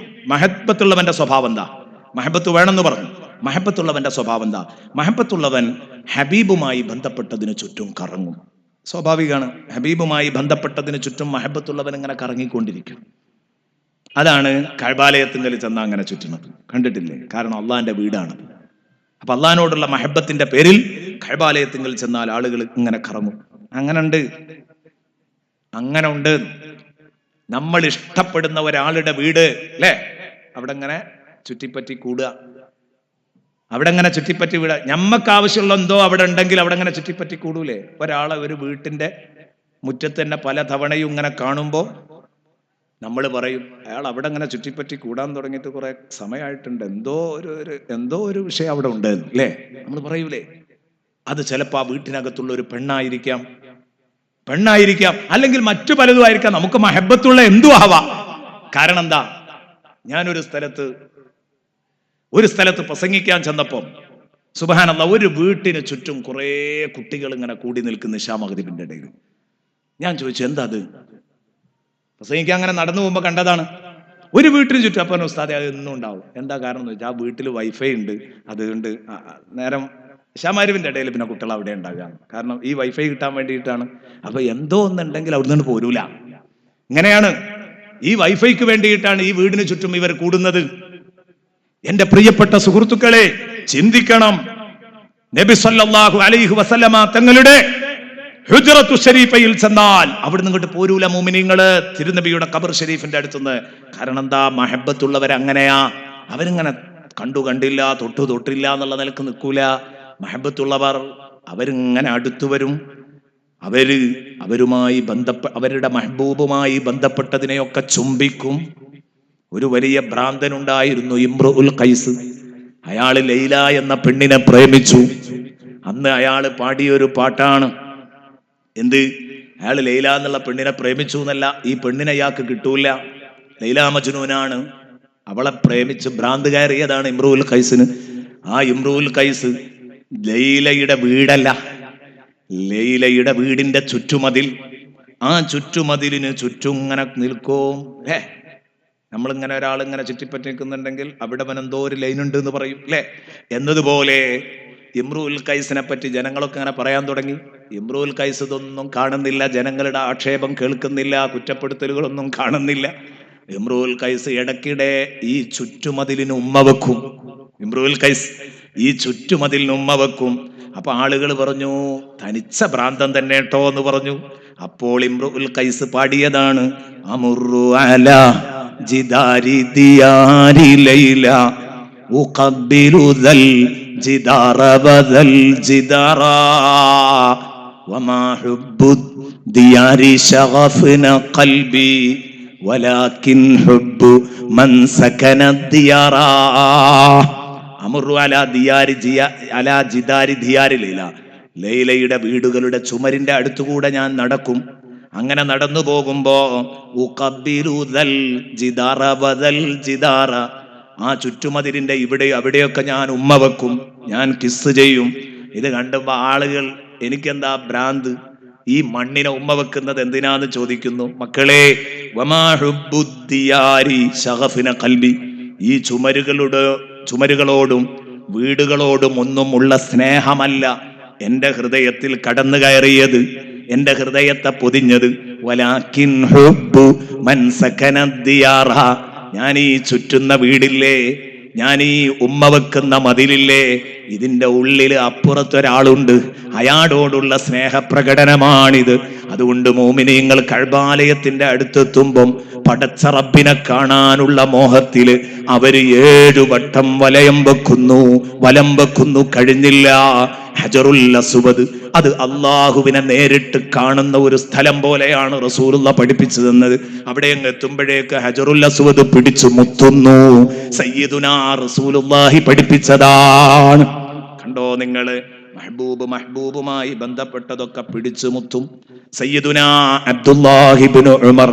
മഹബത്തുള്ളവന്റെ സ്വഭാവം എന്താ? മഹബത്ത് വേണമെന്ന് പറഞ്ഞു. മഹബത്തുള്ളവന്റെ സ്വഭാവം എന്താ? മഹബത്തുള്ളവൻ ഹബീബുമായി ബന്ധപ്പെട്ടതിന് ചുറ്റും കറങ്ങും. സ്വാഭാവികമാണ്, ഹബീബുമായി ബന്ധപ്പെട്ടതിന് ചുറ്റും മഹബത്തുള്ളവൻ ഇങ്ങനെ കറങ്ങിക്കൊണ്ടിരിക്കും. അതാണ് കഅബാലയത്തിങ്കൽ ചെന്ന അങ്ങനെ ചുറ്റുന്നത്. കണ്ടിട്ടില്ലേ? കാരണം അള്ളാന്റെ വീടാണ്. അപ്പൊ അള്ളാഹിനോടുള്ള മഹബത്തിന്റെ പേരിൽ കഅബാലയത്തിങ്കൽ ചെന്നാൽ ആളുകൾ ഇങ്ങനെ കറങ്ങും. അങ്ങനെ ഉണ്ട്. നമ്മൾ ഇഷ്ടപ്പെടുന്ന ഒരാളുടെ വീട് അല്ലേ, അവിടെ ഇങ്ങനെ ചുറ്റിപ്പറ്റി കൂടുക. അവിടെ അങ്ങനെ ചുറ്റിപ്പറ്റി വിടാ. ഞമ്മക്ക് ആവശ്യമുള്ള എന്തോ അവിടെ ഉണ്ടെങ്കിൽ അവിടെ അങ്ങനെ ചുറ്റിപ്പറ്റി കൂടൂലേ? ഒരാളെ ഒരു വീട്ടിന്റെ മുറ്റത്ത് തന്നെ പല തവണയും ഇങ്ങനെ കാണുമ്പോൾ നമ്മൾ പറയും, അയാൾ അവിടെ അങ്ങനെ ചുറ്റിപ്പറ്റി കൂടാൻ തുടങ്ങിയിട്ട് കുറെ സമയമായിട്ടുണ്ട്, എന്തോ ഒരു വിഷയം അവിടെ ഉണ്ട് അല്ലേ, നമ്മൾ പറയൂലേ? അത് ചിലപ്പോൾ ആ വീട്ടിനകത്തുള്ള ഒരു പെണ്ണായിരിക്കാം, അല്ലെങ്കിൽ മറ്റു പലതും ആയിരിക്കാം. നമുക്ക് മഹബത്തുള്ള എന്തും ആവാം. കാരണം എന്താ? ഞാനൊരു സ്ഥലത്ത് പ്രസംഗിക്കാൻ ചെന്നപ്പം സുബ്ഹാനല്ലാഹ്, ഒരു വീട്ടിന് ചുറ്റും കുറെ കുട്ടികൾ ഇങ്ങനെ കൂടി നിൽക്കുന്ന ഇശാ മഗ്‌രിബിന്റെ ഇടയിൽ. ഞാൻ ചോദിച്ചു, എന്താ അത്? പ്രസംഗിക്കാൻ അങ്ങനെ നടന്നു പോകുമ്പോൾ കണ്ടതാണ്. ഒരു വീട്ടിന് ചുറ്റും. അപ്പം ഉസ്താദെ, അത് എന്നും ഉണ്ടാവും. എന്താ കാരണം എന്ന് വെച്ചാൽ ആ വീട്ടിൽ വൈഫൈ ഉണ്ട്, അതുകൊണ്ട് നേരം ഇശാ മഗ്‌രിബിന്റെ ഇടയിൽ പിന്നെ കുട്ടികൾ അവിടെ ഉണ്ടാകുക. കാരണം ഈ വൈഫൈ കിട്ടാൻ വേണ്ടിയിട്ടാണ്. അപ്പൊ എന്തോ ഒന്നുണ്ടെങ്കിൽ അവിടെ നിന്ന് പോരൂല. ഇങ്ങനെയാണ്, ഈ വൈഫൈക്ക് വേണ്ടിയിട്ടാണ് ഈ വീടിന് ചുറ്റും ഇവർ കൂടുന്നത്. എന്റെ പ്രിയപ്പെട്ട സുഹൃത്തുക്കളെ, ചിന്തിക്കണം. നബി സല്ലല്ലാഹു അലൈഹി വസല്ലമ തങ്ങളുടെ ഹുജ്റത്തു ശരീഫയിൽ ചെന്നാൽ അവിടെ നിന്നിട്ട് പോരൂല മുഅ്മിനീങ്ങള്, തിരുനബിയുടെ ഖബർ ഷരീഫിന്റെ അടുത്തുനിന്ന്. കാരണം എന്താ? മഹബത്തുള്ളവർ അങ്ങനെയാ. അവരിങ്ങനെ കണ്ടില്ല, തൊട്ടില്ല എന്നുള്ള നിലക്ക് നിൽക്കൂല. മഹബത്തുള്ളവർ അവരിങ്ങനെ അടുത്തു വരും. അവരുമായി അവരുടെ മഹബൂബുമായി ബന്ധപ്പെട്ടതിനെയൊക്കെ ചുംബിക്കും. ഒരു വലിയ ഭ്രാന്തനുണ്ടായിരുന്നു, ഇംറുഉൽ ഖൈസ്. അയാള് ലൈല എന്ന പെണ്ണിനെ പ്രേമിച്ചു. അന്ന് അയാള് പാടിയൊരു പാട്ടാണ്. എന്ത്? അയാൾ ലൈല എന്നുള്ള പെണ്ണിനെ പ്രേമിച്ചു എന്നല്ല, ഈ പെണ്ണിനെ അയാൾക്ക് കിട്ടൂല. ലൈല മജ്നൂനാണ്. അവളെ പ്രേമിച്ച് ഭ്രാന്ത് കയറിയതാണ് ഇംറുഉൽ ഖൈസിന്. ആ ഇംറുഉൽ ഖൈസ് ലൈലയുടെ വീടല്ല, ലൈലയുടെ വീടിന്റെ ചുറ്റുമതിൽ, ആ ചുറ്റുമതിലിന് ചുറ്റും ഇങ്ങനെ നിൽക്കും. നമ്മളിങ്ങനെ ഒരാളിങ്ങനെ ചുറ്റിപ്പറ്റി നിൽക്കുന്നുണ്ടെങ്കിൽ അവിടെ എന്തോ ഒരു ലൈൻ ഉണ്ട് എന്ന് പറയും അല്ലേ? എന്നതുപോലെ ഇംറുഉൽ ഖൈസിനെ പറ്റി ജനങ്ങളൊക്കെ അങ്ങനെ പറയാൻ തുടങ്ങി. ഇംറുഉൽ ഖൈസ് ഇതൊന്നും കാണുന്നില്ല, ജനങ്ങളുടെ ആക്ഷേപം കേൾക്കുന്നില്ല, കുറ്റപ്പെടുത്തലുകളൊന്നും കാണുന്നില്ല. ഇംറുഉൽ ഖൈസ് ഇടയ്ക്കിടെ ഈ ചുറ്റുമതിലിന് ഉമ്മ വെക്കും. ഇംറുഉൽ ഖൈസ് ഈ ചുറ്റുമതിലിന് ഉമ്മ വെക്കും. അപ്പൊ ആളുകൾ പറഞ്ഞു, തനിച്ച ഭ്രാന്തൻ തന്നെ കേട്ടോ എന്ന് പറഞ്ഞു. അപ്പോൾ ഇംറുഉൽ ഖൈസ് പാടിയതാണ്, അമുറു അലാ ജിദാരി ദിയാരി ലൈല ഉഖബ്ബിലു ദൽ ജിദാറ ബദൽ ജിദാറ വമാ ഹുബ്ബു ദിയാരി ശഗഫന ഖൽബി വലാകിൻ ഹുബ്ബു മൻ സകന ദിയാറ. അമുറു അലാ ജിദാരി ദിയാരി ലൈല, ലൈലയുടെ വീടുകളുടെ ചുമരിന്റെ അടുത്തുകൂടെ ഞാൻ നടക്കും. അങ്ങനെ നടന്നു പോകുമ്പോ ആ ചുറ്റുമതിലിന്റെ ഇവിടെ അവിടെയൊക്കെ ഞാൻ ഉമ്മ വെക്കും, ഞാൻ കിസ് ചെയ്യും. ഇത് കണ്ടുമ്പോ ആളുകൾ എനിക്കെന്താ ഭ്രാന്ത്, ഈ മണ്ണിനെ ഉമ്മ വെക്കുന്നത് എന്തിനാന്ന് ചോദിക്കുന്നു. മക്കളെ, ഈ ചുമരുകളോടും വീടുകളോടും ഒന്നും ഉള്ള സ്നേഹമല്ല എന്റെ ഹൃദയത്തിൽ കടന്നു കയറിയത്, എന്റെ ഹൃദയത്തെ പൊതിഞ്ഞത്. വലാകിൻ ഹുബ്ബു മൻ സകന ദിയാറ, ഞാൻ ഈ ചുറ്റുന്ന വീടില്ലേ, ഞാൻ ഈ ഉമ്മ വെക്കുന്ന മതിലില്ലേ, ഇതിന്റെ ഉള്ളില് അപ്പുറത്തൊരാളുണ്ട്, അയാളോടുള്ള സ്നേഹപ്രകടനമാണിത്. അതുകൊണ്ട് മോമിനീങ്ങൾ കഅബാലയത്തിന്റെ അടുത്തെത്തുമ്പം പടച്ച റബ്ബിനെ കാണാനുള്ള മോഹത്തില് അവര് 7 വട്ടം വലം വെക്കുന്നു, കഴിഞ്ഞില്ല. ഹജറുൽ അസ്വദ്, അത് അള്ളാഹുവിനെ നേരിട്ട് കാണുന്ന ഒരു സ്ഥലം പോലെയാണ് റസൂലുള്ള പഠിപ്പിച്ചു തന്നത്. അവിടെ അങ്ങ് എത്തുമ്പോഴേക്ക് ഹജറുൽ അസ്വദ് പിടിച്ചു മുത്തുന്നു. സയ്യിദുനാ റസൂലുള്ളാഹി പഠിപ്പിച്ചതാണ്. കണ്ടോ നിങ്ങള്, മഹബൂബുമായി ബന്ധപ്പെട്ടതൊക്കെ പിടിച്ചു മുത്തും. സയ്യിദുനാ അബ്ദുല്ലാഹി ഇബ്നു ഉമർ,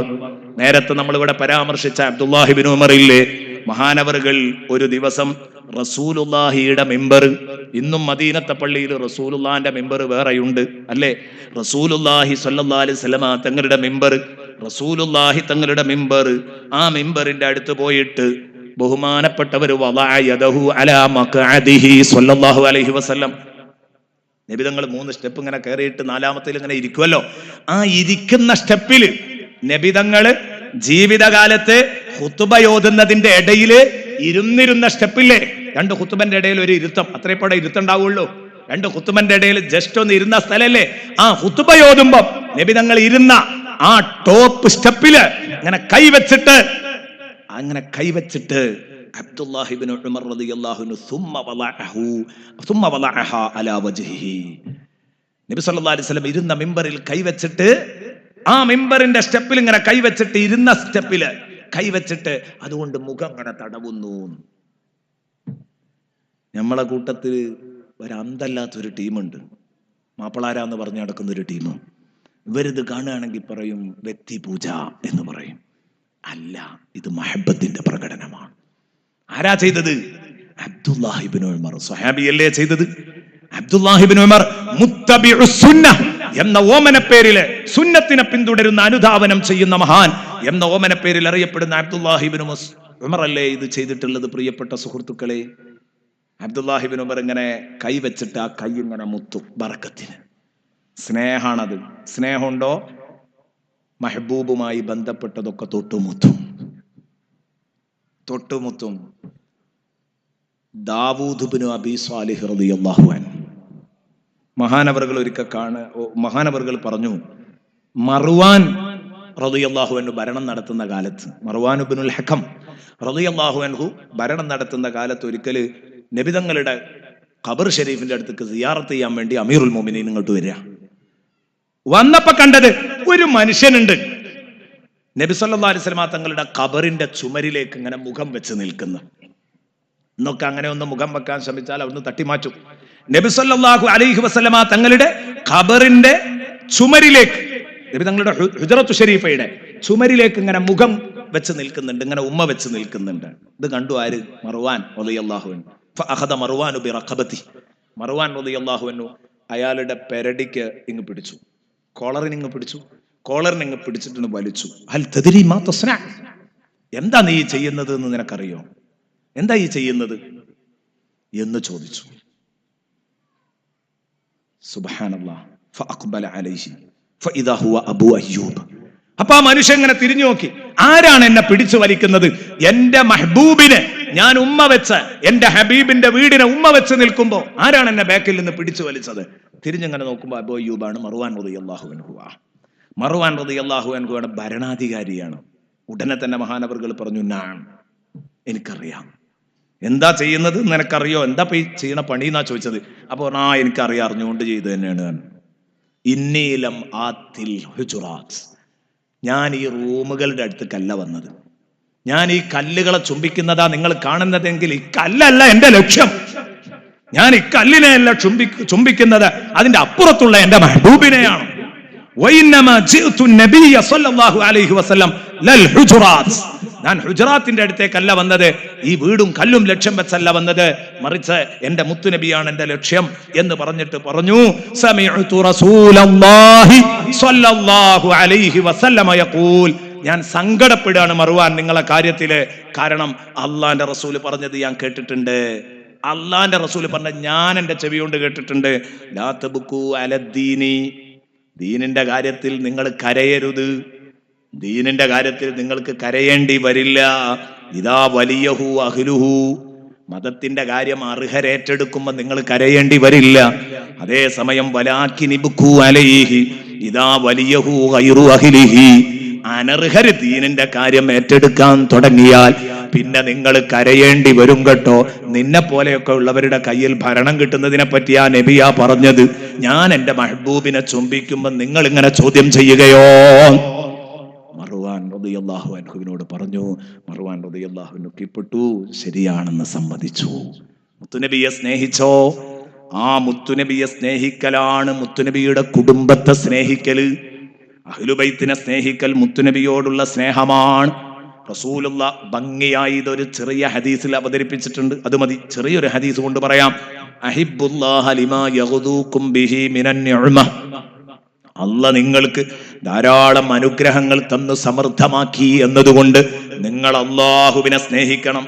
നേരത്തെ നമ്മൾ ഇവിടെ പരാമർശിച്ച അബ്ദുല്ലാഹി ഇബ്നു ഉമർ ഇല്ലേ, മഹാനവറുകൾ ഒരു ദിവസം റസൂലുള്ളാഹിയുടെ മിമ്പർ, ഇന്നും മദീനത്തെ പള്ളിയിൽ റസൂലുള്ളാഹിന്റെ മിമ്പർ വേറെയുണ്ട് അല്ലേ? റസൂലുള്ളാഹി സ്വല്ലല്ലാഹു അലൈഹി വസല്ലമ തങ്ങളുടെ മിമ്പർ, റസൂലുള്ളാഹി തങ്ങളുടെ മിമ്പർ, ആ മിമ്പറിന്റെ അടുത്ത് പോയിട്ട് ബഹുമാനപ്പെട്ടവർ വദഅ യദഹു അലാ മഖഅദിഹി സ്വല്ലല്ലാഹു അലൈഹി വസല്ലം, നബി തങ്ങൾ 3 സ്റ്റെപ്പ് ഇങ്ങനെ കയറിയിട്ട് 4ാമത്തേൽ ഇങ്ങനെ ഇരിക്കുമല്ലോ, ആ ഇരിക്കുന്ന സ്റ്റെപ്പിൽ നബി തങ്ങൾ ജീവിതകാലത്ത് ഖുതുബ ഓതുന്നതിന്റെ ഇടയിൽ ഇരുന്നിരുന്ന സ്റ്റെപ്പില്ലേ, 2 ഖുതുബന്റെ ഇടയിൽ ഒരു ഇരുത്തം, അത്രേപ്പോടെ ഇരുത്തുണ്ടാവുള്ളൂ. 2 ഖുതുബന്റെ ഇടയിൽ ജസ്റ്റ് ഒന്ന് ഇരുന്ന സ്ഥലല്ലേ, ആ ഖുതുബ ഓതുമ്പോ നബി തങ്ങൾ ഇരുന്ന ആ ടോപ്പ് സ്റ്റെപ്പില് അങ്ങനെ കൈവച്ചിട്ട് അബ്ദുല്ലാഹി ഇബ്നു ഉമർ റളിയല്ലാഹു അൻഹു സുമ്മ വളഅഹാ അലാ വജ്ഹിഹി. നബി സല്ലല്ലാഹു അലൈഹി വസല്ലം ഇരുന്ന മിമ്പറിൽ കൈവച്ചിട്ട്, ആ മിമ്പറിന്റെ സ്റ്റെപ്പിൽ ഇങ്ങനെ കൈവച്ചിട്ട്, ഇരുന്ന സ്റ്റെപ്പില് കൈവച്ചിട്ട് അതുകൊണ്ട് മുഖം ഇങ്ങനെ തടവുന്നു. നമ്മളെ കൂട്ടത്തിൽ ഒരു അന്തല്ലാത്തൊരു ടീമുണ്ട്, മാപ്പിളാരാന്ന് പറഞ്ഞു നടക്കുന്ന ഒരു ടീം. ഇവരിത് കാണുകയാണെങ്കിൽ പറയും വ്യക്തി പൂജ എന്ന് പറയും. അല്ല, ഇത് മഹബത്തിന്റെ പ്രകടനമാണ്. ആരാ ചെയ്തത്? അബ്ദുല്ലാഹി ഇബ്നു ഉമർ, സ്വഹാബിയല്ലേ ചെയ്തത്. അബ്ദുല്ലാഹി ഇബ്നു ഉമർ മുത്തബിഉ സുന്നഹ് എന്ന ഓമന പേരില്, സുന്നത്തിനെ പിന്തുടരുന്ന, അനുധാവനം ചെയ്യുന്ന മഹാൻ എന്ന ഓമന പേരിൽ അറിയപ്പെടുന്ന അബ്ദുല്ലാഹി ഇബ്നു ഉമർ അല്ലേ ഇത് ചെയ്തിട്ടുള്ളത്. പ്രിയപ്പെട്ട സുഹൃത്തുക്കളെ, അബ്ദുല്ലാഹി ഇബ്നു ഉമർ ഇങ്ങനെ കൈവച്ചിട്ട് ആ കൈ ഇങ്ങനെ മുത്തും, ബറക്കത്തിന്. സ്നേഹാണത്. സ്നേഹമുണ്ടോ? മഹബൂബുമായി ബന്ധപ്പെട്ടതൊക്കെ തൊട്ടുമുത്തും. ദാവൂദ് ഇബ്നു അബീ സ്വാലിഹ് റളിയല്ലാഹു അൻഹു മഹാനവറുകൾ മഹാനവറുകൾ പറഞ്ഞു, മർവാൻ റളിയല്ലാഹു അൻഹു ഭരണം നടത്തുന്ന കാലത്ത്, മർവാൻ ഇബ്നുൽ ഹകം റളിയല്ലാഹു അൻഹു ഭരണം നടത്തുന്ന കാലത്ത് ഒരിക്കല് നബിതങ്ങളുടെ ഖബർ ഷരീഫിന്റെ അടുത്തേക്ക് സിയാറത്ത് ചെയ്യാൻ വേണ്ടി അമീറുൽ മുഅ്മിനീൻ ഇങ്ങോട്ട് വരിക. വന്നപ്പോ കണ്ടത് ഒരു മനുഷ്യനുണ്ട് നബി സല്ലല്ലാഹു അലൈഹി വസല്ലം തങ്ങളുടെ ഖബറിന്റെ ചുമരിലേക്ക് ഇങ്ങനെ മുഖം വെച്ച് നിൽക്കുന്നു. എന്നൊക്കെ അങ്ങനെ ഒന്ന് മുഖം വെക്കാൻ ശ്രമിച്ചാൽ അവിടുന്ന് തട്ടിമാറ്റും. നബി സല്ലല്ലാഹു അലൈഹി വസല്ലം തങ്ങളുടെ ഖബറിന്റെ ചുമരിലേക്ക്, നബി തങ്ങളുടെ ഹുജറത്തു ഷരീഫയുടെ ചുമരിലേക്ക് ഇങ്ങനെ മുഖം വെച്ച് നിൽക്കുന്നുണ്ട്, ഇങ്ങനെ ഉമ്മ വെച്ച് നിൽക്കുന്നുണ്ട്. ഇത് കണ്ടു ആര്? മർവാൻ റളിയല്ലാഹു അൻഹു. ഫഅഖദ മർവാൻ ബിറഖബതി, മർവാൻ റളിയല്ലാഹു അൻഹു അയാളുടെ പെരടിക്ക് ഇങ്ങ് പിടിച്ചു, കോളറിന് ഇങ്ങ് പിടിച്ചു, കോളറിന് ഇങ്ങ് പിടിച്ചിട്ട് വലിച്ചു. ഹൽ തദ്രി മാ തസ്ന, എന്താ നീ ചെയ്യുന്നത് എന്ന് നിനക്കറിയോ? എന്താ ഈ ചെയ്യുന്നത് എന്ന് ചോദിച്ചു. സുബ്ഹാനല്ലാഹ്. ഫഅഖ്ബല അലൈഹി ഫഇദാ ഹുവ അബൂ അയ്യൂബ്. അപ്പൊ ആ മനുഷ്യൻ ഇങ്ങനെ തിരിഞ്ഞു നോക്കി, ആരാണ് എന്നെ പിടിച്ചു വലിക്കുന്നത്? എന്റെ മെഹബൂബിനെ ഞാൻ ഉമ്മ വെച്ച്, എന്റെ ഹബീബിന്റെ വീടിനെ ഉമ്മ വെച്ച് നിൽക്കുമ്പോ ആരാണ് എന്നെ ബാക്കിൽ നിന്ന് പിടിച്ചു വലിച്ചത്? തിരിഞ്ഞിങ്ങനെ നോക്കുമ്പോ അബൂ അയ്യൂബാണ്, മർവാൻ റളിയല്ലാഹു അൻഹു. മർവാൻ റളിയല്ലാഹു അൻഹുവാണ് ഭരണാധികാരിയാണ്. ഉടനെ തന്നെ മഹാനവറുകൾ പറഞ്ഞു, നാം എനിക്കറിയാം. എന്താ ചെയ്യുന്നത് നിനക്കറിയോ? എന്താ ചെയ്യണ പണി എന്നാ ചോദിച്ചത്. അപ്പൊ എനിക്കറിയാം, അറിഞ്ഞുകൊണ്ട് ചെയ്തു തന്നെയാണ്. ഇന്നീലം ആത്തിൽ ഹുജുറാത്ത്, ഞാൻ ഈ റൂമുകളുടെ അടുത്തേക്കല്ല വന്നത്, ഞാൻ ഈ കല്ലുകളെ ചുംബിക്കുന്നതാ നിങ്ങൾ കാണുന്നതെങ്കിൽ ഈ കല്ലല്ല എന്റെ ലക്ഷ്യം. ഞാൻ ഈ കല്ലിനെയല്ല ചുംബിക്കുന്നത്, അതിന്റെ അപ്പുറത്തുള്ള എന്റെ മെഹബൂബിനെയാണ്. ഞാൻ ഹുജറാത്തിന്റെ അടുത്തേക്കല്ല വന്നത്, ഈ വീടും കല്ലും ലക്ഷ്യം വെച്ചല്ല വന്നത്, മറിച്ച് എന്റെ മുത്തുനബിയാണ് എന്റെ ലക്ഷ്യം എന്ന് പറഞ്ഞിട്ട് പറഞ്ഞു, സമിഅ്തു റസൂലല്ലാഹി സ്വല്ലല്ലാഹു അലൈഹി വസല്ലമ യഖൂൽ, ഞാൻ സങ്കടപ്പെടുകയാണ് മർവാൻ നിങ്ങളെ കാര്യത്തില്. കാരണം അള്ളാന്റെ റസൂല് പറഞ്ഞത് ഞാൻ കേട്ടിട്ടുണ്ട്. അള്ളാന്റെ റസൂല് പറഞ്ഞ ഞാൻ എന്റെ ചെവി കൊണ്ട് കേട്ടിട്ടുണ്ട്. ലാ തബ്കൂ അലദ്ദീനി, ദീനിന്റെ കാര്യത്തിൽ നിങ്ങൾ കരയരുത്, ദീനിന്റെ കാര്യത്തിൽ നിങ്ങൾക്ക് കരയേണ്ടി വരില്ല. ഇദാ വലിയഹു അഹ്ലുഹു, മതത്തിന്റെ കാര്യം അർഹരേറ്റെടുക്കുമ്പോൾ നിങ്ങൾ കരയേണ്ടി വരില്ല. അതേസമയം വലാകിനിബ്കൂ അലൈഹി ഇദാ വലിയഹു ഗൈറു അഹ്ലിഹി, അനർഹര് ദീനിന്റെ കാര്യം ഏറ്റെടുക്കാൻ തുടങ്ങിയാൽ പിന്നെ നിങ്ങൾ കരയേണ്ടി വരും കേട്ടോ. നിന്നെ പോലെയൊക്കെ ഉള്ളവരുടെ കയ്യിൽ ഭരണം കിട്ടുന്നതിനെ പറ്റിയാ നബിയാ പറഞ്ഞത്. ഞാൻ എന്റെ മെഹബൂബിനെ ചുംബിക്കുമ്പോൾ നിങ്ങൾ ഇങ്ങനെ ചോദ്യം ചെയ്യുകയോ? മർവാൻ റളിയല്ലാഹു അൻഹുവിനോട് പറഞ്ഞു. മർവാൻ റളിയല്ലാഹു അൻഹു കീഴ്പ്പെട്ടു, ശരിയാണെന്ന് സമ്മതിച്ചു. മുത്തുനബിയെ സ്നേഹിച്ചോ? ആ മുത്തുനബിയെ സ്നേഹിക്കലാണ് മുത്തുനബിയുടെ കുടുംബത്തെ സ്നേഹിക്കല്, അഹ്ലുബൈത്തിനെ സ്നേഹിക്കൽ മുത്തുനബിയോടുള്ള സ്നേഹമാണ്. റസൂലുള്ള ഭംഗിയായി ഇതൊരു ചെറിയ ഹദീസിൽ അവതരിപ്പിച്ചിട്ടുണ്ട്. അത് മതി, ചെറിയൊരു ഹദീസ് കൊണ്ട് പറയാം. അഹിബ്ബുല്ലാഹ ലിമാ യഗ്ദൂകും ബിഹി മിനൻ നിഅമ, അല്ലാഹ് നിങ്ങൾക്ക് ധാരാളം അനുഗ്രഹങ്ങൾ തന്നു സമൃദ്ധമാക്കി എന്നതുകൊണ്ട് നിങ്ങൾ അല്ലാഹുവിനെ സ്നേഹിക്കണം.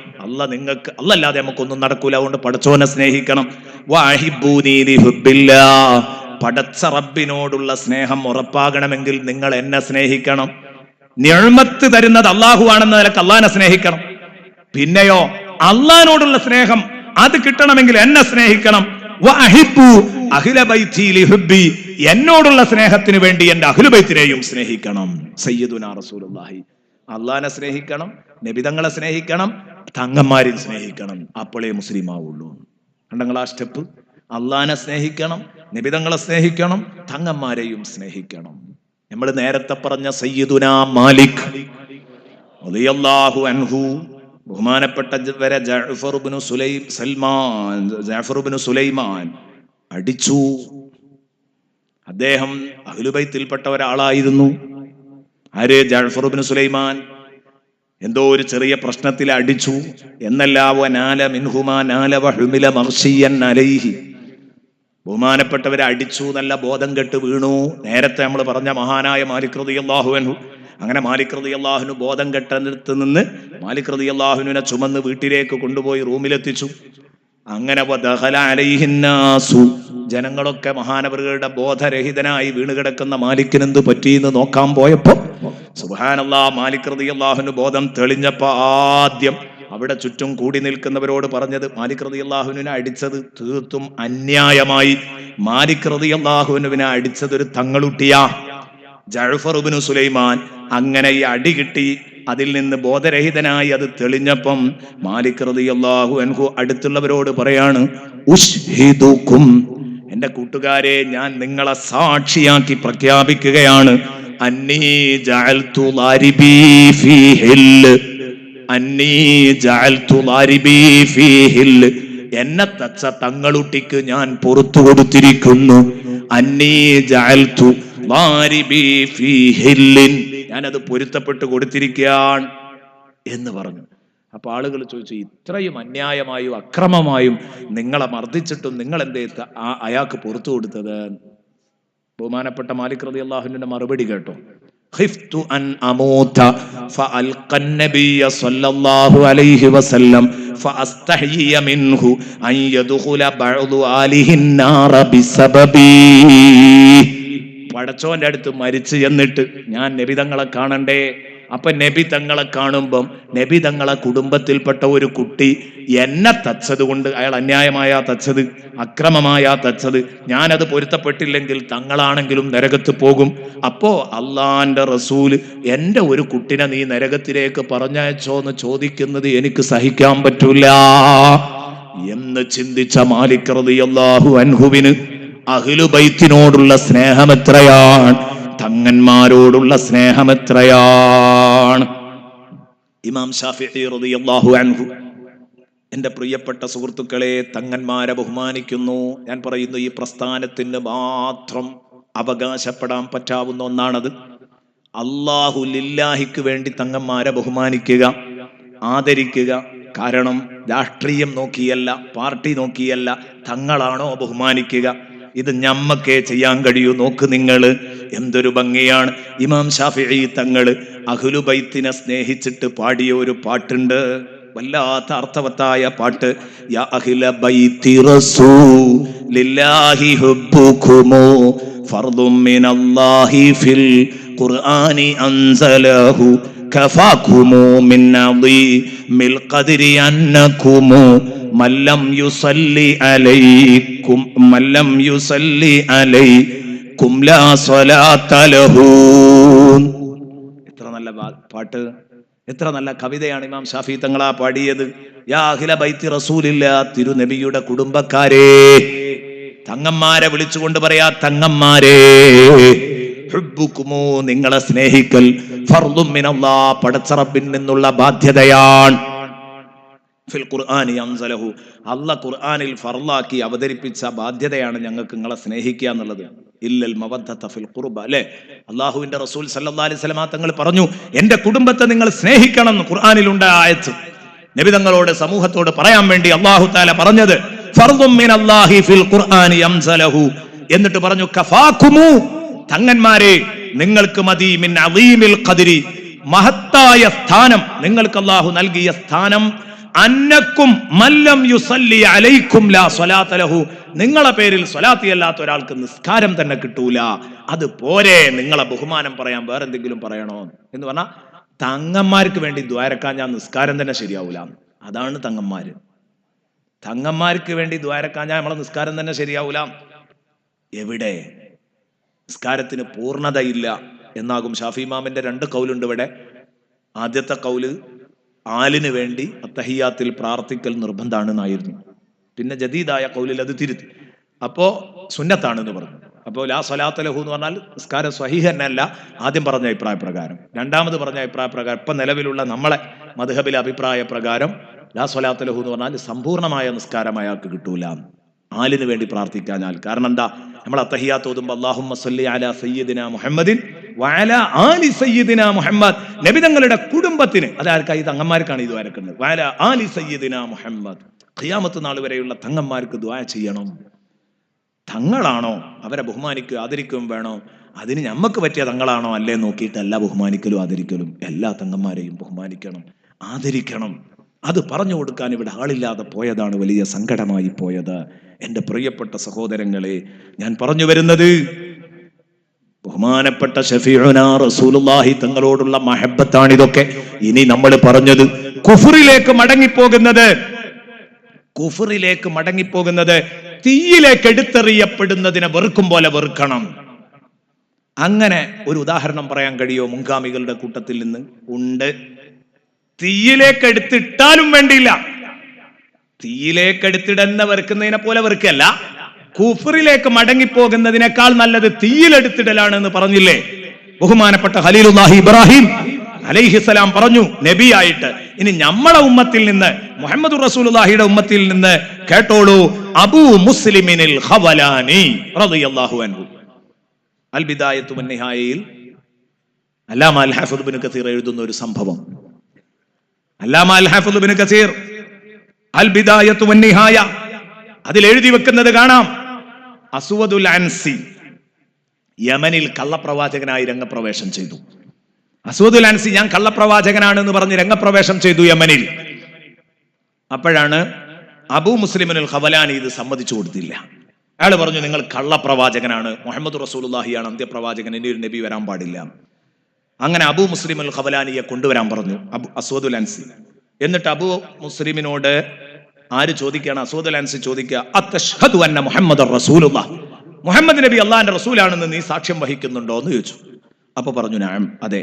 നിങ്ങൾക്ക് അല്ലാതെ നമുക്കൊന്നും നടക്കൂല, അതുകൊണ്ട് പടച്ചോനെ സ്നേഹിക്കണം. വഅഹിബ്ബൂനി ലിഹുബ്ബില്ലാഹ്, പടച്ച റബ്ബിനോടുള്ള സ്നേഹം ഉറപ്പാകണമെങ്കിൽ നിങ്ങൾ എന്നെ സ്നേഹിക്കണം. നിഅമത്ത് തരുന്നത് അല്ലാഹു ആണെന്ന നിലക്ക് അല്ലാഹനെ സ്നേഹിക്കണം. പിന്നെയോ അല്ലാഹനോടുള്ള സ്നേഹം അത് കിട്ടണമെങ്കിൽ എന്നെ സ്നേഹിക്കണം. വഅഹിബ്ബു അഹ്ല ബൈതി ലിഹുബ്ബി, എന്നോടുള്ള സ്നേഹത്തിന് വേണ്ടി എന്റെ അഹ്ലുബൈത്തിനെയും സ്നേഹിക്കണം. സയ്യിദുനാ റസൂലുള്ളാഹി, അല്ലാഹനെ സ്നേഹിക്കണം, നബിതങ്ങളെ സ്നേഹിക്കണം, തങ്ങന്മാരെയും സ്നേഹിക്കണം, അപ്പോഴേ മുസ്ലിം ആവുള്ളൂ. കണ്ടങ്ങൾ ആ സ്റ്റെപ്പ്. അള്ളാനെ സ്നേഹിക്കണം, നബിതങ്ങളെ സ്നേഹിക്കണം, തങ്ങന്മാരെയും സ്നേഹിക്കണം. നമ്മൾ നേരത്തെ പറഞ്ഞ സയ്യിദുനാ മാലിക് റളിയല്ലാഹു അൻഹു, ബഹുമാനപ്പെട്ട ജഅഫർ ഇബ്നു സുലൈമാൻ അടിച്ചു. അദ്ദേഹം അഹ്ലുബൈത്തിൽപ്പെട്ട ഒരാളായിരുന്നു. ആര്? ജഅഫർ ഇബ്നു സുലൈമാൻ. എന്തോ ഒരു ചെറിയ പ്രശ്നത്തിൽ അടിച്ചു എന്നല്ല. ബഹുമാനപ്പെട്ടവരെ അടിച്ചു, നല്ല ബോധം കെട്ട് വീണു. നേരത്തെ നമ്മൾ പറഞ്ഞ മഹാനായ മാലിക് റളിയല്ലാഹു അൻഹു. അങ്ങനെ മാലിക് റളിയല്ലാഹു അൻഹു ബോധം കെട്ടടുത്ത് നിന്ന് മാലിക് റളിയല്ലാഹു അൻഹുവിനെ ചുമന്ന് വീട്ടിലേക്ക് കൊണ്ടുപോയി റൂമിലെത്തിച്ചു. അങ്ങനെ ജനങ്ങളൊക്കെ മഹാനവറുകളുടെ ബോധരഹിതനായി വീണുകിടക്കുന്ന മാലിക്കിന് എന്ത് പറ്റിയെന്ന് നോക്കാൻ പോയപ്പോ സുബ്ഹാനല്ലാഹ്, മാലിക് റളിയല്ലാഹു അൻഹു ബോധം തെളിഞ്ഞപ്പോ ആദ്യം അവിടെ ചുറ്റും കൂടി നിൽക്കുന്നവരോട് പറഞ്ഞത്, മാലിക് റളിയല്ലാഹു അൻഹുവിനെ അടിച്ചത് തീർത്തും അന്യായമായി. മാലിക് റളിയല്ലാഹു അൻഹുവിനെ അടിച്ചത് ഒരു തങ്ങളുട്ടിയാ, ജഅഫർ ഇബ്നു സുലൈമാൻ. അങ്ങനെ ഈ അടി കിട്ടി, അതിൽ നിന്ന് ബോധരഹിതനായി അത് തെളിഞ്ഞപ്പം മാലിക് റളിയല്ലാഹു അൻഹു അടുത്തുള്ളവരോട് പറയാണ്, ഉശ്ഹിദുകും, എന്റെ കൂട്ടുകാരെ, ഞാൻ നിങ്ങളെ സാക്ഷിയാക്കി പ്രഖ്യാപിക്കുകയാണ്, അന്നീ ജഅൽതു ളാരിബി ഫീ ഹിൽ, അന്നീ ജഅൽതു ളാരിബി ഫീ ഹിൽ, എന്നെ തച്ച തങ്ങളുട്ടിക്ക് ഞാൻ പുറത്തു കൊടുത്തിരിക്കുന്നു. അന്നീ ജഅൽതു ളാരിബി ഫീ ഹില്ലിൻ, ഞാനത് പൊരുത്തപ്പെട്ട് കൊടുത്തിരിക്കുകയാണ് എന്ന് പറഞ്ഞു. അപ്പൊ ആളുകൾ ചോദിച്ചു, ഇത്രയും അന്യായമായും അക്രമമായും നിങ്ങളെ മർദ്ദിച്ചിട്ടും നിങ്ങൾ എന്തേ അയാൾക്ക് പുറത്തു കൊടുത്തത്? ബഹുമാനപ്പെട്ട മാലിക് റളിയല്ലാഹു അൻഹുവിന്റെ മറുപടി കേട്ടോ. ഖിഫ്തു അൻ അമൂത ഫഅൽഖൻ നബിയ സ്വല്ലല്ലാഹു അലൈഹി വസല്ലം ഫഅസ്തഹയിയ മിൻഹു അൻ യദ്ഖുല ബഅദു ആലിഹിൻ നാറ ബിസബബി. പടച്ചോന്റെ അടുത്ത് മരിച്ചു എന്നിട്ട് ഞാൻ നബി തങ്ങളെ കാണണ്ടേ? അപ്പൊ നബി തങ്ങളെ കാണുമ്പം നബി തങ്ങളെ കുടുംബത്തിൽപ്പെട്ട ഒരു കുട്ടി എന്നെ തച്ചത് കൊണ്ട്, അയാൾ അന്യായമായ തച്ചത്, അക്രമമായ തച്ചത്, ഞാനത് പൊരുത്തപ്പെട്ടില്ലെങ്കിൽ തങ്ങളാണെങ്കിലും നരകത്ത് പോകും. അപ്പോ അള്ളാന്റെ റസൂല് എന്റെ ഒരു കുട്ടിനെ നീ നരകത്തിലേക്ക് പറഞ്ഞയച്ചോന്ന് ചോദിക്കുന്നത് എനിക്ക് സഹിക്കാൻ പറ്റൂല എന്ന് ചിന്തിച്ച മാലിക് റളിയല്ലാഹു അൻഹുവിന് അഹ്ലുബൈത്തിനോടുള്ള സ്നേഹം എത്രയാണ്, തങ്ങന്മാരോടുള്ള സ്നേഹം എത്രയാണ്. ഇമാം ശാഫിഈ റളിയല്ലാഹു അൻഹു, എന്റെ പ്രിയപ്പെട്ട സുഹൃത്തുക്കളെ, തങ്ങന്മാരെ ബഹുമാനിക്കുന്നു. ഞാൻ പറയുന്നു, ഈ പ്രസ്ഥാനത്തിന് മാത്രം അവകാശപ്പെടാൻ പറ്റാവുന്ന ഒന്നാണത്. അല്ലാഹു ലില്ലാഹിക്ക് വേണ്ടി തങ്ങന്മാരെ ബഹുമാനിക്കുക, ആദരിക്കുക. കാരണം രാഷ്ട്രീയം നോക്കിയല്ല, പാർട്ടി നോക്കിയല്ല, തങ്ങളാണോ ബഹുമാനിക്കുക. ഇത് ഞമ്മക്കേ ചെയ്യാൻ കഴിയൂ. നോക്ക് നിങ്ങൾ, എന്തൊരു ഭംഗിയാണ്. ഇമാം ശാഫിഈ തങ്ങൾ അഹ്ലുബൈത്തിനെ സ്നേഹിച്ചിട്ട് പാടിയ ഒരു പാട്ടുണ്ട്, വല്ലാത്ത അർത്ഥവത്തായ പാട്ട്. യാ അഹ്ല ബൈത്തി റസൂലില്ലാഹി ഹുബ്ബുകുമു ഫർദും മിനല്ലാഹി ഫിൽ ഖുർആനി അൻസലഹു കഫാകുമു മിൻ അദീമിൽ ഖദ്രി അന്നകുമു മല്ലം യുസല്ലി അലൈക്കും മല്ലം യുസല്ലി അലൈക്കും ലാ സ്വലാത്ത ലഹു. എത്ര നല്ല പാട്ട്, എത്ര നല്ല കവിതയാണ് ഇമാം ശാഫി തങ്ങളാ പാടിയത്. യാ അഹ്ല ബൈത്തി റസൂലില്ലാ, തിരുനബിയുടെ കുടുംബക്കാരെ, തങ്ങന്മാരെ വിളിച്ചുകൊണ്ട് പറയാ, തങ്ങന്മാരെ, ഹുബ്ബുകുമു, നിങ്ങളെ സ്നേഹിക്കൽ, ഫർദും മിനല്ലാഹ്, പടച്ച റബ്ബിൽ നിന്നുള്ള ബാധ്യതയാണ്. ഫിൽ ഖുർആനി അൻസലഹു, അല്ലാഹ് ഖുർആനിൽ ഫർളാക്കി അവതരിപ്പിച്ച ബാധ്യതയാണ് ഞങ്ങൾക്ക് നിങ്ങളെ സ്നേഹിക്കുക എന്നുള്ളത്. ഇല്ലൽ മവദ്ദത ഫിൽ ഖുർബ, അല്ലേ? അല്ലാഹുവിന്റെ റസൂൽ സല്ലല്ലാഹു അലൈഹി വസല്ലം തങ്ങൾ പറഞ്ഞു, എന്റെ കുടുംബത്തെ നിങ്ങൾ സ്നേഹിക്കണം എന്ന് ഖുർആനിലുണ്ട് ആയത്ത്. നബി തങ്ങളോട്, സമൂഹത്തോട് പറയാൻ വേണ്ടി അല്ലാഹു തആല പറഞ്ഞത് ഫർദും മിനല്ലാഹി ഫിൽ ഖുർആനി അൻസലഹു. എന്നിട്ട് പറഞ്ഞു, കഫാകുമു, തങ്ങന്മാരെ, നിങ്ങൾക്ക് മതി, മിൻ അദീമിൽ ഖദ്രി, മഹത്തായ സ്ഥാനം, നിങ്ങൾക്ക് അല്ലാഹു നൽകിയ സ്ഥാനം, അന്നക്കും മല്ലം യുസല്ലി അലൈക്കും ലാ സ്വലാത്ത ലഹു, നിങ്ങളെ പേരിൽ സ്വലാത്തി അല്ലാത്ത ഒരാൾക്ക് നിസ്കാരം തന്നെ കിട്ടൂല. അത് പോരെ, നിങ്ങളെ ബഹുമാനം പറയാൻ വേറെന്തെങ്കിലും പറയണോ എന്ന് പറഞ്ഞാൽ, തങ്ങന്മാർക്ക് വേണ്ടി ദ്വാരക്കാൻ ഞാൻ നിസ്കാരം തന്നെ ശരിയാവൂല. അതാണ് തങ്ങന്മാര്. തങ്ങന്മാർക്ക് വേണ്ടി ദ്വാരക്കാൻ ഞാൻ നമ്മളെ നിസ്കാരം തന്നെ ശരിയാവൂല. എവിടെ? നിസ്കാരത്തിന് പൂർണ്ണതയില്ല എന്നാകും. ഷാഫി ഇമാമിന്റെ രണ്ട് കൗലുണ്ട് ഇവിടെ. ആദ്യത്തെ കൗല്, ആലിന് വേണ്ടി അത്തഹിയാത്തിൽ പ്രാർത്ഥിക്കൽ നിർബന്ധമാണെന്നായിരുന്നു. പിന്നെ ജദീദായ കൗലിൽ അത് തിരുത്തി. അപ്പോ സുന്നത്താണെന്ന് പറഞ്ഞു. അപ്പോൾ ലാ സ്വലാത്ത ലഹു എന്ന് പറഞ്ഞാൽ നിസ്കാരം സ്വഹീഹ് തന്നെയല്ല, ആദ്യം പറഞ്ഞ അഭിപ്രായ പ്രകാരം. രണ്ടാമത് പറഞ്ഞ അഭിപ്രായ പ്രകാരം ഇപ്പൊ നിലവിലുള്ള നമ്മളെ മദ്ഹബിലെ അഭിപ്രായ പ്രകാരം ലാ സ്വലാത്ത ലഹു എന്ന് പറഞ്ഞാൽ സമ്പൂർണമായ നിസ്കാരം അയാൾക്ക് കിട്ടൂല, ആലിന് വേണ്ടി പ്രാർത്ഥിക്കാഞ്ഞാൽ. കാരണം എന്താ, നമ്മൾ അത്തഹിയാത്ത് ഓതുമ്പോൾ അല്ലാഹുമ്മ സ്വല്ലി അലാ സയ്യിദിനാ മുഹമ്മദിൻ വഅലാ ആലി സയ്യിദിനാ മുഹമ്മദ്, നബി തങ്ങളുടെ കുടുംബത്തിന്, അതാർക്കായി തങ്ങന്മാർക്കാണ് ഇത് വരക്കുന്നത്, വഅലാ ആലി സയ്യിദിനാ മുഹമ്മദ്, ഖിയാമത്ത് നാൾ വരെയുള്ള തങ്ങന്മാർക്ക് ദുആ ചെയ്യണം. തങ്ങളാണോ അവരെ ബഹുമാനിക്കുക ആദരിക്കുകയും വേണോ, അതിന് ഞമ്മക്ക് പറ്റിയ തങ്ങളാണോ അല്ലേ നോക്കിയിട്ടല്ല ബഹുമാനിക്കലും ആദരിക്കലും. എല്ലാ തങ്ങന്മാരെയും ബഹുമാനിക്കണം, ആദരിക്കണം. അത് പറഞ്ഞു കൊടുക്കാൻ ഇവിടെ ആളില്ലാതെ പോയതാണ് വലിയ സങ്കടമായി പോയത്. എൻ്റെ പ്രിയപ്പെട്ട സഹോദരങ്ങളെ, ഞാൻ പറഞ്ഞു വരുന്നത് ബഹുമാനപ്പെട്ട ഷഫീഉനാ റസൂലുള്ളാഹി തങ്ങളോടുള്ള മഹബത്താണ് ഇതൊക്കെ. ഇനി നമ്മൾ പറഞ്ഞത് കുഫറിലേക്ക് മടങ്ങിപ്പോകുന്നത് തീയിലേക്ക് എടുത്തെറിയപ്പെടുന്നതിനെ വെറുക്കും പോലെ വെറുക്കണം. അങ്ങനെ ഒരു ഉദാഹരണം പറയാൻ കഴിയോ മുൻഗാമികളുടെ കൂട്ടത്തിൽ നിന്ന്? ഉണ്ട്. തീയിലേക്ക് എടുത്തിട്ടാലും വേണ്ടിയില്ല, തീയിലേക്ക് എടുത്തിടുന്ന വെറുക്കുന്നതിനെ പോലെ വെറുക്കല്ല, കുഫറിലേക്ക് മടങ്ങിപ്പോകുന്നതിനേക്കാൾ നല്ലത് തീയിലെടുത്തിടലാണെന്ന് പറഞ്ഞില്ലേ ബഹുമാനപ്പെട്ട ഖലീലുല്ലാഹി ഇബ്രാഹിം അലൈഹിസ്സലാം പറഞ്ഞു നബിയായിട്ട്. ഇനി നമ്മളെ ഉമ്മത്തിൽ നിന്ന്, മുഹമ്മദ് റസൂലുള്ളാഹിയുടെ ഉമ്മത്തിൽ നിന്ന് കേട്ടോളൂ. അബൂ മുസ്ലിമിനിൽ ഖവലാനി റളിയല്ലാഹു അൻഹു അൽ ബിദായത്തു വന്നിഹായയിൽ അല്ലാമ അൽ ഹാഫിദ് ഇബ്നു കസീർ എഴുതുന്ന ഒരു സംഭവം. അല്ലാമ അൽ ഹാഫിദ് ഇബ്നു കസീർ അൽ ബിദായത്തു വന്നിഹായ അതിൽ എഴുതി വെക്കുന്നത് കാണാം. അസ്വദുൽ അൻസി യമനിൽ കള്ളപ്രവാചകനായി രംഗപ്രവേശം ചെയ്തു. അസ്വദുൽ അൻസി ഞാൻ കള്ളപ്രവാചകനാണെന്ന് പറഞ്ഞ് രംഗപ്രവേശം ചെയ്തു യമനിൽ. അപ്പോഴാണ് അബൂ മുസ്ലിമിനുൽ ഖവലാനി ഇത് സമ്മതിച്ചു കൊടുത്തില്ല. അയാൾ പറഞ്ഞു, നിങ്ങൾ കള്ളപ്രവാചകനാണ്, മുഹമ്മദ് റസൂലുള്ളാഹിയാണ് അന്ത്യപ്രവാചകൻ, ഇനി ഒരു നബി വരാൻ പാടില്ല. അങ്ങനെ അബൂ മുസ്ലിമുൽ ഖവലാനിയെ കൊണ്ടുവരാൻ പറഞ്ഞു അസ്വദുൽ അൻസി. എന്നിട്ട് അബൂ മുസ്ലിമിനോട് ആര് ചോദിക്കുകയാണ്? അസ്വദുൽ അൻസി ചോദിക്കുക, അത്തശ്ഹദു അന്ന മുഹമ്മദർ റസൂലുള്ളാഹ്, മുഹമ്മദ് നബി അള്ളാഹിന്റെ റസൂലാണെന്ന് നീ സാക്ഷ്യം വഹിക്കുന്നുണ്ടോ എന്ന് ചോദിച്ചു. അപ്പൊ പറഞ്ഞു, നഅം, അതെ,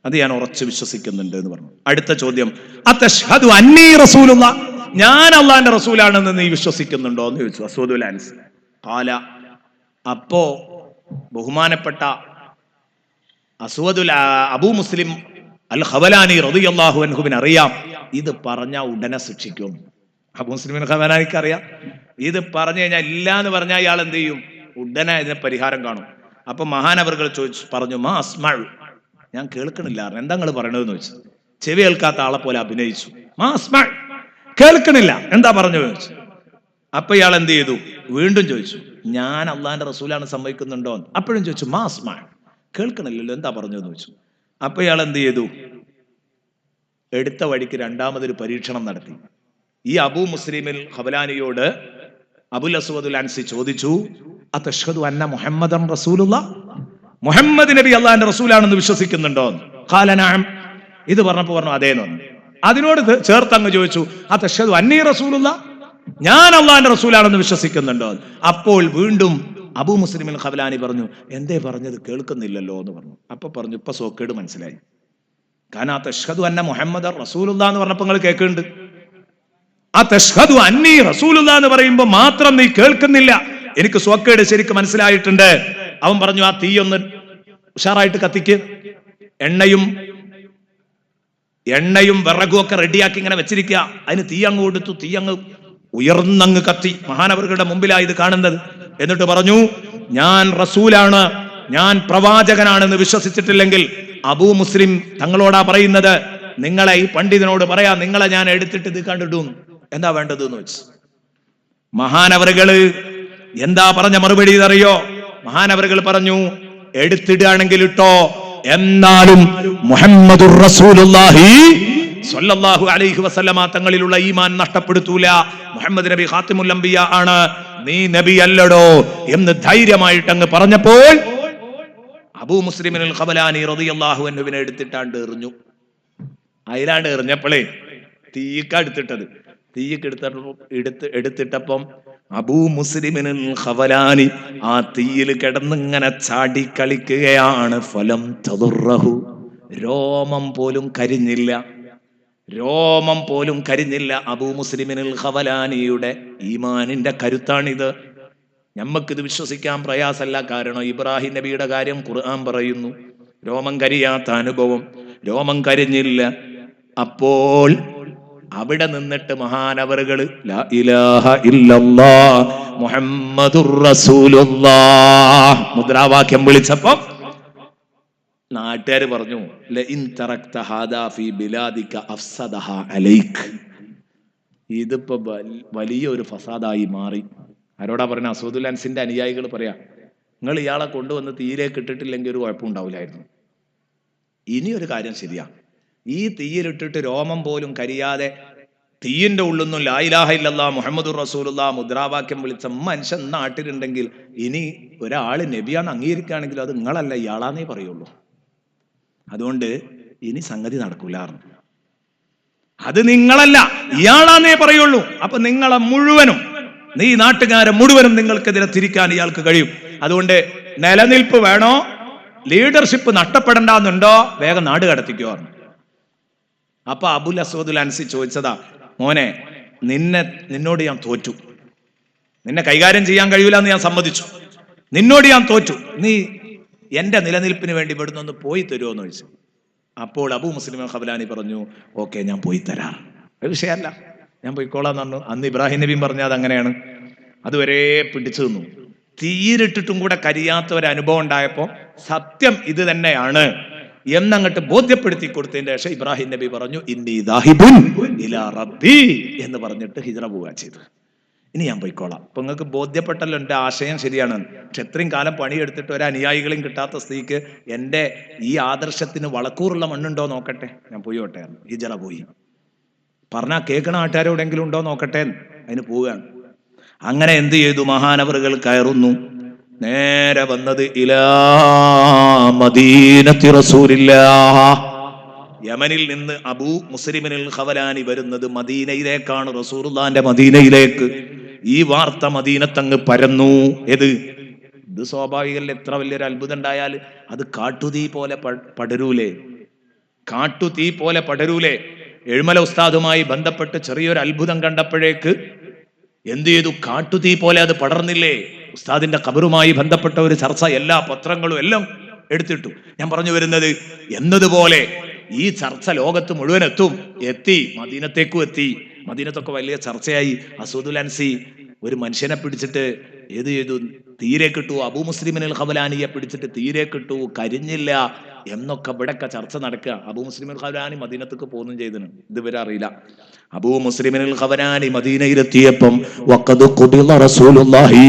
അത് ഞാൻ ഉറച്ചു വിശ്വസിക്കുന്നുണ്ട് എന്ന് പറഞ്ഞു. അടുത്ത ചോദ്യം, അത്തശ്ഹദു അന്നീ റസൂലുള്ളാഹ്, ഞാൻ അള്ളാഹിന്റെ റസൂലാണെന്ന് നീ വിശ്വസിക്കുന്നുണ്ടോ എന്ന് ചോദിച്ചു അസ്വദുൽ അൻസി. ഖാല, അപ്പോ ബഹുമാനപ്പെട്ട അബൂ മുസ്ലിം അൽ ഖവലാനി റളിയല്ലാഹു അൻഹുവിന് അറിയാം ഇത് പറഞ്ഞ ഉടനെ ശിക്ഷിക്കും. അബൂ മുസ്ലിം ഖവലാനിക്ക് അറിയാം ഇത് പറഞ്ഞു കഴിഞ്ഞാൽ ഇല്ല എന്ന് പറഞ്ഞാൽ ഇയാൾ എന്ത് ചെയ്യും? ഉടനെ ഇതിന് പരിഹാരം കാണും. അപ്പൊ മഹാനവറുകൾ പറഞ്ഞു, മാ അസ്മഉ, ഞാൻ കേൾക്കണില്ല. എന്താ നിങ്ങൾ പറയണതെന്ന് ചോദിച്ചു. ചെവി കേൾക്കാത്ത ആളെ പോലെ അഭിനയിച്ചു. മാ അസ്മഉ, കേൾക്കണില്ല, എന്താ പറഞ്ഞു ചോദിച്ചു. അപ്പൊ ഇയാൾ എന്ത് ചെയ്തു? വീണ്ടും ചോദിച്ചു, ഞാൻ അള്ളാഹിന്റെ റസൂലാണ് സമ്മതിക്കുന്നുണ്ടോ? അപ്പോഴും ചോദിച്ചു, മാ അസ്മഉ, കേൾക്കണില്ലല്ലോ, എന്താ പറഞ്ഞതെന്ന് ചോദിച്ചു. അപ്പൊ ഇയാൾ എന്ത് ചെയ്തു? എടുത്ത വഴിക്ക് രണ്ടാമതൊരു പരീക്ഷണം നടത്തി. ഈ അബൂ മുസ്ലിമിൽ ഖവലാനിയോട് അബുൽ അസ്വദുൽ അൻസി ചോദിച്ചു, അത്തശ്ഹദു അന്ന മുഹമ്മദൻ റസൂലുള്ളാഹ്, മുഹമ്മദ് നബി അള്ളാഹിന്റെ റസൂലാണെന്ന് വിശ്വസിക്കുന്നുണ്ടോ? ഖാല നഅം, ഇത് പറഞ്ഞപ്പോ പറഞ്ഞു അതേന്ന് പറഞ്ഞു. അതിനോട് ചേർത്തങ്ങ് ചോദിച്ചു, അത്തശ്ഹദു അന്നീ റസൂലുള്ളാഹ്, ഞാൻ അള്ളാഹിന്റെ റസൂലാണെന്ന് വിശ്വസിക്കുന്നുണ്ടോ? അപ്പോൾ വീണ്ടും അബൂ മുസ്ലിമിൽ ഖവലാനി പറഞ്ഞു, എന്തേ പറഞ്ഞത് കേൾക്കുന്നില്ലല്ലോ എന്ന് പറഞ്ഞു. അപ്പൊ പറഞ്ഞു, ഇപ്പൊ സോക്കേട് മനസ്സിലായി. കാരണം അത്തശ്ഹദു അന്ന മുഹമ്മദൻ റസൂലുള്ളാഹ് എന്ന് പറഞ്ഞപ്പോ നിങ്ങൾ കേൾക്കുന്നുണ്ട്, അത്തശ്ഹദു അന്നീ റസൂലുള്ളാഹ് എന്ന് പറയുമ്പോ മാത്രം നീ കേൾക്കുന്നില്ല. എനിക്ക് സ്വക്കേട് ശരിക്കും മനസ്സിലായിട്ടുണ്ട്. അവൻ പറഞ്ഞു, ആ തീയൊന്ന് ഉഷാറായിട്ട് കത്തിക്ക്, എണ്ണയും വിറകും ഒക്കെ റെഡിയാക്കി ഇങ്ങനെ വെച്ചിരിക്കുക. അതിന് തീ അങ്ങ് കൊടുത്തു. തീ അങ്ങ് ഉയർന്നങ്ങ് കത്തി. മഹാനവറുകളുടെ മുമ്പിലായി ഇത് കാണുന്നത്. എന്നിട്ട് പറഞ്ഞു, ഞാൻ റസൂലാണ്, ഞാൻ പ്രവാചകനാണെന്ന് വിശ്വസിച്ചിട്ടില്ലെങ്കിൽ അബൂ മുസ്ലിം തങ്ങളോടാ പറയുന്നത്, നിങ്ങളെ ഈ പണ്ഡിതനോട് പറയാ, നിങ്ങളെ ഞാൻ എടുത്തിട്ട് ഇത് കണ്ടിടും, എന്താ വേണ്ടത് എന്ന് വെച്ചു. മഹാനവറുകള് എന്താ പറഞ്ഞ മറുപടി അറിയോ? മഹാനവറുകൾ പറഞ്ഞു, എടുത്തിടുകയാണെങ്കിൽ ഇട്ടോ, എന്നാലും മുഹമ്മദുർ റസൂലുള്ളാഹി സ്വല്ലല്ലാഹു അലൈഹി വസല്ലമ തങ്ങളിലുള്ള ഈമാൻ നഷ്ടപ്പെടുത്തൂല. മുഹമ്മദ് നബി ഖാത്തിമുൽ അംബിയ ആണ്, നീ നബി അല്ലടോ എന്ന് ധൈര്യമായിട്ട് അങ്ങ് പറഞ്ഞപ്പോൾ അബൂ മുസ്ലിമിനുൽ ഖവലാനി റളിയല്ലാഹു അൻഹുവിനെ എടുത്തിട്ടാണ്ട് എറിഞ്ഞു. അതിലാണ്ട് എറിഞ്ഞപ്പോഴേ തീയ്ക്കടുത്തിട്ടത്. എടുത്തിട്ടപ്പം അബൂ മുസ്ലിമിനുൽ ഖവലാനി ആ തീയിൽ കിടന്നിങ്ങനെ ചാടി കളിക്കുകയാണ്. ഫലം തദുറഹു, രോമം പോലും കരിഞ്ഞില്ല. രോമം പോലും കരിഞ്ഞില്ല. അബൂ മുസ്ലിമിനുൽ ഖവലാനിയുടെ ഈമാനിന്റെ കരുത്താണിത്. ഞമ്മക്കിത് വിശ്വസിക്കാൻ പ്രയാസമല്ല. കാരണം ഇബ്രാഹിം നബിയുടെ കാര്യം ഖുർആൻ പറയുന്നു, രോമം കരിയാത്ത അനുഭവം, രോമം കരിഞ്ഞില്ല. അപ്പോൾ അവിടെ നിന്നിട്ട് മഹാനവറുകള് ലാ ഇലാഹ ഇല്ലല്ലാഹ് മുഹമ്മദുർ റസൂലുള്ളാഹ് മുദ്രാവാക്യം വിളിച്ചപ്പോ നാട്ടുകാർ പറഞ്ഞു ലഇൻ തറക്ത ഹാദാ ഫീ ബിലാദിക അഫ്സദഹാ അലൈക്. ഇതിപ്പോ വലിയൊരു ഫസാദായി മാറി. ആരോടാ പറഞ്ഞ? അസ്വദുൽ അൻസിന്റെ അനുയായികൾ പറയാ, നിങ്ങൾ ഇയാളെ കൊണ്ടുവന്ന് തീയിലേക്ക് ഇട്ടിട്ടില്ലെങ്കിൽ ഒരു കുഴപ്പമുണ്ടാവില്ലായിരുന്നു. ഇനിയൊരു കാര്യം ശരിയാ, ഈ തീയിലിട്ടിട്ട് രോമം പോലും കരിയാതെ തീയിന്റെ ഉള്ളിന്നും ലാ ഇലാഹ ഇല്ലല്ലാഹ് മുഹമ്മദുർ റസൂലുള്ളാഹ് മുദ്രാവാക്യം വിളിച്ച മനുഷ്യൻ നാട്ടിലുണ്ടെങ്കിൽ ഇനി ഒരാള് നബിയാന്ന് അംഗീകരിക്കുകയാണെങ്കിൽ അത് നിങ്ങളല്ല ഇയാളാന്നേ പറയുള്ളൂ. അതുകൊണ്ട് ഇനി സംഗതി നടക്കൂലാർന്നു. അത് നിങ്ങളല്ല ഇയാളാന്നേ പറയുള്ളൂ. അപ്പൊ നിങ്ങളെ മുഴുവനും, നീ നാട്ടുകാരെ മുഴുവനും നിങ്ങൾക്കെതിരെ തിരിക്കാൻ ഇയാൾക്ക് കഴിയും. അതുകൊണ്ട് നിലനിൽപ്പ് വേണോ, ലീഡർഷിപ്പ് നഷ്ടപ്പെടണ്ടെന്നുണ്ടോ, വേഗം നാട് കടത്തിക്കോ. അപ്പൊ അബുൽ അസ്വദുൽ അൻസി ചോദിച്ചതാ, മോനെ നിന്നോട് ഞാൻ തോറ്റു, നിന്നെ കൈകാര്യം ചെയ്യാൻ കഴിയൂല എന്ന് ഞാൻ സമ്മതിച്ചു, നിന്നോട് ഞാൻ തോറ്റു, നീ എന്റെ നിലനിൽപ്പിന് വേണ്ടി ഇവിടുന്ന് ഒന്ന് പോയി തരുമോ എന്ന് ചോദിച്ചു. അപ്പോൾ അബൂ മുസ്ലിം ഖവലാനി പറഞ്ഞു, ഓക്കെ ഞാൻ പോയി തരാം, ഒരു വിഷയമല്ല, ഞാൻ പോയിക്കോളാന്ന് പറഞ്ഞു. അന്ന് ഇബ്രാഹിം നബിയും പറഞ്ഞാൽ അത് അങ്ങനെയാണ്. അതുവരെ പിടിച്ചു നിന്നു. തീരിട്ടിട്ടും കൂടെ കരിയാത്ത ഒരു അനുഭവം ഉണ്ടായപ്പോ സത്യം ഇത് തന്നെയാണ് എന്നങ്ങോട്ട് ബോധ്യപ്പെടുത്തി കൊടുത്തതിന്റെ ശേഷം ഇബ്രാഹിം നബി പറഞ്ഞു ഇന്നി ദാഹിബുൻ ഇലാ റബ്ബി എന്ന് പറഞ്ഞിട്ട് ഹിജ്റ പോവുക ചെയ്തു. ഇനി ഞാൻ പോയിക്കോളാം. അപ്പൊ നിങ്ങൾക്ക് ബോധ്യപ്പെട്ടല്ലോ എന്റെ ആശയം ശരിയാണ്. പക്ഷെ എത്രയും കാലം പണിയെടുത്തിട്ട് ഒരു അനുയായികളും കിട്ടാത്ത സ്ഥിതിക്ക് എന്റെ ഈ ആദർശത്തിന് വളക്കൂറുള്ള മണ്ണുണ്ടോ നോക്കട്ടെ, ഞാൻ പോയോട്ടെ. ഹിജ്റ പോയി. പറഞ്ഞാൽ കേൾക്കണ ആൾക്കാരോടെങ്കിലും ഉണ്ടോ നോക്കട്ടെ, അതിന് പോവുകയാണ്. അങ്ങനെ എന്ത് ചെയ്തു? മഹാനവറുകൾ കയറുന്നു. നേരെ വന്നത് ഇലാ മദീനത്തി റസൂലില്ലാഹ്. യമനിൽ നിന്ന് അബൂ മുസ്ലിമിനുൽ ഖവലാനി വരുന്നത് മദീനയിലേക്കാണ്, റസൂലുള്ളാഹിന്റെ മദീനയിലേക്ക്. ഈ വാർത്ത മദീനത്തങ്ങ് പരന്നു. ഇത് സ്വാഭാവികല്ല. എത്ര വലിയൊരു അത്ഭുതം ഉണ്ടായാൽ അത് കാട്ടുതീ പോലെ പടരൂലേ? കാട്ടുതീ പോലെ പടരൂലേ? എഴുമല ഉസ്താദുമായി ബന്ധപ്പെട്ട് ചെറിയൊരു അത്ഭുതം കണ്ടപ്പോഴേക്ക് എന്ത് ചെയ്തു? കാട്ടുതീ പോലെ അത് പടർന്നില്ലേ? ഉസ്താദിന്റെ ഖബറുമായി ബന്ധപ്പെട്ട ഒരു ചർച്ച എല്ലാ പത്രങ്ങളും എല്ലാം എടുത്തിട്ടു. ഞാൻ പറഞ്ഞു വരുന്നത്, എന്നതുപോലെ ഈ ചർച്ച ലോകത്ത് മുഴുവൻ എത്തി, മദീനത്തേക്കും എത്തി. മദീനത്തൊക്കെ വലിയ ചർച്ചയായി. അസ്വദുൽ അൻസി ഒരു മനുഷ്യനെ പിടിച്ചിട്ട് ഏത് ചെയ്തു? തീരെ കിട്ടു. അബൂ മുസ്ലിമിനുൽ ഖവലാനിയെ പിടിച്ചിട്ട് തീരെ കിട്ടു, കരിഞ്ഞില്ല എന്നൊക്കെ ഇവിടൊക്കെ ചർച്ച നടക്കുക. അബൂ മുസ്ലിമുൽ ഖവലാനി മദീനത്തേക്ക് പോകുന്നു ചെയ്തിന്, ഇതുവരെ അറിയില്ല. അബൂ മുസ്ലിമിനുൽ ഖവലാനി മദീനയിലെത്തിയപ്പം വഖദ് ഖുദില റസൂലുള്ളാഹി,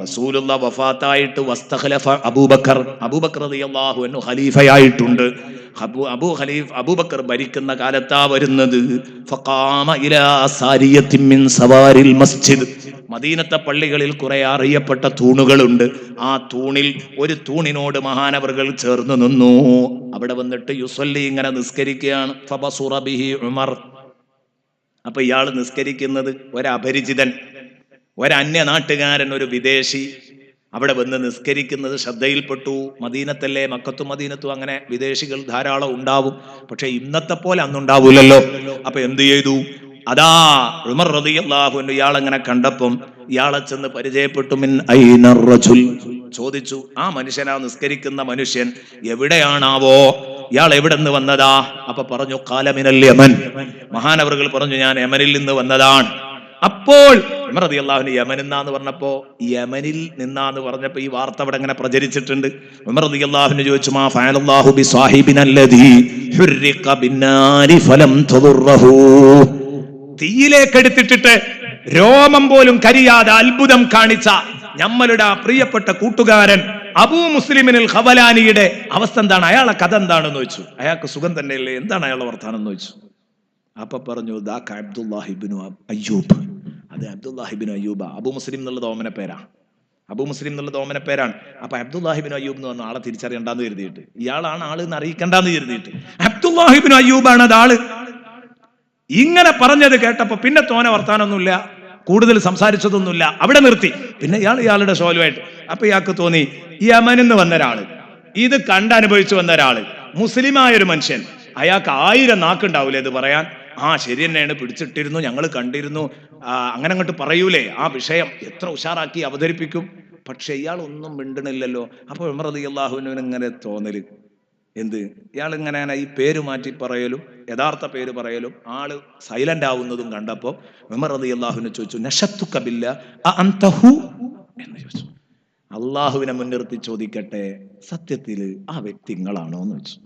റസൂലുള്ളാഹി വഫാത്തായിട്ട് വസ്തഖലഫ അബൂബക്കർ റളിയല്ലാഹു അൻഹു ഖലീഫയായിട്ടുണ്ട്. അബൂബക്കർ ഭരിക്കുന്ന കാലത്താ വരുന്നത്. ഫഖാമ ഇലാ സാരിയത്തിൻ മിൻ സവാരിൽ മസ്ജിദ്. മദീനത്തെ പള്ളികളിൽ കുറെ അറിയപ്പെട്ട തൂണുകളുണ്ട്. ആ തൂണിൽ ഒരു തൂണിനോട് മഹാനവറുകൾ ചേർന്ന് നിന്നു. അവിടെ വന്നിട്ട് യുസല്ലി, ഇങ്ങനെ നിസ്കരിക്കുകയാണ്. ഫബസുറ ബിഹി ഉമർ. അപ്പൊ ഇയാൾ നിസ്കരിക്കുന്നത് ഒരപരിചിതൻ, ഒരന്യ നാട്ടുകാരൻ, ഒരു വിദേശി അവിടെ വന്ന് നിസ്കരിക്കുന്നത് ശ്രദ്ധയിൽപ്പെട്ടു. മദീനത്തല്ലേ, മക്കത്തും മദീനത്തും അങ്ങനെ വിദേശികൾ ധാരാളം ഉണ്ടാവും. പക്ഷെ ഇന്നത്തെ പോലെ അന്നുണ്ടാവൂലല്ലോ. അപ്പൊ എന്ത് ചെയ്തു? അതാ ഉമർ റളിയല്ലാഹു അൻഹു ഇയാളെങ്ങനെ കണ്ടപ്പം ഇയാളെ ചെന്ന് പരിചയപ്പെട്ടു. മിൻ ഐന റജുൽ, ചോദിച്ചു, ആ മനുഷ്യനാ നിസ്കരിക്കുന്ന മനുഷ്യൻ എവിടെയാണാവോ, ഇയാൾ എവിടെ നിന്ന് വന്നതാ? അപ്പൊ പറഞ്ഞു ഖാല മിനൽ യമൻ. മഹാനവറുകൾ പറഞ്ഞു, ഞാൻ യമനിൽ നിന്ന് വന്നതാണ്. അപ്പോൾ ഉമർ റളിയല്ലാഹു അൻഹു യമനിൽ നിന്നാന്ന് പറഞ്ഞപ്പോ, യമനിൽ നിന്നാന്ന് പറഞ്ഞപ്പോ ഈ വാർത്ത അവിടെ ഇങ്ങനെ പ്രചരിച്ചിട്ടുണ്ട്. ഉമർ റളിയല്ലാഹു അൻഹു ചോദിച്ചു, മാ ഫഅലല്ലാഹു ബിസ്വാഹിബിന അല്ലദീ ഹുർരിഖ ബിന്നാരി ഫലം തദുറഹു. തീയിലേക്ക് എടുത്തിട്ടിട്ട് രോമം പോലും കരിയാതെ അത്ഭുതം കാണിച്ച നമ്മളുടെ പ്രിയപ്പെട്ട കൂട്ടുകാരൻ അബൂ മുസ്ലിമിനുൽ ഖവലാനിയുടെ അവസ്ഥ എന്താണ്? അയാളെ കഥ എന്താണെന്ന് ചോദിച്ചു. അയാൾക്ക് സുഖം തന്നെയല്ലേ, എന്താണ് അയാളുടെ വർത്താനം എന്ന് ചോദിച്ചു. അപ്പൊ പറഞ്ഞു, ദാക അബ്ദുല്ലാഹിബ്നു അയ്യൂബ്. അത് അബ്ദുല്ലാഹിബ്നു അയ്യൂബ. അബൂ മുസ്ലിം എന്നുള്ളത് ഓമന പേരാ. അബൂ മുസ്ലിം എന്നുള്ളത് ഓമന പേരാണ്. അപ്പൊ അബ്ദുല്ലാഹിബ്നു അയ്യൂബ് എന്ന് പറഞ്ഞ ആളെ തിരിച്ചറിയണ്ടെന്ന് കരുതിയിട്ട്, ഇയാളാണ് ആള് എന്ന് അറിയിക്കണ്ടെന്ന് കരുതിയിട്ട് അബ്ദുല്ലാഹിബ്നു അയ്യൂബാണ് അത് ആള്. ഇങ്ങനെ പറഞ്ഞത് കേട്ടപ്പോ പിന്നെ തോനെ വർത്താനൊന്നുമില്ല, കൂടുതൽ സംസാരിച്ചതൊന്നുമില്ല, അവിടെ നിർത്തി. പിന്നെ ഇയാളുടെ ഷോലുമായിട്ട്. അപ്പൊ ഇയാൾക്ക് തോന്നി, യമനിൽ നിന്ന് വന്ന ഒരാള്, ഇത് കണ്ടനുഭവിച്ചു വന്ന ഒരാള്, മുസ്ലിമായ ഒരു മനുഷ്യൻ, അയാൾക്ക് 1000 നാക്കുണ്ടാവൂലേ ഇത് പറയാൻ? ആ ശരി തന്നെയാണ്, പിടിച്ചിട്ടിരുന്നു, ഞങ്ങൾ കണ്ടിരുന്നു, അങ്ങനെ അങ്ങോട്ട് പറയൂലേ? ആ വിഷയം എത്ര ഉഷാറാക്കി അവതരിപ്പിക്കും. പക്ഷെ ഇയാൾ ഒന്നും മിണ്ടണില്ലല്ലോ. അപ്പൊ ഉമർ റളിയല്ലാഹുവിന് ഇങ്ങനെ തോന്നല്, എന്ത് ഇയാൾ ഇങ്ങനെ ഈ പേര് മാറ്റി പറയലും യഥാർത്ഥ പേര് പറയലും ആള് സൈലന്റ് ആവുന്നതും കണ്ടപ്പോ ഉമർ റളിയല്ലാഹുവിനെ ചോദിച്ചു, നശത്തുക ബില്ലാഹ് അഅൻതഹു എന്ന് ചോദിച്ചു. അള്ളാഹുവിനെ മുൻനിർത്തി ചോദിക്കട്ടെ, സത്യത്തില് ആ വ്യക്തി നിങ്ങളാണോ എന്ന് ചോദിച്ചു.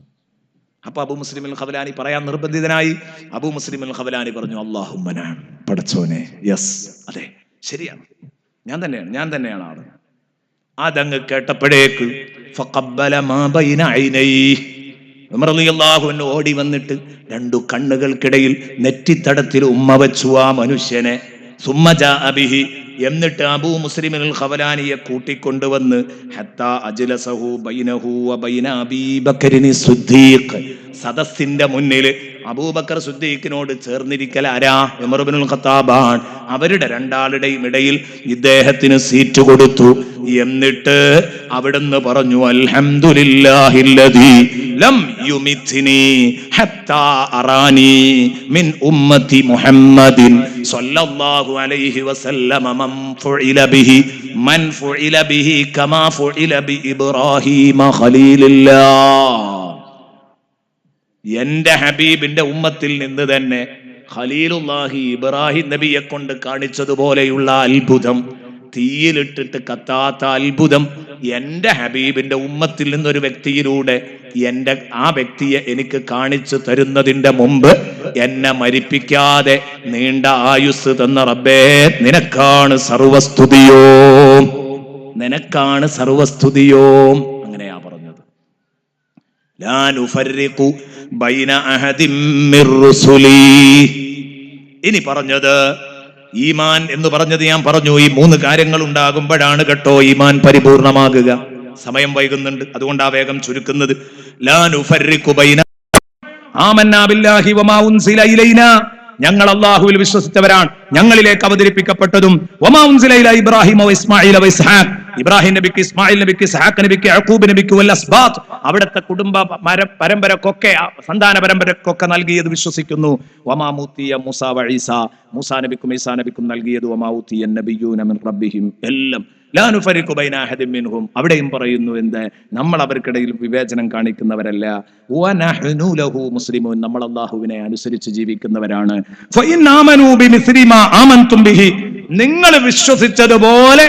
അപ്പൊ അബൂ മുസ്ലിം അൽ ഖവലാനി പറയാൻ നിർബന്ധിതനായി. അബൂ മുസ്ലിം അൽ ഖവലാനി പറഞ്ഞു, അല്ലാഹുമ്മ നഅം, പടച്ചോനെ, യെസ്, അതെ, ശരിയാണ്, ഞാൻ തന്നെയാണ് ആള്. അതങ്ങ് കേട്ടപ്പോഴേക്ക് ഫഖബ്ബല മാ ബൈന ഐനൈഹി, ഉമർ റളിയല്ലാഹു അൻഹു ഓടി വന്നിട്ട് 2 കണ്ണുകൾക്കിടയിൽ നെറ്റിത്തടത്തിൽ ഉമ്മ വെച്ചു ആ മനുഷ്യനെ. സുമ്മ ജാഅ ബിഹി, എന്നിട്ട് അബൂ മുസ്ലിം അൽ ഖവലാനിയെ കൂട്ടിക്കൊണ്ടുവന്ന് ഹത്താ അജ്ലസഹു ബൈനഹു വ ബൈന അബീ ബക്കറിൻ സിദ്ദീഖ്, സദസ്സിന്റെ മുന്നിൽ അബൂബക്കർ സിദ്ദീഖിനോട് ചേർന്നിരിക്കൽ ആരാ? ഉമർ ഇബ്നുൽ ഖത്താബാൻ. അവരുടെ രണ്ടാളുടെയും ഇടയിൽ ഇദ്ദേഹത്തിന് സീറ്റ് കൊടുത്തു. എന്നിട്ട് അവിടുന്ന് പറഞ്ഞു, അൽഹംദുലില്ലാഹില്ലദീ ലം യുമിത്നി ഹത്താ അറാനി മിൻ ഉമ്മത്തി മുഹമ്മദിൻ സ്വല്ലല്ലാഹു അലൈഹി വസല്ലമ മൻ ഫുഇല ബിഹി കമാ ഫുഇല ബി ഇബ്രാഹീമ ഖലീലുല്ലാഹ്. എന്റെ ഹബീബിന്റെ ഉമ്മത്തിൽ നിന്ന് തന്നെ ഖലീലുല്ലാഹി ഇബ്രാഹിം നബിയെ കൊണ്ട് കാണിച്ചതുപോലെയുള്ള അത്ഭുതം, തീയിലിട്ടിട്ട് കത്താത്ത അത്ഭുതം എന്റെ ഹബീബിന്റെ ഉമ്മത്തിൽ നിന്നൊരു വ്യക്തിയിലൂടെ ആ വ്യക്തിയെ എനിക്ക് കാണിച്ചു തരുന്നതിന്റെ മുമ്പ് എന്നെ മരിപ്പിക്കാതെ നീണ്ട ആയുസ് തന്ന റബ്ബേ, നിനക്കാണ് സർവസ്തുതിയോം, നിനക്കാണ് സർവസ്തുതിയോം. അങ്ങനെയാ പറഞ്ഞത്. ലാ നുഫർരിഖു ബൈന അഹദിൻ മിർ റുസുലി. ഇനി പറഞ്ഞത് ഈമാൻ എന്ന് പറഞ്ഞത് ഞാൻ പറഞ്ഞു, ഈ 3 കാര്യങ്ങൾ ഉണ്ടാകുമ്പോഴാണ് കേട്ടോ ഈമാൻ പരിപൂർണമാകുക. സമയം വൈകുന്നുണ്ട്, അതുകൊണ്ടാ വേഗം ചുരുക്കുന്നത്. ലാ നുഫർരിഖു ബൈന ആമന്നാ ബില്ലാഹി വമാ ഉൻസില ഇലൈനാ, ഞങ്ങൾ അല്ലാഹുവിൽ വിശ്വസിച്ചവരാണ്, ഞങ്ങളിലേക്ക് അവതരിപ്പിക്കപ്പെട്ടതും വമാ ഉൻസില ഇലാ ഇബ്രാഹിം വ ഇസ്മാഈൽ വ ഇസ്ഹാഖ്, ഇബ്രാഹിം നബിക്ക്, ഇസ്മായിൽ നബിക്ക്, ഇസ്ഹാഖ് നബിക്ക്, യഅഖൂബ് നബിക്ക്, വൽ അസ്ബാത്ത്, അവിടുത്തെ കുടുംബ പരമ്പരക്കൊക്കെ, സന്താന പരമ്പരക്കൊക്കെ നൽകിയത് വിശ്വസിക്കുന്നു. വമാ ഊതിയ മൂസാ വ ഈസ, മൂസാ നബിക്കും ഈസാ നബിക്കും നൽകിയത് വമാ ഊതിയ നബിയ്യൂന മിൻ റബ്ബിഹിം, എല്ലാം. ലാ നുഫർരിഖു ബൈന അഹദിൻ മിൻഹും, അവിടെയും പറയുന്നു എന്ത്? നമ്മൾ അവർക്കിടയിൽ വിവേചനം കാണിക്കുന്നവരല്ല. വനഹ്നു ലഹു മുസ്ലിമൂൻ, നമ്മൾ അല്ലാഹുവിനെ അനുസരിച്ച് ജീവിക്കുന്നവരാണ്. ഫഇൻ ആമനൂ ബിമിസ്ലി മാ ആമൻതും ബിഹി, നിങ്ങൾ വിശ്വസിച്ചതുപോലെ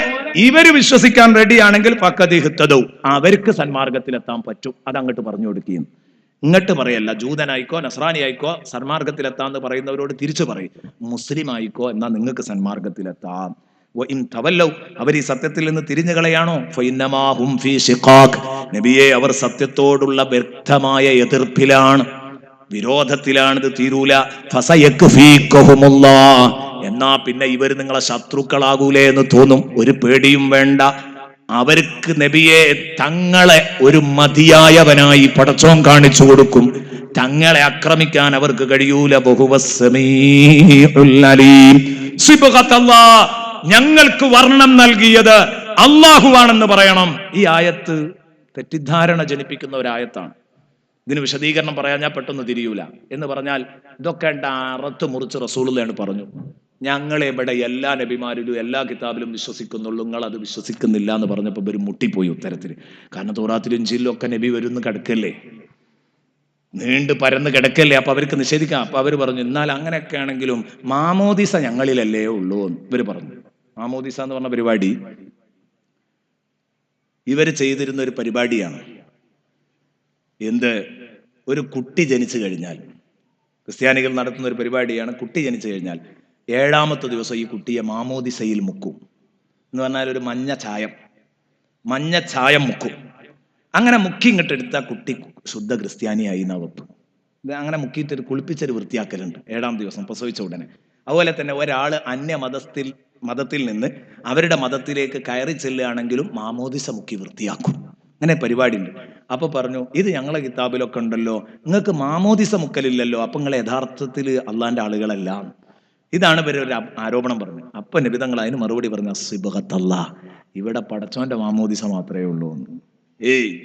ഇവര് വിശ്വസിക്കാൻ റെഡിയാണെങ്കിൽ ഫഖദ് ഇഹ്തദൗ, അവർക്ക് സന്മാർഗത്തിലെത്താൻ പറ്റും. അതങ്ങോട്ട് പറഞ്ഞു കൊടുക്കുകയും ഇങ്ങോട്ട് പറയല്ല. ജൂതനായിക്കോ നസ്രാനി ആയിക്കോ സന്മാർഗത്തിലെത്താന്ന് പറയുന്നവരോട് തിരിച്ചു പറയും, മുസ്ലിം ആയിക്കോ എന്നാ നിങ്ങൾക്ക് സന്മാർഗത്തിലെത്താം. അവർ ഈ സത്യത്തിൽ നിന്ന് തിരിഞ്ഞു കളയാണോ? നബിയെ, അവർ സത്യത്തോടുള്ള വ്യക്തമായ എതിർപ്പിലാണ്, വിരോധത്തിലാണ്, ഇത് തീരൂല. എന്നാ പിന്നെ ഇവർ നിങ്ങളെ ശത്രുക്കളാകൂലേ എന്ന് തോന്നും. ഒരു പേടിയും വേണ്ട. അവർക്ക് നബിയെ തങ്ങളെ ഒരു മതിയായവനായി പടച്ചോൻ കാണിച്ചു കൊടുക്കും. തങ്ങളെ ആക്രമിക്കാൻ അവർക്ക് കഴിയൂല. ഞങ്ങൾക്ക് വർണ്ണം നൽകിയത് അള്ളാഹുവാണെന്ന് പറയണം. ഈ ആയത്ത് തെറ്റിദ്ധാരണ ജനിപ്പിക്കുന്ന ഒരു ആയത്താണ്. ഇതിന് വിശദീകരണം പറയാൻ ഞാൻ പെട്ടെന്ന് തിരിയൂല. എന്ന് പറഞ്ഞാൽ ഇതൊക്കെ അറുത്ത് മുറിച്ച് റസൂലുള്ളാഹി പറഞ്ഞു, ഞങ്ങൾ ഇവിടെ എല്ലാ നബിമാരിലും എല്ലാ കിതാബിലും വിശ്വസിക്കുന്നുള്ളൂ, നിങ്ങൾ അത് വിശ്വസിക്കുന്നില്ല എന്ന് പറഞ്ഞപ്പോൾ ഇവർ മുട്ടിപ്പോയി ഉത്തരത്തിൽ. കാരണം തൗറാത്തിലും ഇഞ്ചീലിലും ഒക്കെ നബി വരുന്ന കിടക്കല്ലേ, നീണ്ട് പരന്ന് കിടക്കല്ലേ, അപ്പൊ അവർക്ക് നിഷേധിക്കാം. അപ്പൊ അവർ പറഞ്ഞു, എന്നാൽ അങ്ങനെയൊക്കെ ആണെങ്കിലും മാമോദിസ ഞങ്ങളിലല്ലേ ഉള്ളൂ എന്ന് ഇവർ പറഞ്ഞു. മാമോദിസ എന്ന് പറഞ്ഞ പരിപാടി ഇവര് ചെയ്തിരുന്ന ഒരു പരിപാടിയാണ്. എന്ത്? ഒരു കുട്ടി ജനിച്ചു കഴിഞ്ഞാൽ, ക്രിസ്ത്യാനികൾ നടത്തുന്ന ഒരു പരിപാടിയാണ്. കുട്ടി ജനിച്ചു കഴിഞ്ഞാൽ 7ാമത്തെ ദിവസം ഈ കുട്ടിയെ മാമോദിസയിൽ മുക്കും. എന്ന് പറഞ്ഞാൽ ഒരു മഞ്ഞ ചായം മുക്കും. അങ്ങനെ മുക്കി ഇങ്ങോട്ട് എടുത്ത കുട്ടി ശുദ്ധ ക്രിസ്ത്യാനിയായി എന്നാ വെപ്പ്. അങ്ങനെ മുക്കിയിട്ട് കുളിപ്പിച്ചൊരു വൃത്തിയാക്കലുണ്ട് 7ാം ദിവസം പ്രസവിച്ച ഉടനെ. അതുപോലെ തന്നെ ഒരാൾ അന്യ മതത്തിൽ നിന്ന് അവരുടെ മതത്തിലേക്ക് കയറി ചെല്ലുകയാണെങ്കിലും മാമോദിസ മുക്കി വൃത്തിയാക്കും. അങ്ങനെ പരിപാടി ഉണ്ട്. അപ്പൊ പറഞ്ഞു, ഇത് ഞങ്ങളെ കിതാബിലൊക്കെ ഉണ്ടല്ലോ, നിങ്ങൾക്ക് മാമോദിസ മുക്കലില്ലല്ലോ, അപ്പൊ നിങ്ങൾ യഥാർത്ഥത്തിൽ അള്ളാന്റെ ആളുകളല്ല. ഇതാണ് ഇവരൊരു ആരോപണം പറഞ്ഞു. അപ്പൊ നബി തങ്ങൾ അതിന് മറുപടി പറഞ്ഞു, സിബ്ഗത്തല്ലാ, ഇവിടെ പടച്ചോന്റെ മാമോദിസ മാത്രമേ ഉള്ളൂ.